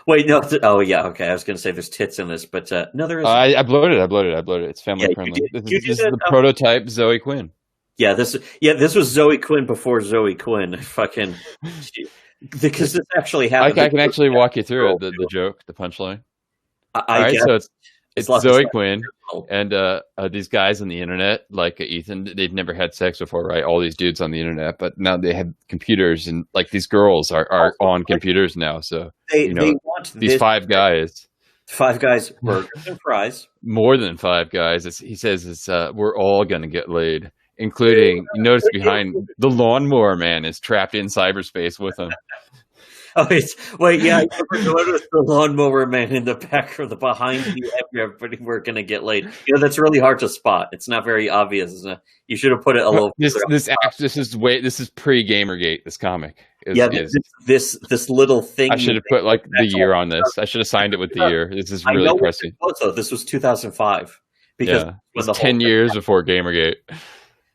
Wait, no. Oh, yeah, okay. I was going to say there's tits in this, but no, there isn't. I uploaded it. It's family friendly. This is the prototype Zoe Quinn. Yeah, this was Zoe Quinn before Zoe Quinn. Fucking... Because this actually happened. I can actually walk you through it, the joke, the punchline. All right, so it's Zoe Quinn and these guys on the internet, like Ethan, they've never had sex before, right? All these dudes on the internet, but now they have computers, and like these girls are on computers now. So they want these five guys. 5 guys, burgers and fries. More than 5 guys. He says we're all gonna get laid. Including, you notice behind the lawnmower man is trapped in cyberspace with him. Oh, wait, yeah, I never noticed the lawnmower man in the back or the behind you. Everybody were going to get laid. That's really hard to spot. It's not very obvious. Isn't it? You should have put it a little. This is pre-Gamergate. This comic. This little thing. I should have put like the year on this. I should have signed it with the year. This is really impressive. Also, this was 2005 because it was 10 years before Gamergate.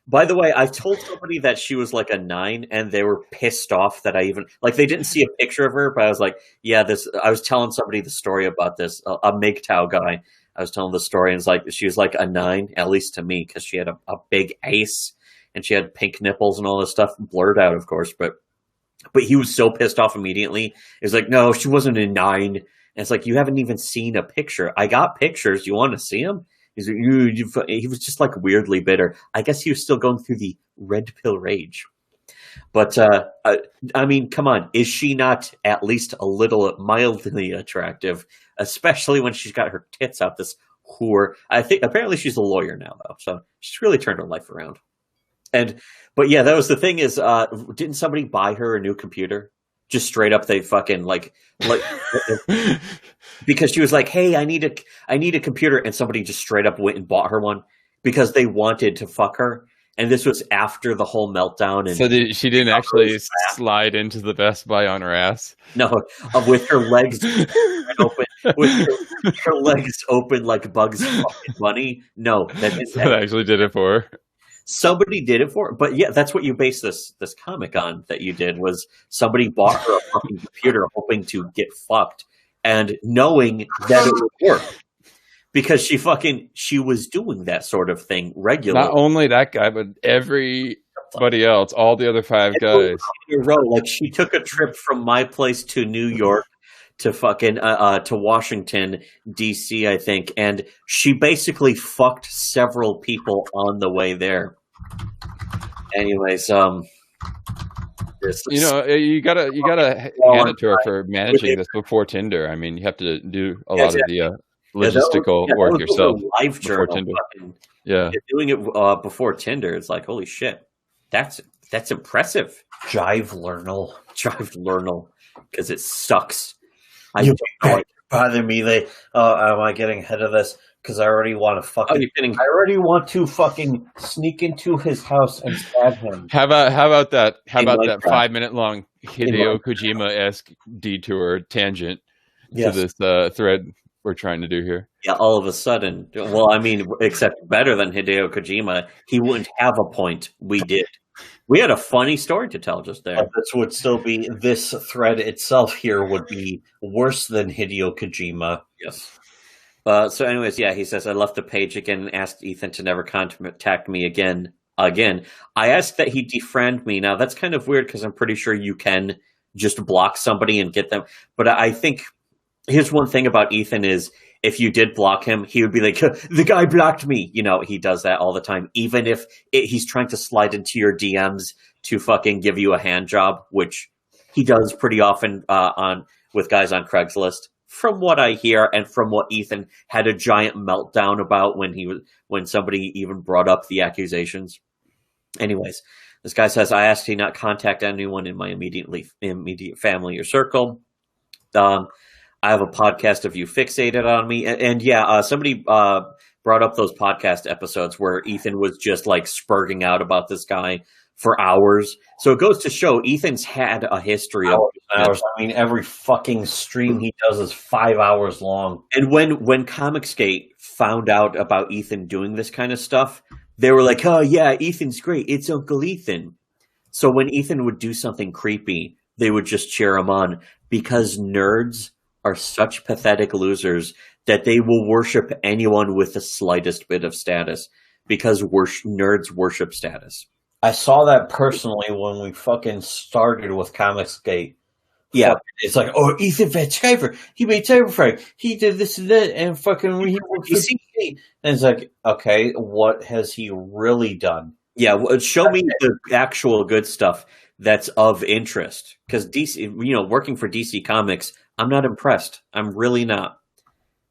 By the way, I've told somebody that she was like a 9, and they were pissed off that I even they didn't see a picture of her, but I was like, yeah, I was telling somebody the story about this, a MGTOW guy. I was telling the story, and it's like she was like a 9, at least to me, because she had a big ace, and she had pink nipples and all this stuff, blurred out, of course. But he was so pissed off immediately. It was like, no, she wasn't a 9. And it's like, you haven't even seen a picture. I got pictures. You want to see them? He was just like weirdly bitter. I guess he was still going through the red pill rage. But I mean, come on, is she not at least a little mildly attractive, especially when she's got her tits out? This whore. I think apparently she's a lawyer now, though, so she's really turned her life around. But yeah, that was the thing is, didn't somebody buy her a new computer? Just straight up, they fucking like because she was like, "Hey, I need a computer," and somebody just straight up went and bought her one because they wanted to fuck her. And this was after the whole meltdown. And so she didn't actually slide into the Best Buy on her ass? No, with her legs open, with her legs open like Bugs fucking Bunny. No, that actually did it for her. Somebody did it for her. But yeah, that's what you base this comic on. That you did was somebody bought her a fucking computer hoping to get fucked and knowing that it would work. Because she was doing that sort of thing regularly. Not only that guy, but everybody else, all the other 5 guys. In a row. Like she took a trip from my place to New York to fucking to Washington D.C. I think, and she basically fucked several people on the way there. Anyways, you gotta hand it to her for managing this before Tinder. I mean, you have to do a lot of the logistical work yourself. Live journal, Tinder. Doing it before Tinder. It's like, holy shit, that's impressive. Jive Lurnal, because it sucks. You bother me. Am I getting ahead of this? Because I already want to fucking. I already want to fucking sneak into his house and stab him. How about that? How about that 5-minute long Hideo Kojima-esque detour tangent to this thread we're trying to do here? Yeah, all of a sudden. Well, I mean, except better than Hideo Kojima, he wouldn't have a point. We did. We had a funny story to tell just there. This would still be, this thread itself here would be worse than Hideo Kojima. Yes. So anyways, yeah, he says, I left the page again and asked Ethan to never contact me again. I asked that he defriend me. Now, that's kind of weird because I'm pretty sure you can just block somebody and get them. But I think here's one thing about Ethan is if you did block him, he would be like, the guy blocked me. You know, he does that all the time. Even if he's trying to slide into your DMs to fucking give you a hand job, which he does pretty often with guys on Craigslist. From what I hear and from what Ethan had a giant meltdown about when somebody even brought up the accusations. Anyways, this guy says, I asked he not contact anyone in my immediate family or circle. I have a podcast of you fixated on me. And somebody brought up those podcast episodes where Ethan was just like spurting out about this guy for hours. So it goes to show Ethan's had a history of hours. I mean, every fucking stream he does is 5 hours long. And when Comicsgate found out about Ethan doing this kind of stuff, they were like, oh yeah, Ethan's great. It's Uncle Ethan. So when Ethan would do something creepy, they would just cheer him on because nerds are such pathetic losers that they will worship anyone with the slightest bit of status because nerds worship status. I saw that personally when we fucking started with Comicsgate. Yeah. It's like, oh, Ethan Van Sciver, he made Cyberfrag. He did this and that, and fucking he worked for DC. And it's like, okay, what has he really done? Yeah, well, show me the actual good stuff that's of interest. Because DC, working for DC Comics, I'm not impressed. I'm really not.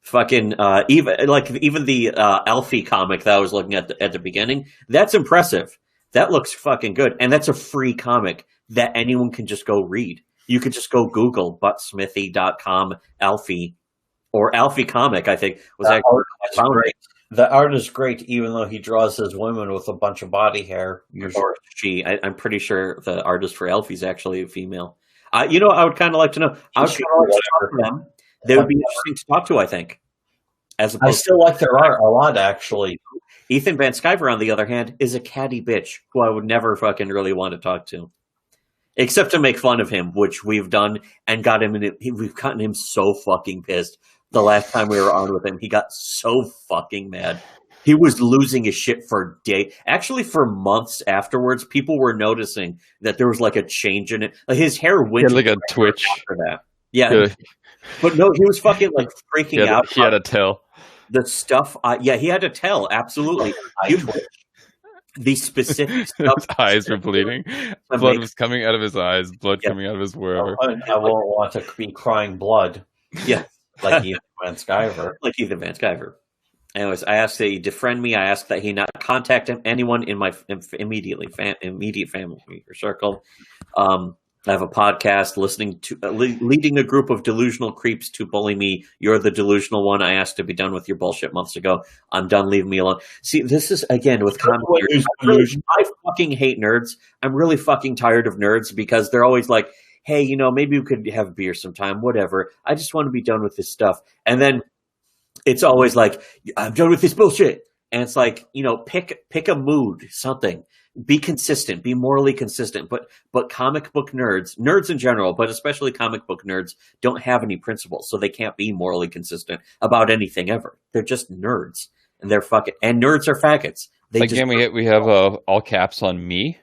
Fucking even the Alfie comic that I was looking at the beginning, that's impressive. That looks fucking good, and that's a free comic that anyone can just go read. You could just go Google buttsmithy.com Alfie or Alfie comic. I think was great. The art is great, even though he draws his women with a bunch of body hair. Or she, I'm pretty sure the artist for Alfie is actually a female. I would kind of like to know. I would kind of like to talk to them. They would be interesting to talk to, I think. I still like their art a lot, actually. Ethan Van Sciver, on the other hand, is a catty bitch who I would never fucking really want to talk to. Except to make fun of him, which we've done, and we've gotten him so fucking pissed. The last time we were on with him, he got so fucking mad. He was losing his shit for days. Actually, for months afterwards, people were noticing that there was like a change in it. Like his hair went like a twitch after that. Yeah. But no, he was fucking like freaking out. He had to tell. The stuff, he had to tell, absolutely. The specific stuff. His eyes were bleeding. Blood was coming out of his eyes, blood coming out of his wherever. I won't want to be crying blood. Yeah. Like Ethan Van Sciver. Anyways, I asked that he defriend me. I asked that he not contact anyone in my immediate family or circle. I have a podcast listening to leading a group of delusional creeps to bully me. You're the delusional one. I asked to be done with your bullshit months ago. I'm done. Leave me alone. See, this is again with comic nerds. I fucking hate nerds. I'm really fucking tired of nerds because they're always like, hey, maybe we could have beer sometime, whatever. I just want to be done with this stuff. And then it's always like, I'm done with this bullshit. And it's like, pick a mood, something. Be consistent, be morally consistent. But comic book nerds in general, but especially comic book nerds, don't have any principles, so they can't be morally consistent about anything ever. They're just nerds, and and nerds are faggots. Again, we have all caps on me.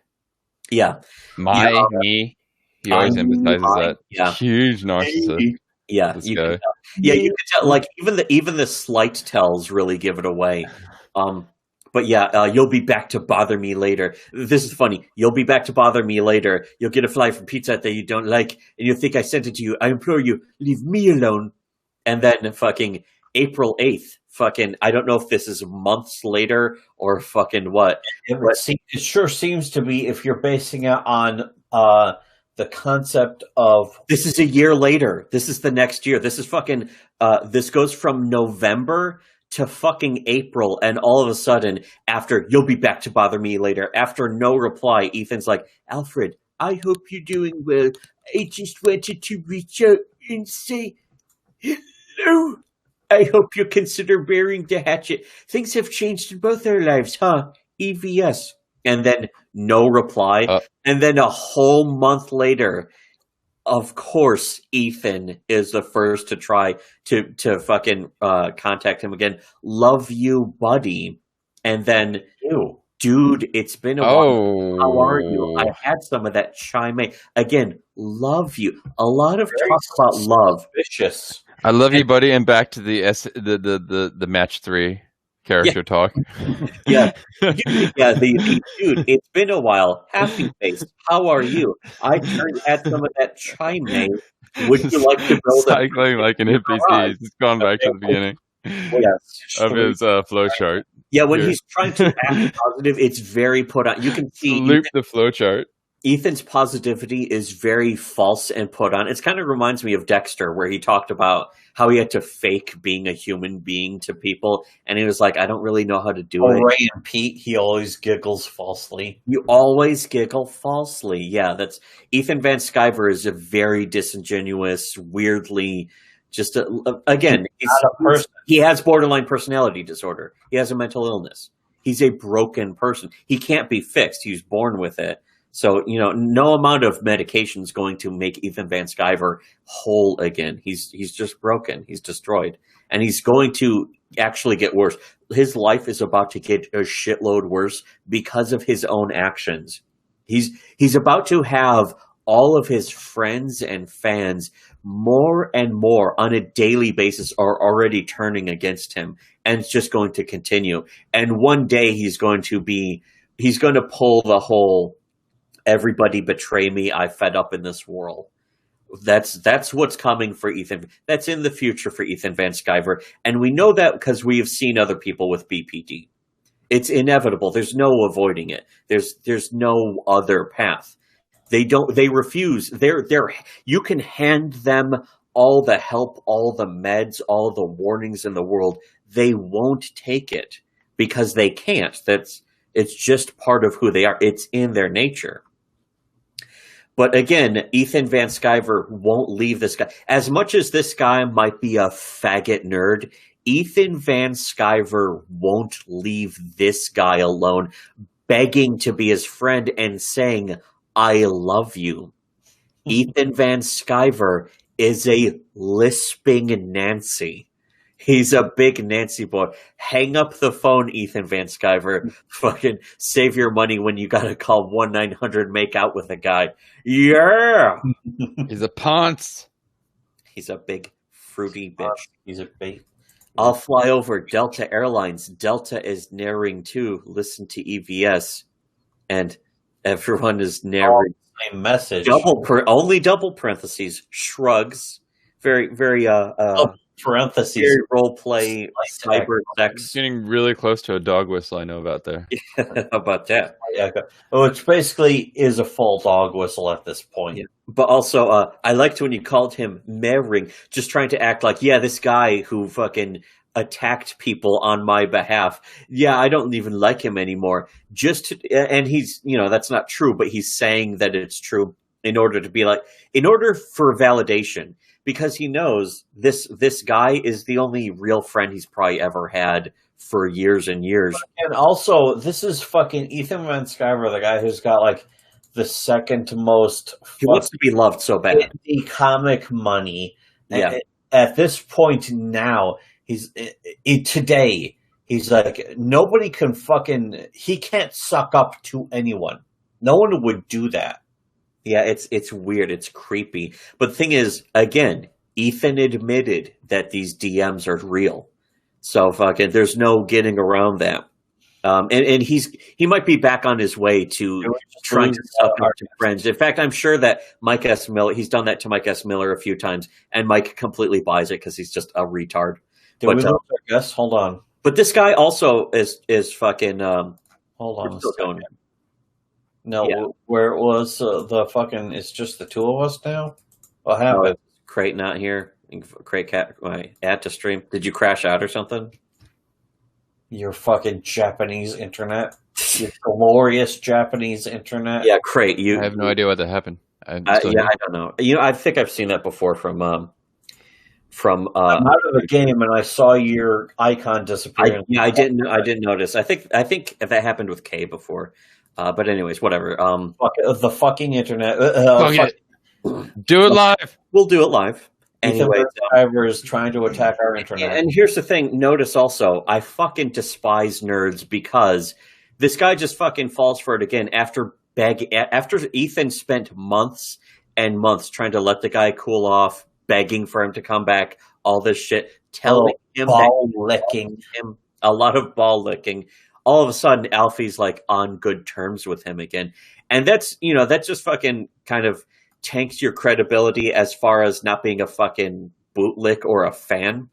Yeah, me. He always emphasizes that. Yeah. Huge narcissist. Yeah, you can tell. Yeah, you can tell. Like even the slight tells really give it away. But yeah, you'll be back to bother me later. This is funny. You'll be back to bother me later. You'll get a fly from Pizza Hut that you don't like, and you'll think I sent it to you. I implore you, leave me alone. And then fucking April 8th, fucking, I don't know if this is months later or fucking what. It sure seems to be if you're basing it on the concept of... This is a year later. This is the next year. This is fucking, this goes from November to fucking April, and all of a sudden, after you'll be back to bother me later, after no reply, Ethan's like, Alfred, I hope you're doing well. I just wanted to reach out and say hello. I hope you consider burying the hatchet. Things have changed in both our lives, huh? EVS. And then no reply. And then a whole month later, of course, Ethan is the first to try to fucking contact him again. Love you, buddy. And then, dude, it's been a while. How are you? I had some of that chai mei. Again, love you. A lot of talk about love. Vicious. I love you, buddy. And back to the match 3 character talk. Yeah. Yeah, dude, it's been a while. Happy face. How are you? I had some of that chai mei. Would you like to build cycling like an NPC? He's just gone back to the beginning of his flow chart. Yeah, when he's trying to act positive, it's very put on. You can see loop the flow chart. Ethan's positivity is very false and put on. It kind of reminds me of Dexter, where he talked about how he had to fake being a human being to people, and he was like, I don't really know how to do it. Ray and Pete, he always giggles falsely. You always giggle falsely. Yeah, that's Ethan Van Sciver is a very disingenuous, weirdly, just again, he has borderline personality disorder. He has a mental illness. He's a broken person. He can't be fixed. He was born with it. So, no amount of medication is going to make Ethan Van Sciver whole again. He's just broken. He's destroyed. And he's going to actually get worse. His life is about to get a shitload worse because of his own actions. He's about to have all of his friends and fans more and more on a daily basis are already turning against him. And it's just going to continue. And one day he's going to pull the whole... Everybody betray me. I fed up in this world. That's what's coming for Ethan. That's in the future for Ethan Van Sciver. And we know that because we have seen other people with BPD. It's inevitable. There's no avoiding it. There's no other path. They refuse. You can hand them all the help, all the meds, all the warnings in the world. They won't take it because they can't. It's just part of who they are. It's in their nature. But again, Ethan Van Sciver won't leave this guy. As much as this guy might be a faggot nerd, Ethan Van Sciver won't leave this guy alone, begging to be his friend and saying, I love you. Ethan Van Sciver is a lisping Nancy. He's a big Nancy boy. Hang up the phone, Ethan Van Sciver. Fucking save your money when you gotta call 1-900 make out with a guy. Yeah! He's a ponce. He's a big fruity bitch. He's a big... I'll fly over Delta Airlines. Delta is narrowing too. Listen to EVS. And everyone is narrowing. Same message. Only double parentheses. Shrugs. Very, very, parentheses. role play, cyber sex. Getting really close to a dog whistle I know about there. How about that? Yeah, which basically is a full dog whistle at this point. Yeah. But also, I liked when you called him Mering, just trying to act like, yeah, this guy who fucking attacked people on my behalf. Yeah, I don't even like him anymore. And he's, that's not true, but he's saying that it's true in order for validation, because he knows this guy is the only real friend he's probably ever had for years and years. And also, this is fucking Ethan Van Sciver, the guy who's got like the second most. He wants to be loved so bad. The comic money. Yeah. At this point now, today he's like, nobody can he can't suck up to anyone. No one would do that. Yeah, it's weird. It's creepy. But the thing is, again, Ethan admitted that these DMs are real. So there's no getting around that. And he might be back on his way to trying to suck up to friends. In fact, I'm sure that Mike S. Miller, he's done that to Mike S. Miller a few times, and Mike completely buys it because he's just a retard. Yes, hold on. But this guy also is fucking. Hold on a second. No, yeah. Where it was the fucking. It's just the two of us now. What happened? Crate not here. Crate cat. Add to stream. Did you crash out or something? Your fucking Japanese internet. Your glorious Japanese internet. Yeah, Crate. I have no idea what that happened. I don't know. I think I've seen that before from. I'm out of the game and I saw your icon disappear. I didn't notice. I think that happened with K before. But anyways, whatever. The fucking internet. Do it live. We'll do it live. Anyway, Driver is trying to attack our internet. And here's the thing. Notice also, I fucking despise nerds because this guy just fucking falls for it again after Ethan spent months and months trying to let the guy cool off, begging for him to come back, all this shit, telling him a lot of ball licking. All of a sudden, Alfie's like on good terms with him again. And that's just fucking kind of tanks your credibility as far as not being a fucking bootlick or a fan.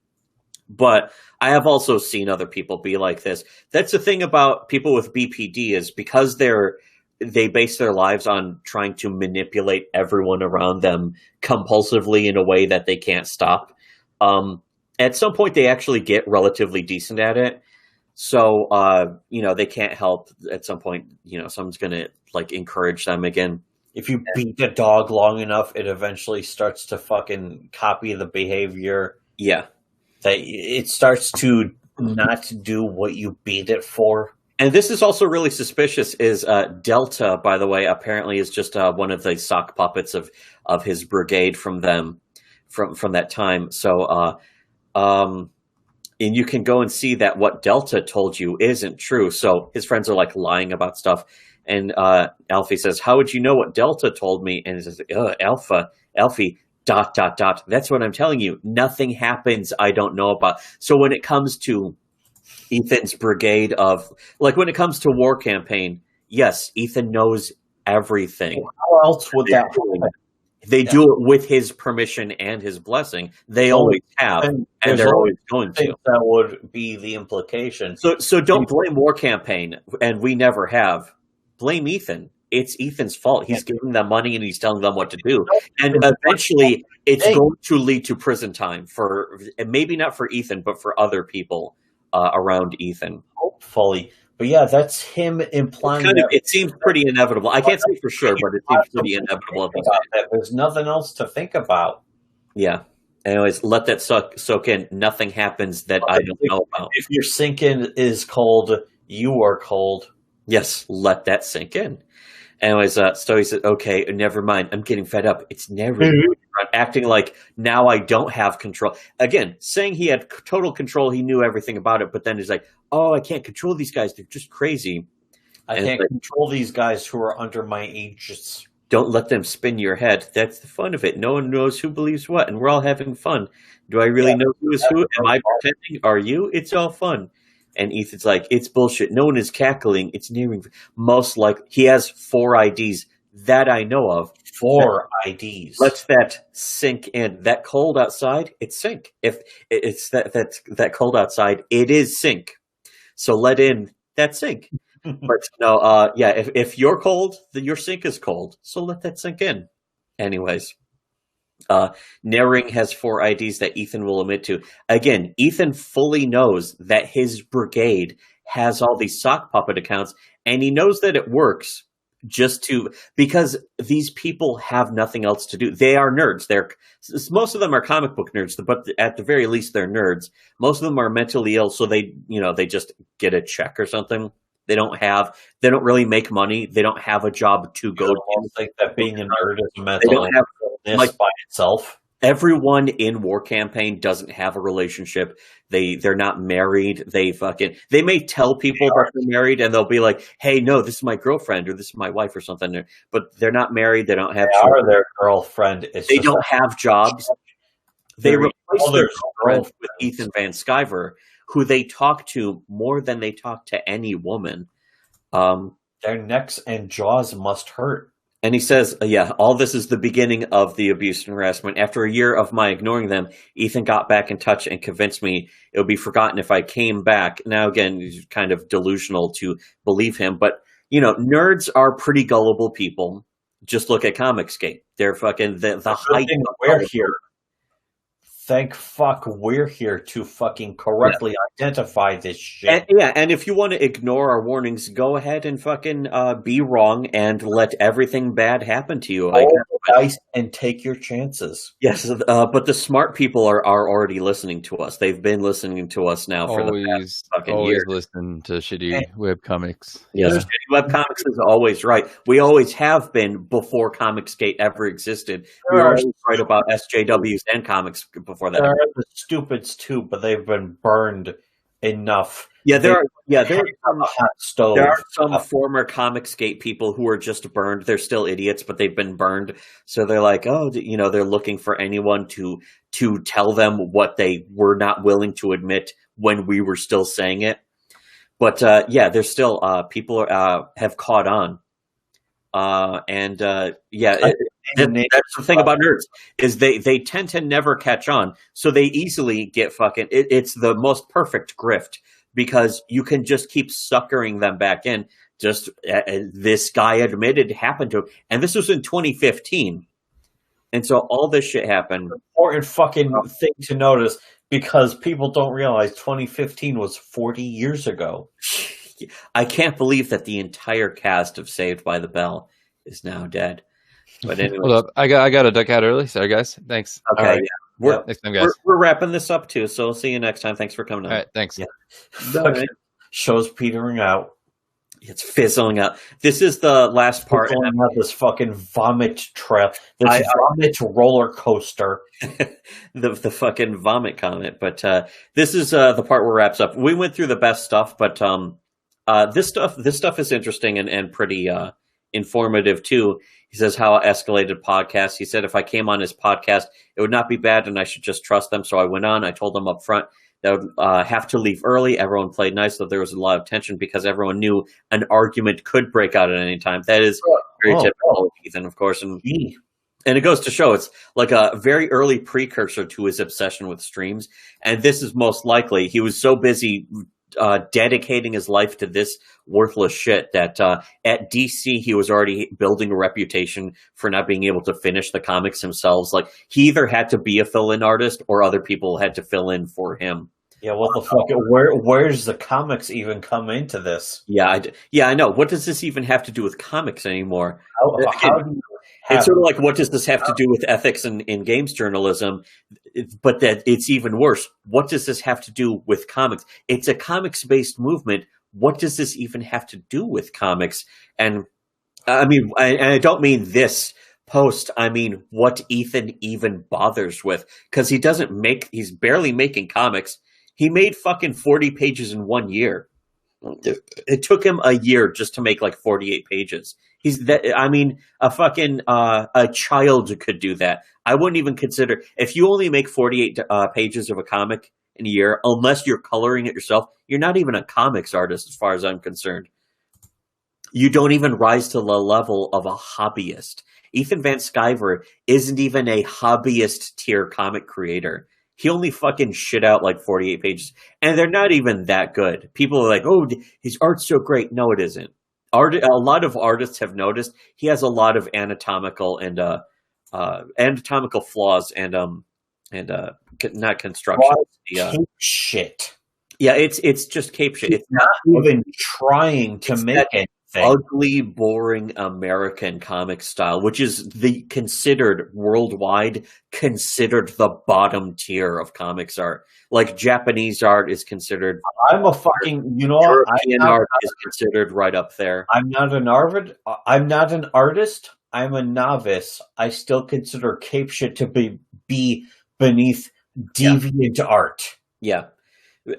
But I have also seen other people be like this. That's the thing about people with BPD is because they base their lives on trying to manipulate everyone around them compulsively in a way that they can't stop. At some point, they actually get relatively decent at it. So, they can't help at some point, someone's going to like encourage them again. If you beat the dog long enough, it eventually starts to fucking copy the behavior. Yeah. That it starts to not do what you beat it for. And this is also really suspicious is Delta, by the way, apparently is just one of the sock puppets of his brigade from that time. So, and you can go and see that what Delta told you isn't true. So his friends are like lying about stuff. And Alfie says, how would you know what Delta told me? And he says, Alfie, ... That's what I'm telling you. Nothing happens I don't know about. So when it comes to Ethan's brigade when it comes to War Campaign, yes, Ethan knows everything. How else would that happen? They do it with his permission and his blessing. They always have, and they're always going to. That would be the implication. So don't blame War Campaign, and we never have. Blame Ethan. It's Ethan's fault. He's giving them money and he's telling them what to do. And eventually it's going to lead to prison time and maybe not for Ethan, but for other people around Ethan. Hopefully. But yeah, that's him implying it seems pretty inevitable. I can't say for sure, but it seems pretty inevitable. There's nothing else to think about. Yeah. Anyways, let that soak in. Nothing happens that I don't know about. If your sink-in is cold, you are cold. Yes, let that sink in. Anyways, so he said, okay, never mind. I'm getting fed up. It's never acting like now I don't have control. Again, saying he had total control. He knew everything about it. But then he's like, oh, I can't control these guys. They're just crazy. I can't control these guys who are under my aegis. Don't let them spin your head. That's the fun of it. No one knows who believes what, and we're all having fun. Do I really know who is who? Am I pretending? Are you? It's all fun. And Ethan's like, it's bullshit. No one is cackling. It's nearing. Most likely, he has 4 IDs. that I know of. 4 IDs. Let that sink in. That cold outside, it's sink. If it's that cold outside, it is sink. So let in that sink. But no, yeah, if you're cold, then your sink is cold. So let that sink in. Anyways, Naring has 4 IDs that Ethan will admit to. Again, Ethan fully knows that his brigade has all these sock puppet accounts, and he knows that it works because these people have nothing else to do. They are nerds. Most of them are comic book nerds, but at the very least, they're nerds. Most of them are mentally ill, so they just get a check or something. They don't really make money. They don't have a job to go to. I think that being a nerd is a mental illness by itself. Everyone in War Campaign doesn't have a relationship. They're not married. They may tell people that they're married, and they'll be like, "Hey, no, this is my girlfriend or this is my wife or something." But they're not married. They don't have. They are their girlfriend. They don't have jobs. They replace their girlfriend with Ethan Van Sciver, who they talk to more than they talk to any woman. Their necks and jaws must hurt. And he says, yeah, all this is the beginning of the abuse and harassment. After a year of my ignoring them, Ethan got back in touch and convinced me it would be forgotten if I came back. Now, again, he's kind of delusional to believe him. But, nerds are pretty gullible people. Just look at Comicsgate. They're fucking the height of we're here. Thank fuck we're here to fucking correctly identify this shit. And if you want to ignore our warnings, go ahead and fucking be wrong and let everything bad happen to you. Roll the dice and take your chances. Yes, but the smart people are already listening to us. They've been listening to us now for the past fucking year. Listen to shitty webcomics. Yes, shitty webcomics is always right. We always have been before Comicsgate ever existed. We were always right about SJWs and comics before that. There are the stupids too, but they've been burned enough. Yeah, there are some former Comicsgate people who are just burned. They're still idiots, but they've been burned. So they're like, they're looking for anyone to tell them what they were not willing to admit when we were still saying it. But there's still people have caught on. That's the thing about nerds is they tend to never catch on, so they easily get fucking. It's the most perfect grift because you can just keep suckering them back in. Just this guy admitted happened to him, and this was in 2015, and so all this shit happened. Important fucking thing to notice because people don't realize 2015 was 40 years ago. I can't believe that the entire cast of Saved by the Bell is now dead. But anyway, hold up, I got to duck out early. Sorry, guys. Thanks. Okay, right. Yeah. Next time, guys. We're wrapping this up too, so we'll see you next time. Thanks for coming on. All right, thanks. Yeah. Show's petering out. It's fizzling out. This is the last part. Going out this fucking vomit trail. This vomit roller coaster. the fucking vomit comment. But this is the part where it wraps up. We went through the best stuff, but this stuff is interesting and pretty informative too. He says how escalated podcast. He said if I came on his podcast, it would not be bad, and I should just trust them. So I went on. I told them up front that I would have to leave early. Everyone played nice, though there was a lot of tension because everyone knew an argument could break out at any time. That is very typical of Ethan, of course, and it goes to show it's like a very early precursor to his obsession with streams. And this is most likely he was so busy dedicating his life to this worthless shit that at DC he was already building a reputation for not being able to finish the comics himself. Like he either had to be a fill-in artist or other people had to fill in for him. Yeah, what the fuck? Where's the comics even come into this? Yeah, I know. What does this even have to do with comics anymore? It's sort of like, what does this have to do with ethics in games journalism? But that it's even worse. What does this have to do with comics? It's a comics-based movement. What does this even have to do with comics? And I mean, I don't mean this post. I mean, what Ethan even bothers with. Because he's barely making comics. He made fucking 40 pages in 1 year. It took him a year just to make like 48 pages. A child could do that. I wouldn't even consider if you only make 48 pages of a comic in a year, unless you're coloring it yourself, you're not even a comics artist as far as I'm concerned. You don't even rise to the level of a hobbyist. Ethan Van Sciver isn't even a hobbyist tier comic creator. He only fucking shit out like 48 pages, and they're not even that good. People are like, "Oh, his art's so great." No, it isn't. A lot of artists have noticed he has a lot of anatomical and anatomical flaws and not construction. Shit. Yeah, it's just cape shit. It's not even trying to make anything. Ugly, boring American comic style, which is worldwide considered the bottom tier of comics art. Like Japanese art is considered. I'm a fucking, European art is considered right up there. I'm not an artist. I'm a novice. I still consider cape shit to be beneath deviant art. Yeah.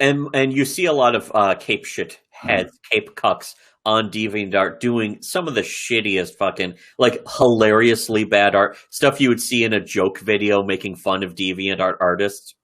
And you see a lot of cape shit heads, cape cucks on DeviantArt doing some of the shittiest fucking, like, hilariously bad art. Stuff you would see in a joke video making fun of DeviantArt artists.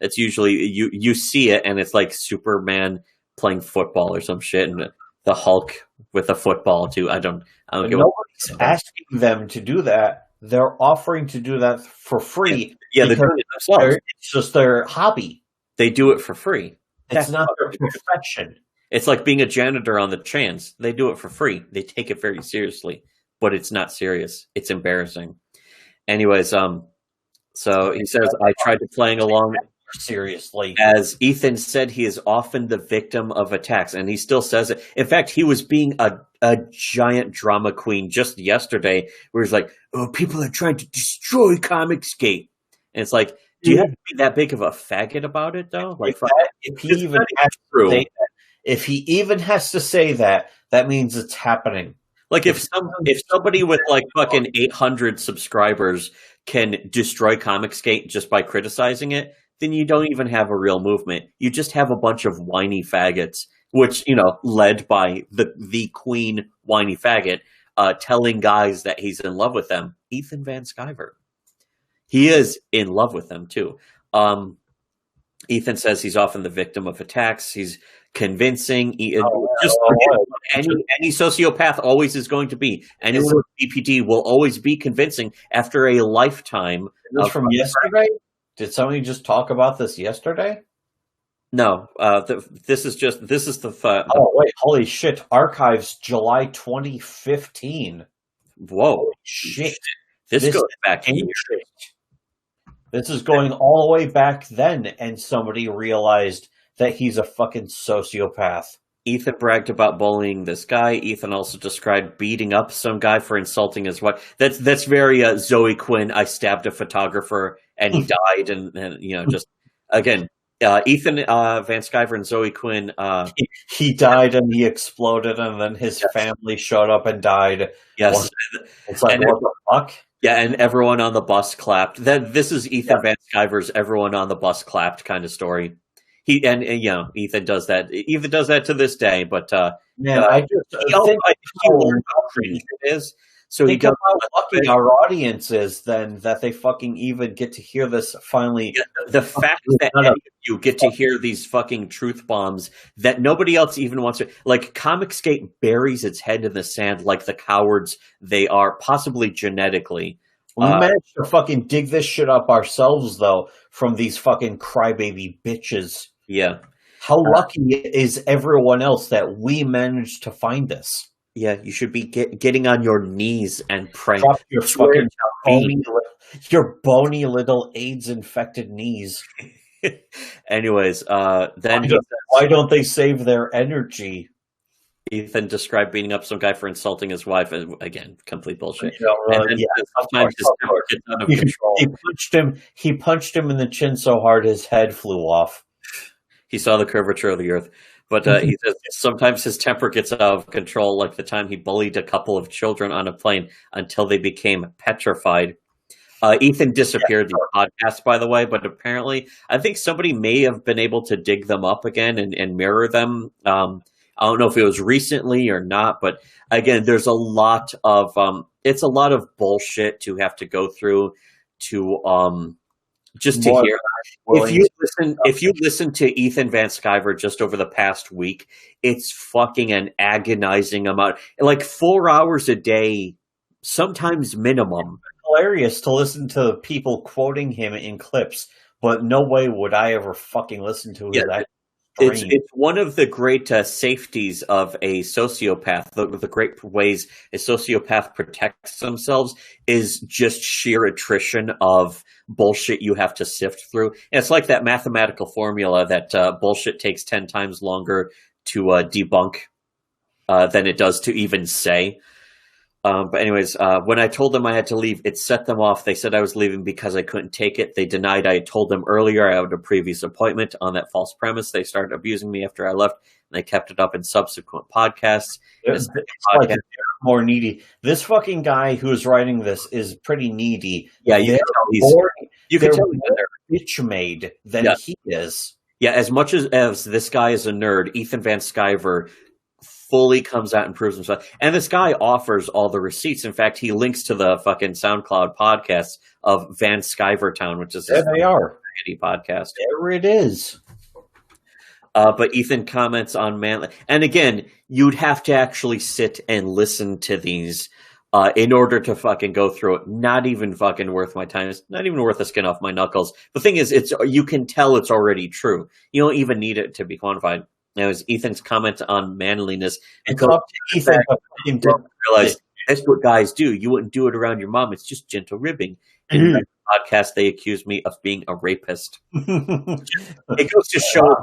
It's usually, you see it and it's like Superman playing football or some shit, and the Hulk with a football too. I don't give Nobody's asking them to do that. They're offering to do that for free. Yeah, they're doing it themselves. It's just their hobby. They do it for free. It's not their profession. It's like being a janitor on the Chans. They do it for free. They take it very seriously, but it's not serious. It's embarrassing. Anyways, so he says, I tried to playing along seriously. As Ethan said, he is often the victim of attacks, and he still says it. In fact, he was being a giant drama queen just yesterday, where he's like, "Oh, people are trying to destroy Comicsgate," and it's like, do you have to be that big of a faggot about it, though? Like, if he even has to say that, that means it's happening. Like, if somebody with like fucking 800 subscribers can destroy Comicsgate just by criticizing it, then you don't even have a real movement. You just have a bunch of whiny faggots, which, led by the queen whiny faggot, telling guys that he's in love with them. Ethan Van Sciver. He is in love with them too. Ethan says he's often the victim of attacks. He's convincing. Any sociopath always is going to be. Anyone with BPD will always be convincing after a lifetime. From yesterday? Did somebody just talk about this yesterday? No. This is the. Oh wait! Holy shit! Archives July 2015. Whoa! Holy shit! This goes back years. This is going all the way back then, and somebody realized that he's a fucking sociopath. Ethan bragged about bullying this guy. Ethan also described beating up some guy for insulting his wife. That's very Zoe Quinn. I stabbed a photographer and he died, and just again, Ethan Van Sciver and Zoe Quinn. He died and he exploded, and then his family showed up and died. Yes, it's like, what the fuck? Yeah, and everyone on the bus clapped. This is Ethan Van Sciver's "everyone on the bus clapped" kind of story. Ethan does that. Ethan does that to this day. But man, I just think how cringe it is. So think how lucky our audience is then that they fucking even get to hear this finally. Yeah, the fact that any of you get to hear these fucking truth bombs that nobody else even wants to. Like, Comicsgate buries its head in the sand like the cowards they are, possibly genetically. We managed to fucking dig this shit up ourselves, though, from these fucking crybaby bitches. Yeah. How lucky is everyone else that we managed to find this? Yeah, you should be getting on your knees and praying. Drop your fucking bony little AIDS-infected knees. Anyways, then why don't they save their energy? Ethan described beating up some guy for insulting his wife. Again, complete bullshit. Sometimes his temper gets out of control. He punched him in the chin so hard his head flew off. He saw the curvature of the earth. But he says sometimes his temper gets out of control, like the time he bullied a couple of children on a plane until they became petrified. Ethan disappeared the podcast, by the way, but apparently I think somebody may have been able to dig them up again and mirror them. I don't know if it was recently or not, but again, there's a lot of it's a lot of bullshit to have to go through to just to More hear. If you listen to Ethan Van Sciver just over the past week, it's fucking an agonizing amount. Like 4 hours a day, sometimes minimum. Hilarious to listen to people quoting him in clips, but no way would I ever fucking listen to that. It's one of the great safeties of a sociopath. The great ways a sociopath protects themselves is just sheer attrition of bullshit you have to sift through. And it's like that mathematical formula that bullshit takes 10 times longer to debunk than it does to even say. But anyways, when I told them I had to leave, it set them off. They said I was leaving because I couldn't take it. They denied I had told them earlier I had a previous appointment on that false premise. They started abusing me after I left, and they kept it up in subsequent podcasts. It's like they're more needy. This fucking guy who's writing this is pretty needy. Yeah, you can tell they're bitch made than he is. Yeah, as much as this guy is a nerd, Ethan Van Sciver fully comes out and proves himself. And this guy offers all the receipts. In fact, he links to the fucking SoundCloud podcast of Van Sciver Town, which is there they are podcast. There it is. But Ethan comments on Manly. And again, you'd have to actually sit and listen to these in order to fucking go through it. Not even fucking worth my time. It's not even worth the skin off my knuckles. The thing is, you can tell it's already true. You don't even need it to be quantified. It was Ethan's comment on manliness. It's up to Ethan to realize that's what guys do. You wouldn't do it around your mom. It's just gentle ribbing. In the podcast, they accused me of being a rapist. It goes to show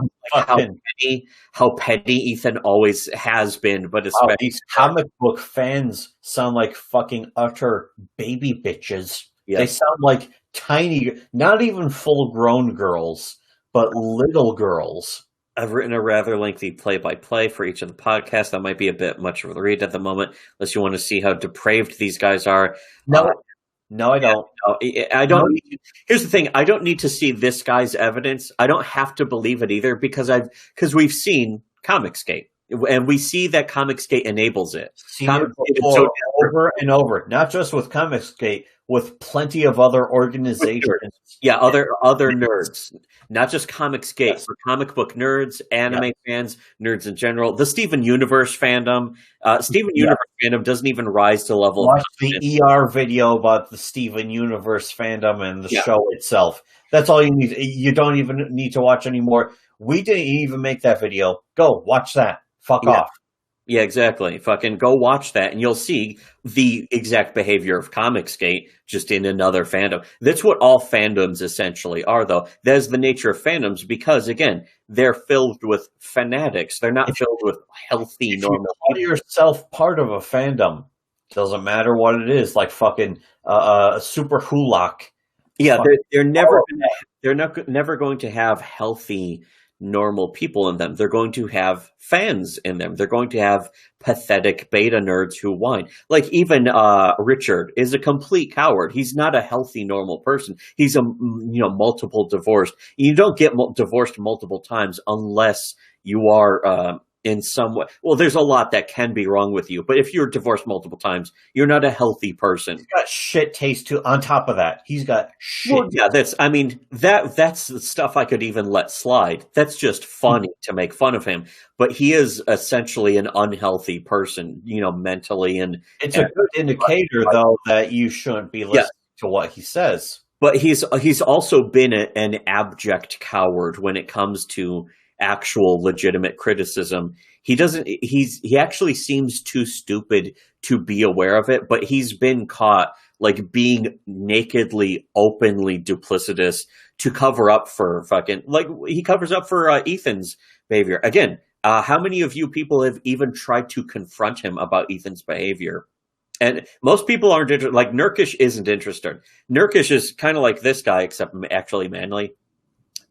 how petty Ethan always has been. But especially these comic book fans sound like fucking utter baby bitches. Yes. They sound like tiny, not even full-grown girls, but little girls. I've written a rather lengthy play-by-play for each of the podcasts. That might be a bit much of a read at the moment, unless you want to see how depraved these guys are. No, I don't. I don't. Here's the thing: I don't need to see this guy's evidence. I don't have to believe it either because we've seen Comicsgate, and we see that Comicsgate enables it. Over and over, not just with Comicsgate, with plenty of other organizations. Yeah, other nerds. Not just Comicsgate, but comic book nerds, anime fans, nerds in general. The Steven Universe fandom. Steven Universe fandom doesn't even rise to the level Watch the ER video about the Steven Universe fandom and the show itself. That's all you need. You don't even need to watch anymore. We didn't even make that video. Go, watch that. Fuck off. Yeah, exactly. Fucking go watch that, and you'll see the exact behavior of Comicsgate just in another fandom. That's what all fandoms essentially are, though. That is the nature of fandoms because, again, they're filled with fanatics. They're not filled with healthy, normal people. If you call yourself part of a fandom, doesn't matter what it is, like fucking Super Hulak. Yeah, they're never going to have healthy, normal people in them. They're going to have fans in them. They're going to have pathetic beta nerds who whine. Like even Richard is a complete coward. He's not a healthy, normal person. He's a multiple divorced. You don't get divorced multiple times unless you are in some way. Well, there's a lot that can be wrong with you, but if you're divorced multiple times, you're not a healthy person. He's got shit taste too. On top of that, he's got shit. Well, yeah, that's the stuff I could even let slide. That's just funny to make fun of him. But he is essentially an unhealthy person, mentally. And it's a good indicator, though, that you shouldn't be listening to what he says. But he's also been an abject coward when it comes to actual legitimate criticism. He actually seems too stupid to be aware of it, but he's been caught like being nakedly, openly duplicitous to cover up for he covers up for Ethan's behavior. Again, how many of you people have even tried to confront him about Ethan's behavior? And most people aren't interested. Like Nurkish isn't interested. Nurkish is kind of like this guy, except actually manly.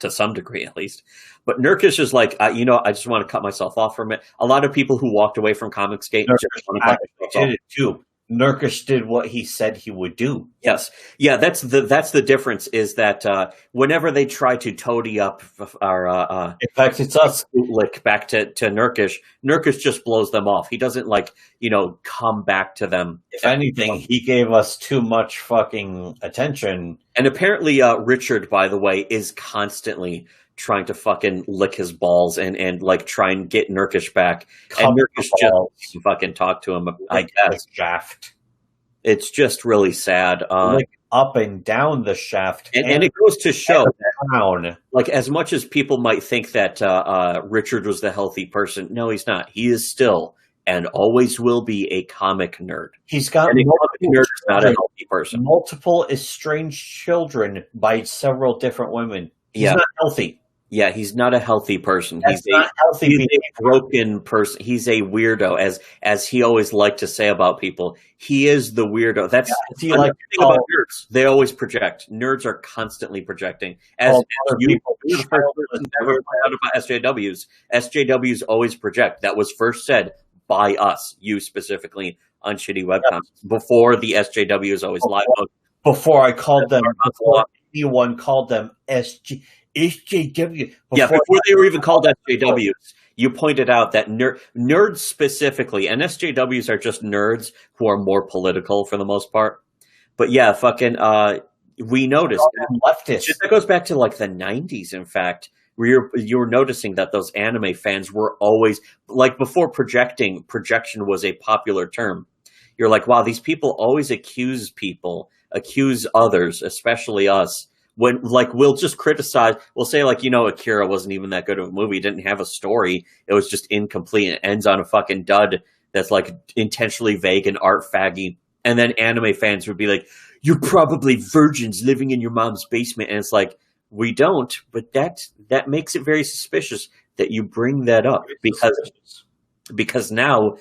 To some degree, at least. But Nurkish is like, I just want to cut myself off from it. A lot of people who walked away from Comicsgate did it too. Nurkish did what he said he would do. Yes, yeah, that's the difference. Is that whenever they try to toady up our in fact, it's us lick back to Nurkish, Nurkish just blows them off. He doesn't come back to them. If anything, he gave us too much fucking attention. And apparently, Richard, by the way, is constantly trying to fucking lick his balls and like try and get Nurkish back. And Nurkish just fucking talk to him, I guess. Shaft. It's just really sad. Like up and down the shaft. And it goes to show down. Like, as much as people might think that Richard was the healthy person, no, he's not. He is still and always will be a comic nerd. He's got not a healthy person. Multiple estranged children by several different women. He's not healthy. Yeah, he's not a healthy person. He's not healthy. He's a broken person. He's a weirdo, as he always liked to say about people. He is the weirdo. That's the thing about nerds. They always project. Nerds are constantly projecting. As you never find out about SJWs. SJWs always project. That was first said by us, you specifically, on Shitty Webcomics. Before the SJWs always live. Before I called them, before anyone called them SJW. Before they were even called SJWs, you pointed out that nerds specifically, and SJWs are just nerds who are more political for the most part. But yeah, fucking, we noticed leftists. That goes back to like the 90s, in fact, where you were noticing that those anime fans were always, like, before projection was a popular term. You're like, wow, these people always accuse others, especially us. When, like, we'll just criticize, we'll say, like, Akira wasn't even that good of a movie. It didn't have a story. It was just incomplete. It ends on a fucking dud that's, like, intentionally vague and art faggy. And then anime fans would be like, you're probably virgins living in your mom's basement. And it's like, we don't, but that makes it very suspicious that you bring that up. Because now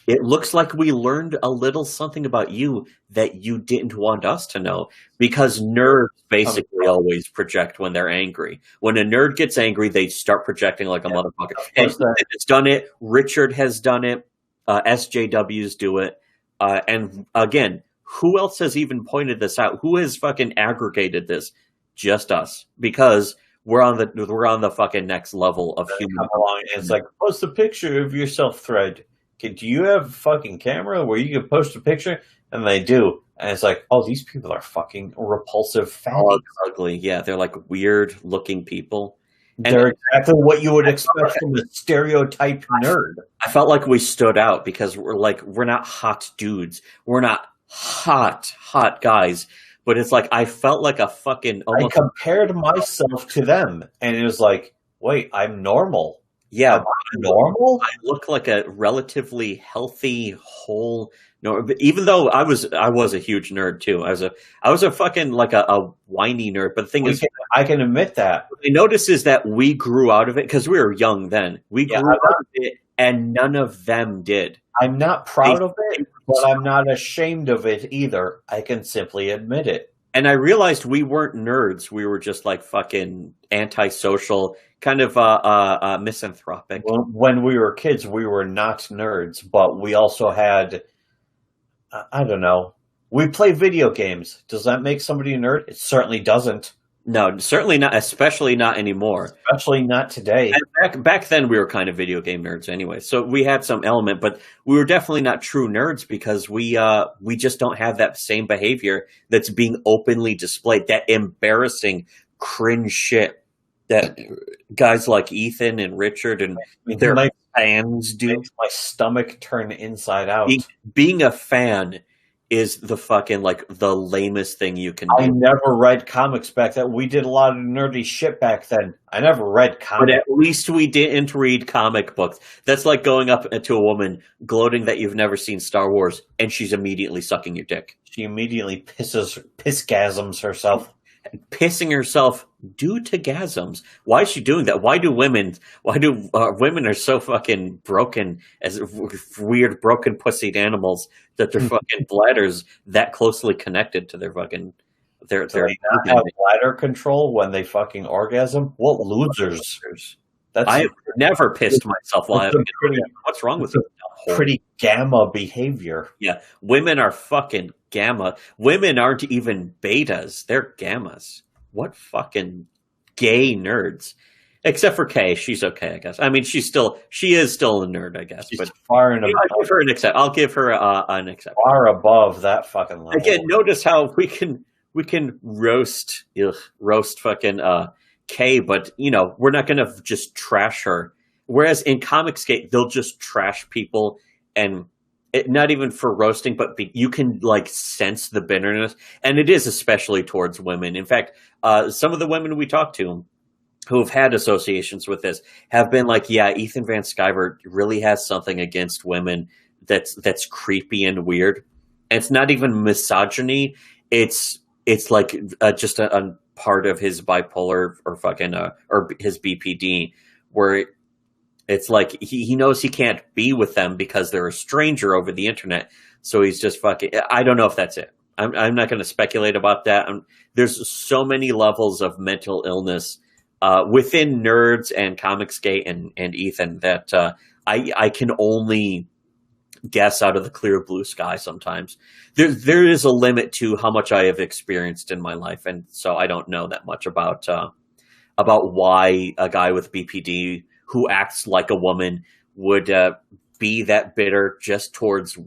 it looks like we learned a little something about you that you didn't want us to know, because nerds basically always project when they're angry. When a nerd gets angry, they start projecting like a motherfucker. And it's done it. Richard has done it. SJWs do it. And again, who else has even pointed this out? Who has fucking aggregated this? Just us, because we're on the fucking next level of human. It's like, post a picture of yourself thread. Do you have a fucking camera where you can post a picture? And they do. And it's like, oh, these people are fucking repulsive, fatties. Ugly. Yeah, they're like weird looking people. They're exactly what you would expect from a stereotype nerd. I felt like we stood out because we're not hot dudes. We're not hot guys. But it's like, I felt like a fucking... I compared myself to them. And it was like, wait, I'm normal. Yeah, am I normal? I look like a relatively healthy, whole. No, but even though I was a huge nerd too. I was a fucking like a whiny nerd. But the thing is, I can admit that. What I notice is that we grew out of it because we were young then. We grew out of it, and none of them did. I'm not proud of it, but I'm not ashamed of it either. I can simply admit it. And I realized we weren't nerds. We were just like fucking antisocial, kind of misanthropic. Well, when we were kids, we were not nerds, but we also had, I don't know, we play video games. Does that make somebody a nerd? It certainly doesn't. No, certainly not, especially not anymore. Especially not today. And back then, we were kind of video game nerds anyway. So we had some element, but we were definitely not true nerds because we just don't have that same behavior that's being openly displayed, that embarrassing, cringe shit that guys like Ethan and Richard and their fans do. Makes my stomach turn inside out. Being a fan is the fucking, like, the lamest thing you can do. I never read comics back then. We did a lot of nerdy shit back then. I never read comics. But at least we didn't read comic books. That's like going up to a woman gloating that you've never seen Star Wars, and she's immediately sucking your dick. She immediately pissgasms herself. Pissing herself due to gasms. Why is she doing that? Why do women are so fucking broken, as weird broken pussied animals, that their fucking bladders that closely connected to their fucking their they not have bladder control when they fucking orgasm? What losers? I've never pissed myself while I've been. What's wrong with you? pretty gamma behavior. Yeah, women are fucking gamma. Women aren't even betas; they're gammas. What fucking gay nerds? Except for Kay, she's okay, I guess. I mean, she is still a nerd, I guess. She's but far and I'll give her an accept. I'll give her an accept. Far above that fucking level. Again, notice how we can roast fucking Kay, but we're not gonna just trash her. Whereas in Comicsgate, they'll just trash people, and not even for roasting, but you can sense the bitterness, and it is especially towards women. In fact, some of the women we talked to who have had associations with this have been like, yeah, Ethan Van Sciver really has something against women that's creepy and weird. And it's not even misogyny. It's like just a part of his bipolar or fucking or his BPD, where it's like he knows he can't be with them because they're a stranger over the internet. So he's just fucking. I don't know if that's it. I'm not going to speculate about that. There's so many levels of mental illness within nerds and Comicsgate and Ethan that I can only guess out of the clear blue sky sometimes. There is a limit to how much I have experienced in my life, and so I don't know that much about why a guy with BPD who acts like a woman would be that bitter just towards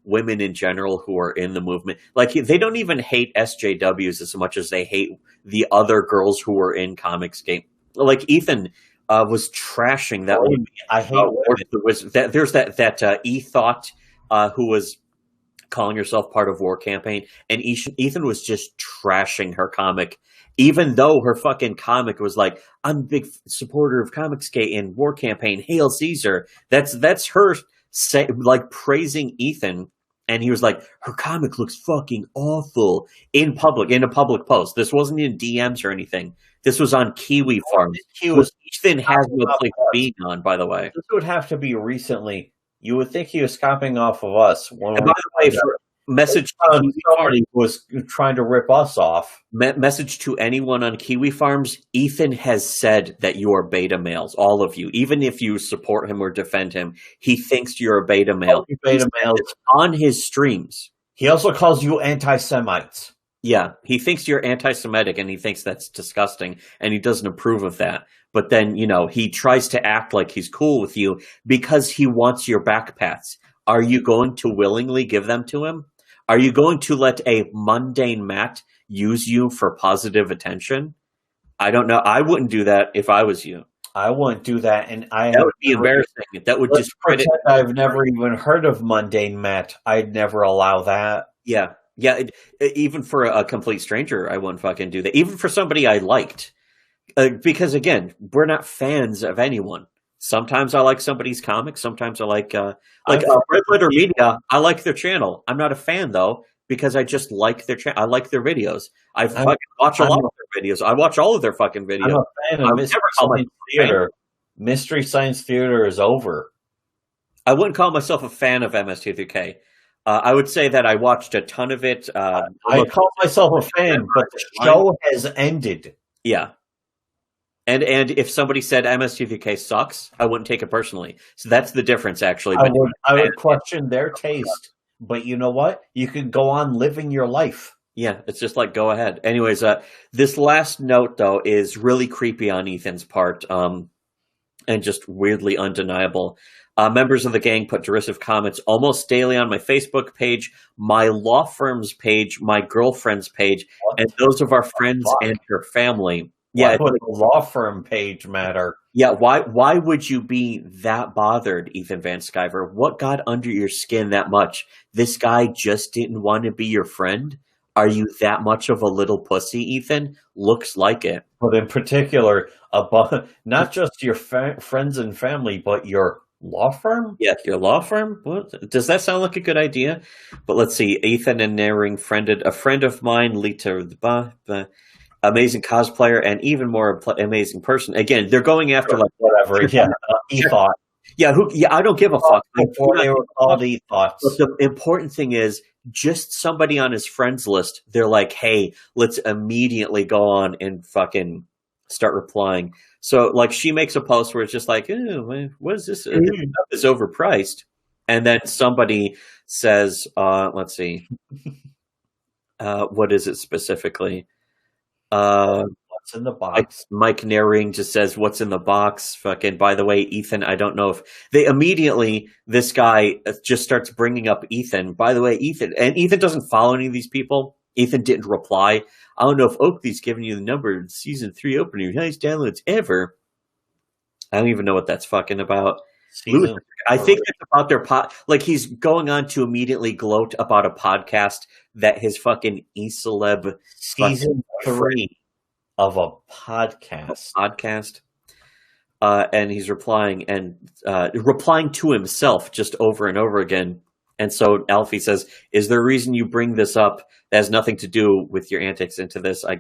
women in general who are in the movement. Like, they don't even hate SJWs as much as they hate the other girls who were in Comicsgate. Like, Ethan was trashing that woman. I hate there's that E-Thought who was calling herself part of War Campaign, and Ethan was just trashing her comic, even though her fucking comic was like, I'm a big supporter of Comicsgate and War Campaign, Hail Caesar. That's her praising Ethan, and he was like, her comic looks fucking awful in a public post. This wasn't in DMs or anything. This was on Kiwi Farms. Ethan has no place being on, by the way. This would have to be recently. You would think he was copying off of us. And by the way, message somebody was trying to rip us off. Message to anyone on Kiwi Farms: Ethan has said that you are beta males, all of you. Even if you support him or defend him, he thinks you're a beta male. Beta males on his streams. He also calls you anti-Semites. Yeah, he thinks you're anti-Semitic, and he thinks that's disgusting, and he doesn't approve of that. But then, he tries to act like he's cool with you because he wants your backpats. Are you going to willingly give them to him? Are you going to let a mundane Matt use you for positive attention? I don't know. I wouldn't do that if I was you. I wouldn't do that, and that would be embarrassing. That would discredit. I've never even heard of mundane Matt. I'd never allow that. Yeah. Even for a complete stranger, I wouldn't fucking do that. Even for somebody I liked, because again, we're not fans of anyone. Sometimes I like somebody's comics. Sometimes I like Red Letter Media. I like their channel. I'm not a fan though, because I just like their channel. I like their videos. I fucking watch a lot of their videos. I watch all of their fucking videos. I'm a fan of Mystery Science Theater. Mystery Science Theater is over. I wouldn't call myself a fan of MST3K. I would say that I watched a ton of it. I call myself a fan, but the show has ended. Yeah. And if somebody said MST3K sucks, I wouldn't take it personally. So that's the difference, actually. I would question their taste. But you know what? You can go on living your life. Yeah, it's just like, go ahead. Anyways, this last note, though, is really creepy on Ethan's part and just weirdly undeniable. Members of the gang put derisive comments almost daily on my Facebook page, my law firm's page, my girlfriend's page, and those of our friends and her family. Yeah, would the law firm page matter? Yeah, why would you be that bothered, Ethan Van Sciver? What got under your skin that much? This guy just didn't want to be your friend? Are you that much of a little pussy, Ethan? Looks like it. But in particular, not just your friends and family, but your law firm? Yeah, your law firm? What? Does that sound like a good idea? But let's see. Ethan and Naring friended a friend of mine, Lita, amazing cosplayer, and even more amazing person. Again, they're going after like whatever. Yeah, E-Thought. Yeah, I don't give a fuck. Before they were called E-Thoughts. But the important thing is, just somebody on his friends list, they're like, hey, let's immediately go on and fucking start replying. So, like, she makes a post where it's just like, what is this? This stuff is overpriced. And then somebody says, let's see, what is it specifically? What's in the box? Mike Naring just says, "What's in the box?" Fucking. By the way, Ethan. I don't know if they immediately. This guy just starts bringing up Ethan. By the way, Ethan, and Ethan doesn't follow any of these people. Ethan didn't reply. I don't know if Oakley's giving you the number of season 3 opening highest downloads ever. I don't even know what that's fucking about. I think it's about their like he's going on to immediately gloat about a podcast that his fucking eCeleb season 3 of a podcast. And he's replying to himself just over and over again. And so Alfie says, "Is there a reason you bring this up that has nothing to do with your antics into this? I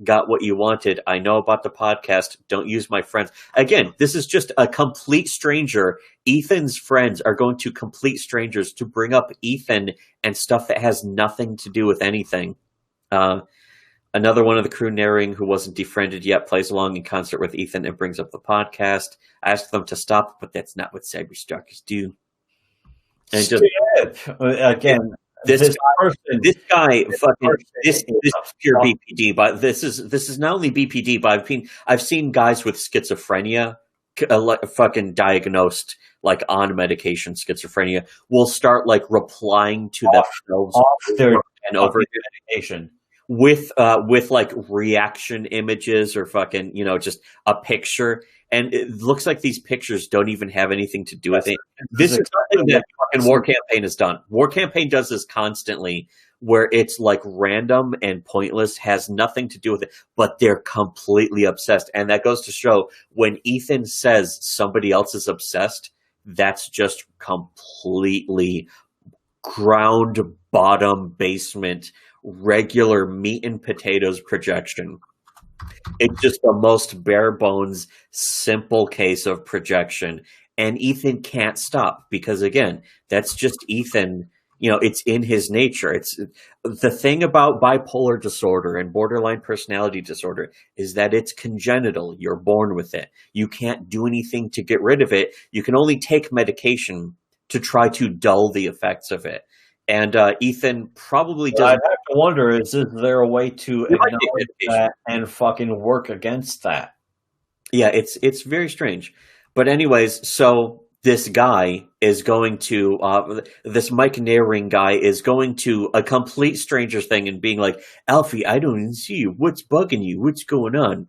got what you wanted. I know about the podcast. Don't use my friends." Again, this is just a complete stranger. Ethan's friends are going to complete strangers to bring up Ethan and stuff that has nothing to do with anything. Another one of the crew narrating who wasn't defriended yet plays along in concert with Ethan and brings up the podcast. I asked them to stop, but that's not what cyberstalkers do. And just again, this guy, this is pure BPD. But this is not only BPD, but I've seen guys with schizophrenia, fucking diagnosed like on medication schizophrenia, will start like replying to themselves off their and over medication. With like reaction images or fucking, just a picture. And it looks like these pictures don't even have anything to do with it. This is something that fucking War Campaign has done. War Campaign does this constantly where it's like random and pointless, has nothing to do with it, but they're completely obsessed. And that goes to show when Ethan says somebody else is obsessed, that's just completely ground bottom basement regular meat and potatoes projection. It's just the most bare bones, simple case of projection. And Ethan can't stop because, again, that's just Ethan. It's in his nature. It's the thing about bipolar disorder and borderline personality disorder is that it's congenital. You're born with it. You can't do anything to get rid of it. You can only take medication to try to dull the effects of it. And Ethan probably doesn't. I'd have to wonder: is there a way to acknowledge that and fucking work against that? Yeah, it's very strange. But anyways, so this guy is going to this Mike Naring guy is going to a complete stranger thing and being like, "Alfie, I don't even see you. What's bugging you? What's going on?"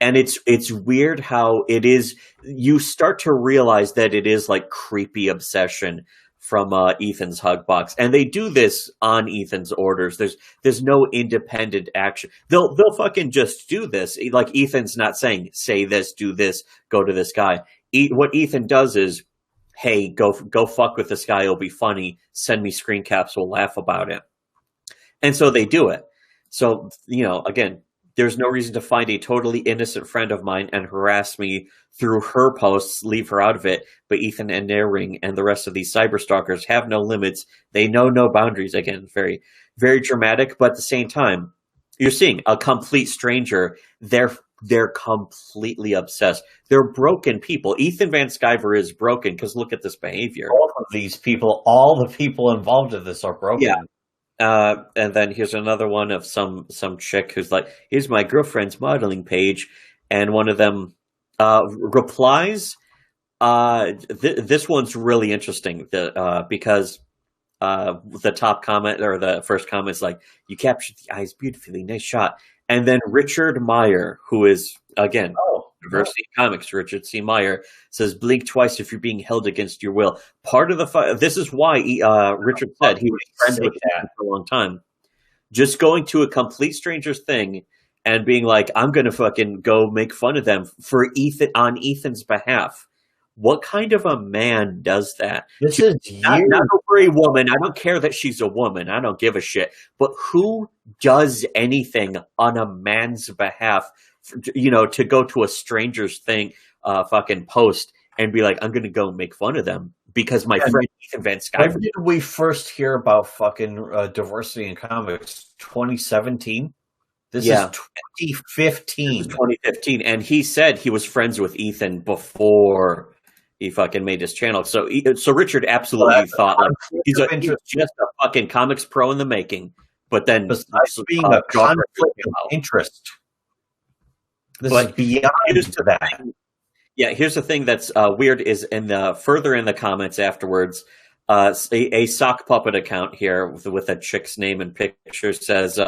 And it's weird how it is. You start to realize that it is like creepy obsession from Ethan's hug box, and they do this on Ethan's orders. There's no independent action. They'll fucking just do this. Like Ethan's not saying, "Say this, do this, go to this guy." What Ethan does is, "Hey, go fuck with this guy. It'll be funny. Send me screen caps. We'll laugh about it." And so they do it. So again, there's no reason to find a totally innocent friend of mine and harass me through her posts, leave her out of it. But Ethan and Naring and the rest of these cyberstalkers have no limits. They know no boundaries. Again, very, very dramatic. But at the same time, you're seeing a complete stranger. They're completely obsessed. They're broken people. Ethan Van Sciver is broken because look at this behavior. All of these people, all the people involved in this are broken. Yeah. And then here's another one of some chick who's like, "Here's my girlfriend's modeling page," and one of them replies. This one's really interesting because the top comment or the first comment is like, "You captured the eyes beautifully, nice shot." And then Richard Meyer, who is again Diversity Comics, Richard C. Meyer says, "Blink twice if you're being held against your will." Part of this is why Richard said he was friends with that for a long time. Just going to a complete stranger's thing and being like, "I'm going to fucking go make fun of them for Ethan on Ethan's behalf." What kind of a man does that? This is not over a woman. I don't care that she's a woman. I don't give a shit. But who does anything on a man's behalf? To go to a stranger's thing, fucking post and be like, "I'm going to go make fun of them because my friend Ethan Van Sciver." When did we first hear about fucking diversity in comics? 2017? This is 2015. This is 2015. And he said he was friends with Ethan before he fucking made his channel. So Richard absolutely thought like he's just a fucking comics pro in the making. But then besides being a conflict of interest, this is beyond to that. Yeah, here's the thing that's weird is further in the comments afterwards, a sock puppet account here with a chick's name and picture says,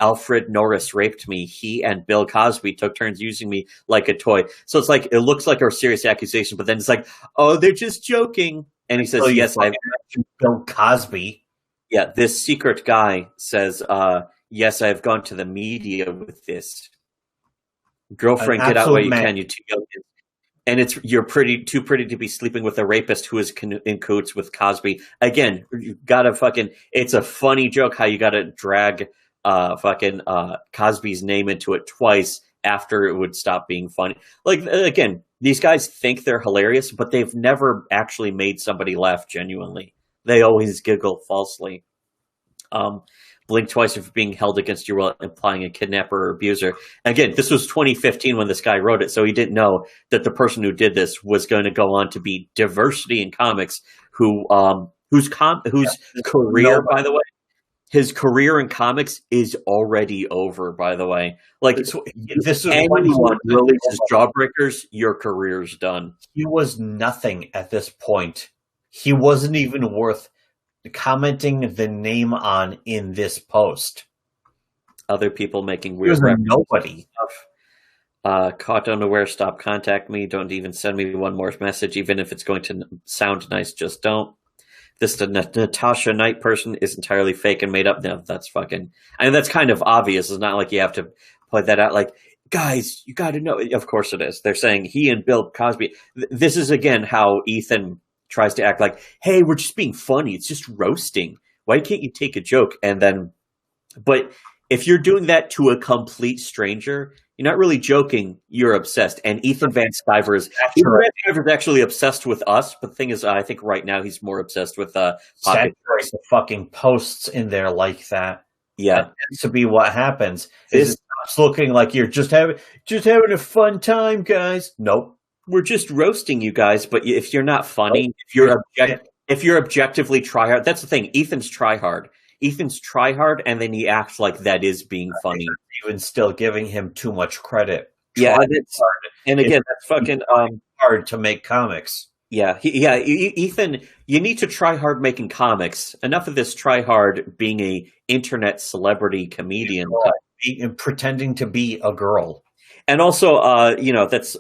Alfred Norris raped me. He and Bill Cosby took turns using me like a toy. So it's like, it looks like a serious accusation, but then it's like, oh, they're just joking. And he says, yes, I've mentioned Bill Cosby. Yeah, this secret guy says, yes, I've gone to the media with this. Girlfriend, get out while you can, you too young. And you're too pretty to be sleeping with a rapist who is in cahoots with Cosby. Again, you gotta it's a funny joke how you gotta drag Cosby's name into it twice after it would stop being funny. Like, again, these guys think they're hilarious, but they've never actually made somebody laugh genuinely. They always giggle falsely. Blink twice if being held against your will, implying a kidnapper or abuser. Again, this was 2015 when this guy wrote it, so he didn't know that the person who did this was going to go on to be diversity in comics. Whose career, by the way, his career in comics is already over. By the way, like this is anyone releases Jawbreakers, your career's done. He was nothing at this point. He wasn't even worth commenting the name on in this post. Other people making weird nobody stuff. Caught unaware, stop, contact me. Don't even send me one more message, even if it's going to sound nice. Just don't. The Natasha Knight person is entirely fake and made up. No, that's fucking. I mean, that's kind of obvious. It's not like you have to point that out. Like, guys, you got to know. Of course it is. They're saying he and Bill Cosby. This is again how Ethan tries to act like, hey, we're just being funny. It's just roasting. Why can't you take a joke? And then, but if you're doing that to a complete stranger, you're not really joking. You're obsessed. And Ethan Van Sciver is actually obsessed with us. But the thing is, I think right now he's more obsessed with the fucking posts in there like that. Yeah, that tends to be what happens. It stops looking like you're just having a fun time, guys. Nope. We're just roasting you guys, but if you're not funny, if you're objectively tryhard, that's the thing. Ethan's tryhard. Ethan's tryhard, and then he acts like that is being funny. Even still giving him too much credit. Yeah, and again, that's fucking hard to make comics. Yeah, Ethan, you need to try hard making comics. Enough of this try hard being a internet celebrity comedian, pretending to be a girl, and also, that's.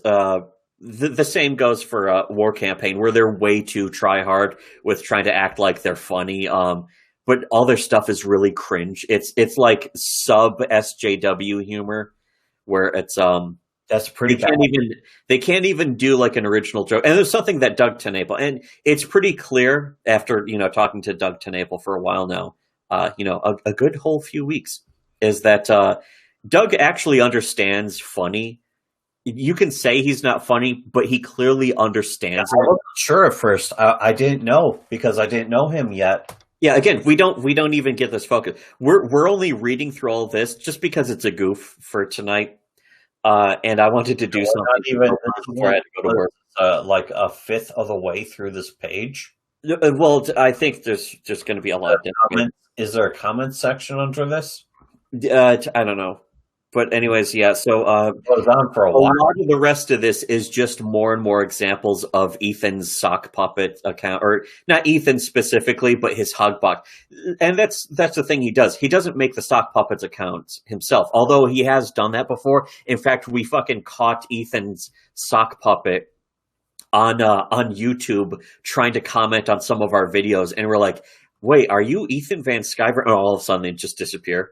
The same goes for War Campaign, where they're way too try hard with trying to act like they're funny. But all their stuff is really cringe. It's like sub SJW humor, where it's that's pretty bad. They can't even do like an original joke. And there's something that Doug TenNapel, and it's pretty clear after talking to Doug TenNapel for a while now, a good whole few weeks, is that Doug actually understands funny. You can say he's not funny, but he clearly understands. I wasn't sure at first. I didn't know because I didn't know him yet. Yeah, again, we don't even get this focus. We're only reading through all of this just because it's a goof for tonight. And I wanted to do something before I had to go to work. Like a fifth of the way through this page. Well, I think there's just going to be a lot of comments. Is there a comment section under this? I don't know. But anyways, yeah, so goes on for a while. lot of the rest of this is just more and more examples of Ethan's sock puppet account, or not Ethan specifically, but his Hugbot. And that's the thing he does. He doesn't make the sock puppets accounts himself, although he has done that before. In fact, we fucking caught Ethan's sock puppet on YouTube trying to comment on some of our videos, and we're like, wait, are you Ethan Van Sciver? And all of a sudden they just disappear.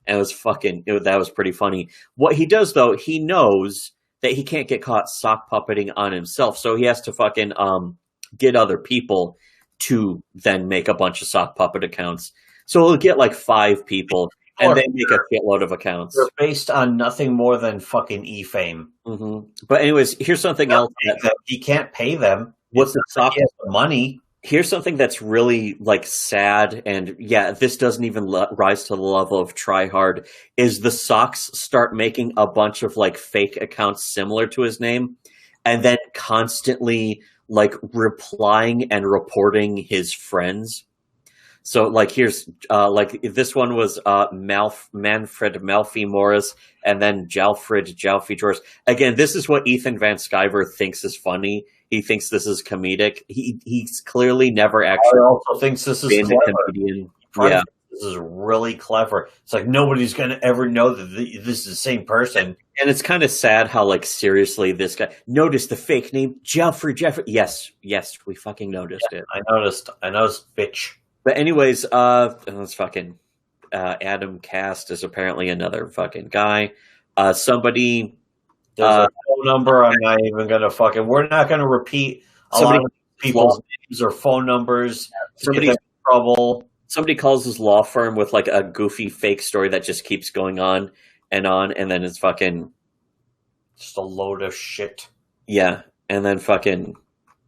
And that was pretty funny. What he does, though, he knows that he can't get caught sock puppeting on himself. So he has to fucking get other people to then make a bunch of sock puppet accounts. So he'll get like 5 people and then make a shitload of accounts. They're based on nothing more than fucking e-fame. Mm-hmm. But anyways, here's something else. He can't pay them. What's the sock money? Here's something that's really like sad, and yeah, this doesn't even rise to the level of try hard, is the socks start making a bunch of like fake accounts similar to his name, and then constantly like replying and reporting his friends. So like here's like this one was Manfred Malfi Morris and then Jalfred Jalfi George. Again, this is what Ethan Van Sciver thinks is funny. He thinks this is comedic. He's clearly never actually also thinks this is been clever. a comedian. Yeah, this is really clever. It's like nobody's gonna ever know that this is the same person. And it's kind of sad how like seriously this guy noticed the fake name Jeffrey. Yes, we fucking noticed it. I noticed, bitch. But anyways, let's fucking Adam Cast is apparently another fucking guy. Somebody. There's a phone number. I'm not even gonna fucking. We're not gonna repeat a lot of people's names or phone numbers. Somebody in trouble. Somebody calls his law firm with like a goofy fake story that just keeps going on, and then it's fucking just a load of shit. Yeah, and then fucking.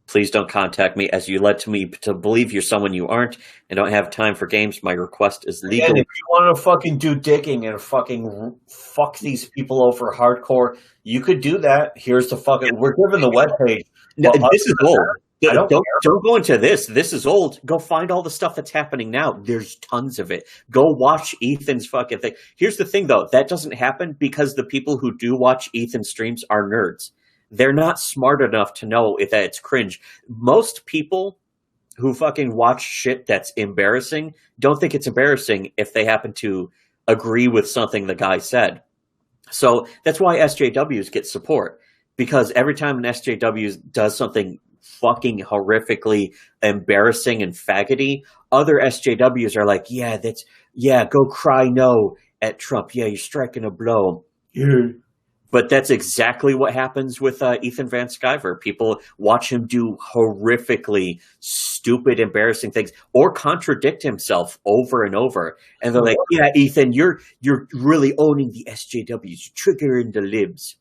Please don't contact me as you led to me to believe you're someone you aren't and don't have time for games. My request is legal. And if you want to fucking do digging and fucking fuck these people over hardcore, you could do that. Here's the fucking. We're given the webpage. No, this is old. Don't go into this. This is old. Go find all the stuff that's happening now. There's tons of it. Go watch Ethan's fucking thing. Here's the thing, though. That doesn't happen because the people who do watch Ethan streams are nerds. They're not smart enough to know if it's cringe. Most people who fucking watch shit that's embarrassing don't think it's embarrassing if they happen to agree with something the guy said. So that's why SJWs get support. Because every time an SJW does something fucking horrifically embarrassing and faggoty, other SJWs are like, go cry no at Trump. Yeah, you're striking a blow. Yeah. But that's exactly what happens with Ethan Van Sciver. People watch him do horrifically stupid, embarrassing things or contradict himself over and over. And they're like, yeah, Ethan, you're really owning the SJWs. You're triggering the libs.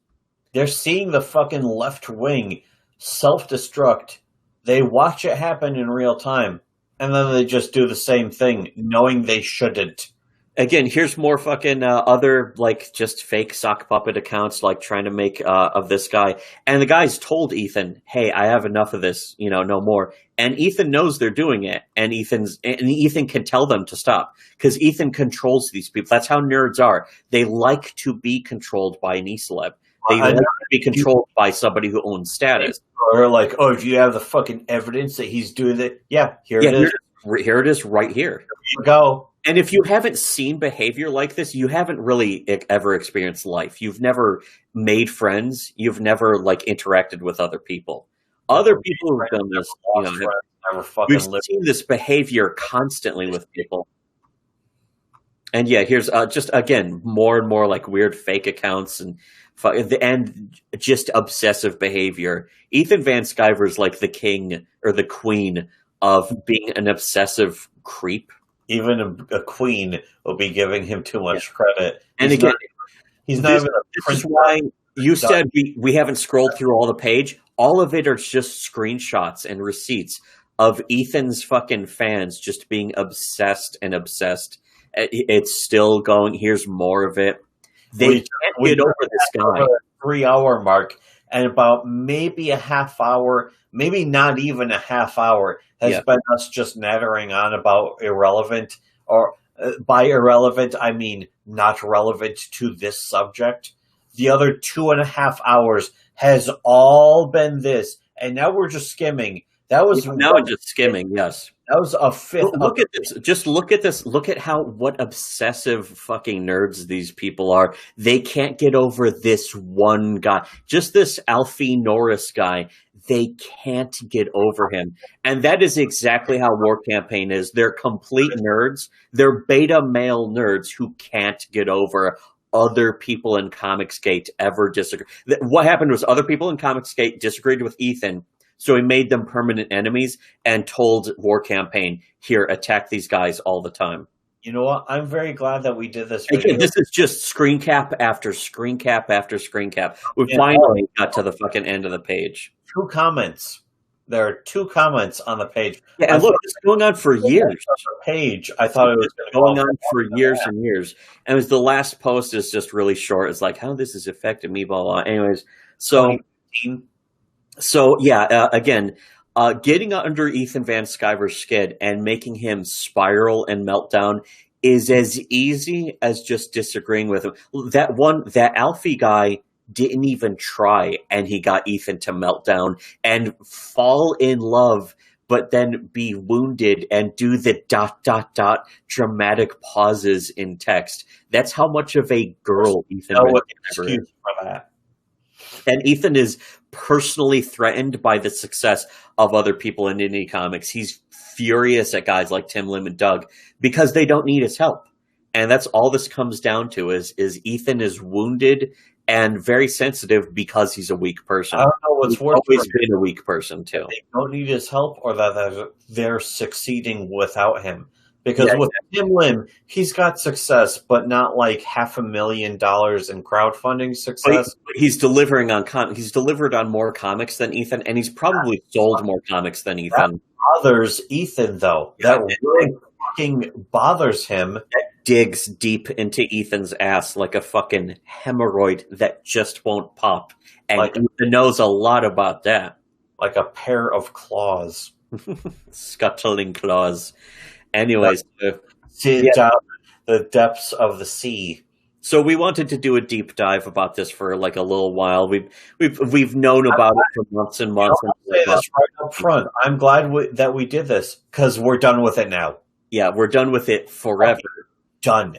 They're seeing the fucking left wing self-destruct. They watch it happen in real time. And then they just do the same thing, knowing they shouldn't. Again, here's more fucking other, like, just fake sock puppet accounts, like, trying to make of this guy. And the guy's told Ethan, hey, I have enough of this, no more. And Ethan knows they're doing it. And Ethan can tell them to stop. Because Ethan controls these people. That's how nerds are. They like to be controlled by an E-celeb. They like to be controlled by somebody who owns status. Or like, oh, do you have the fucking evidence that he's doing it? Yeah, here it is. Here it is right here. Here you go. And if you haven't seen behavior like this, you haven't really ever experienced life. You've never made friends. You've never like interacted with other people. Other people who've done this, we've seen this behavior constantly with people. And yeah, here's just again more and more like weird fake accounts and just obsessive behavior. Ethan Van Sciver is like the king or the queen of being an obsessive creep. Even a queen will be giving him too much credit. And again, he's not even a prince. This is why you said we haven't scrolled through all the page. All of it are just screenshots and receipts of Ethan's fucking fans just being obsessed and obsessed. It's still going. Here's more of it. They can't get over this guy. 3-hour mark, and about maybe a half hour, maybe not even a half hour, has been us just nattering on about irrelevant, or by irrelevant, I mean not relevant to this subject. The other 2.5 hours has all been this, and now we're just skimming. That was now we're just skimming. Yes, that was a fifth. Look at this. Just look at this. Look at what obsessive fucking nerds these people are. They can't get over this one guy. Just this Alfie Norris guy. They can't get over him. And that is exactly how War Campaign is. They're complete nerds. They're beta male nerds who can't get over other people in Comicsgate ever disagree. What happened was other people in Comicsgate disagreed with Ethan, so he made them permanent enemies and told War Campaign, here, attack these guys all the time. You know what? I'm very glad that we did this video. Again, this is just screen cap after screen cap after screen cap. We finally got to the fucking end of the page. 2 comments. There are 2 comments on the page. Yeah, and look, it's going on for years. Page. I thought it was going on for years and years. And it was the last post is just really short. It's like, how this has affected me, blah, blah. Anyways, so... So yeah, again, getting under Ethan Van Sciver's skin and making him spiral and meltdown is as easy as just disagreeing with him. That Alfie guy didn't even try, and he got Ethan to melt down and fall in love, but then be wounded and do the ... dramatic pauses in text. That's how much of a girl Ethan No Van Sciver is. excuse for that. And Ethan is personally threatened by the success of other people in indie comics. He's furious at guys like Tim Lim and Doug because they don't need his help. And that's all this comes down to is Ethan is wounded and very sensitive because he's a weak person. I don't know what's He's worse. always been a weak person too. They don't need his help, or that they're succeeding without him. Because Yeah, with Tim Lim, he's got success, but not like $500,000 in crowdfunding success. He's delivering on he's delivered on more comics than Ethan, and he's probably sold more comics than Ethan. Bothers Ethan, though. Yeah, That really fucking bothers him. Digs deep into Ethan's ass like a fucking hemorrhoid that just won't pop. And Like- Ethan knows a lot about that. Like a pair of claws. Scuttling claws. Anyways, See Yeah. down the depths of the sea. so we wanted to do a deep dive about this for like a little while. We've known about it for months and months. I'll say this right up front. I'm glad that we did this because we're done with it now. Yeah, we're done with it forever. Done.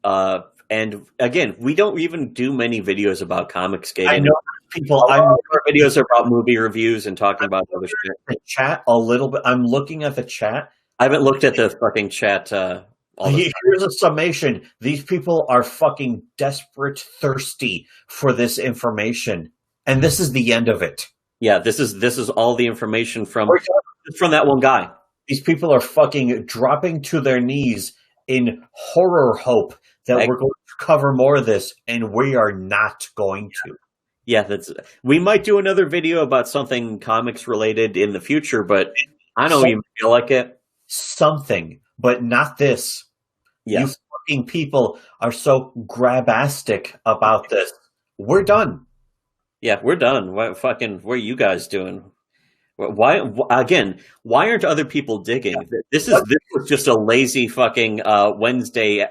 And again, we don't even do many videos about Comicsgate. I know people. Our I'm videos are about movie reviews and talking about other shit. the chat a little bit. I'm looking at the chat. I haven't looked at the fucking chat. Here's a summation. These people are fucking desperate, thirsty for this information, and this is the end of it. Yeah, this is all the information from We're that one guy. These people are fucking dropping to their knees in horror hope that we're going to cover more of this, and we are not going to. Yeah, we might do another video about something comics related in the future, but I don't even feel like it. Something, but not this. Yeah. You fucking people are so grabastic about this. We're done. Yeah, we're done. What are you guys doing? Why aren't other people digging? This was just a lazy fucking Wednesday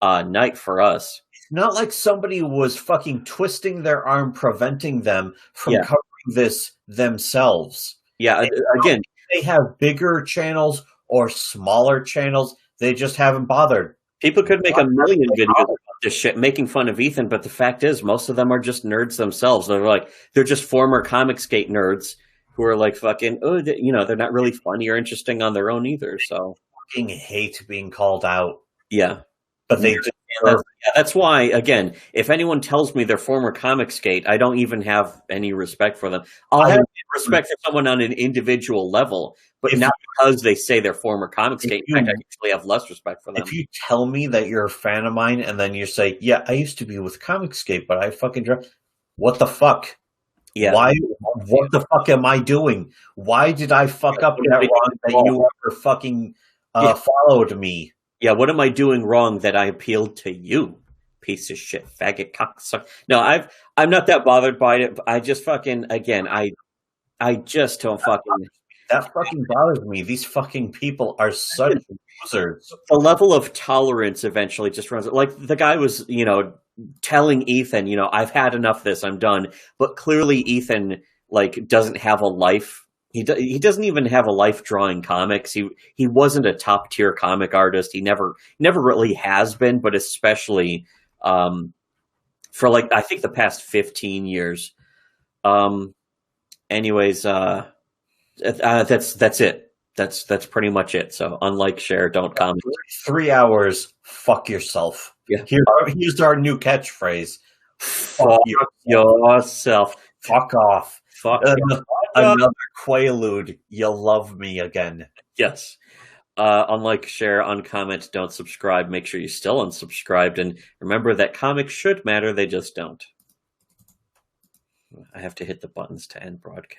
night for us. It's not like somebody was fucking twisting their arm, preventing them from Yeah. covering this themselves. Yeah, again, They have bigger channels or smaller channels. They just haven't bothered. people could make a million videos about this shit, making fun of Ethan, but the fact is, most of them are just nerds themselves. They're just former Comicsgate nerds who are like fucking, they're not really funny or interesting on their own either. So Fucking hate being called out, yeah, but they just that's why. Again, if anyone tells me they're former Comicsgate, I don't even have any respect for them. I'll have respect for someone on an individual level, but not because they say they're former Comicsgate. I actually have less respect for them. If you tell me that you're a fan of mine and then you say, "Yeah, I used to be with Comicsgate, but I fucking what the fuck? Yeah. Why? What the fuck am I doing? Why did I fuck up that wrong that you ever fucking followed me? Yeah, what am I doing wrong that I appealed to you, piece of shit, faggot cocksucker? No, I'm not that bothered by it. But I just fucking I just don't fucking. That fucking bothers me. These fucking people are such losers. The level of tolerance eventually just runs. Like the guy was, telling Ethan, I've had enough of this. I'm done. But clearly, Ethan doesn't have a life. He doesn't even have a life drawing comics. He wasn't a top tier comic artist. He never really has been. But especially for I think the past 15 years. Anyways, that's it. That's pretty much it. So unlike, share, don't comment. 3 hours. Fuck yourself. Yeah. Here's our new catchphrase. Fuck yourself. Fuck off. Fuck Another Quaalude. You'll love me again. Yes. Unlike, share, uncomment, don't subscribe. Make sure you're still unsubscribed. And remember that comics should matter. They just don't. I have to hit the buttons to end broadcast.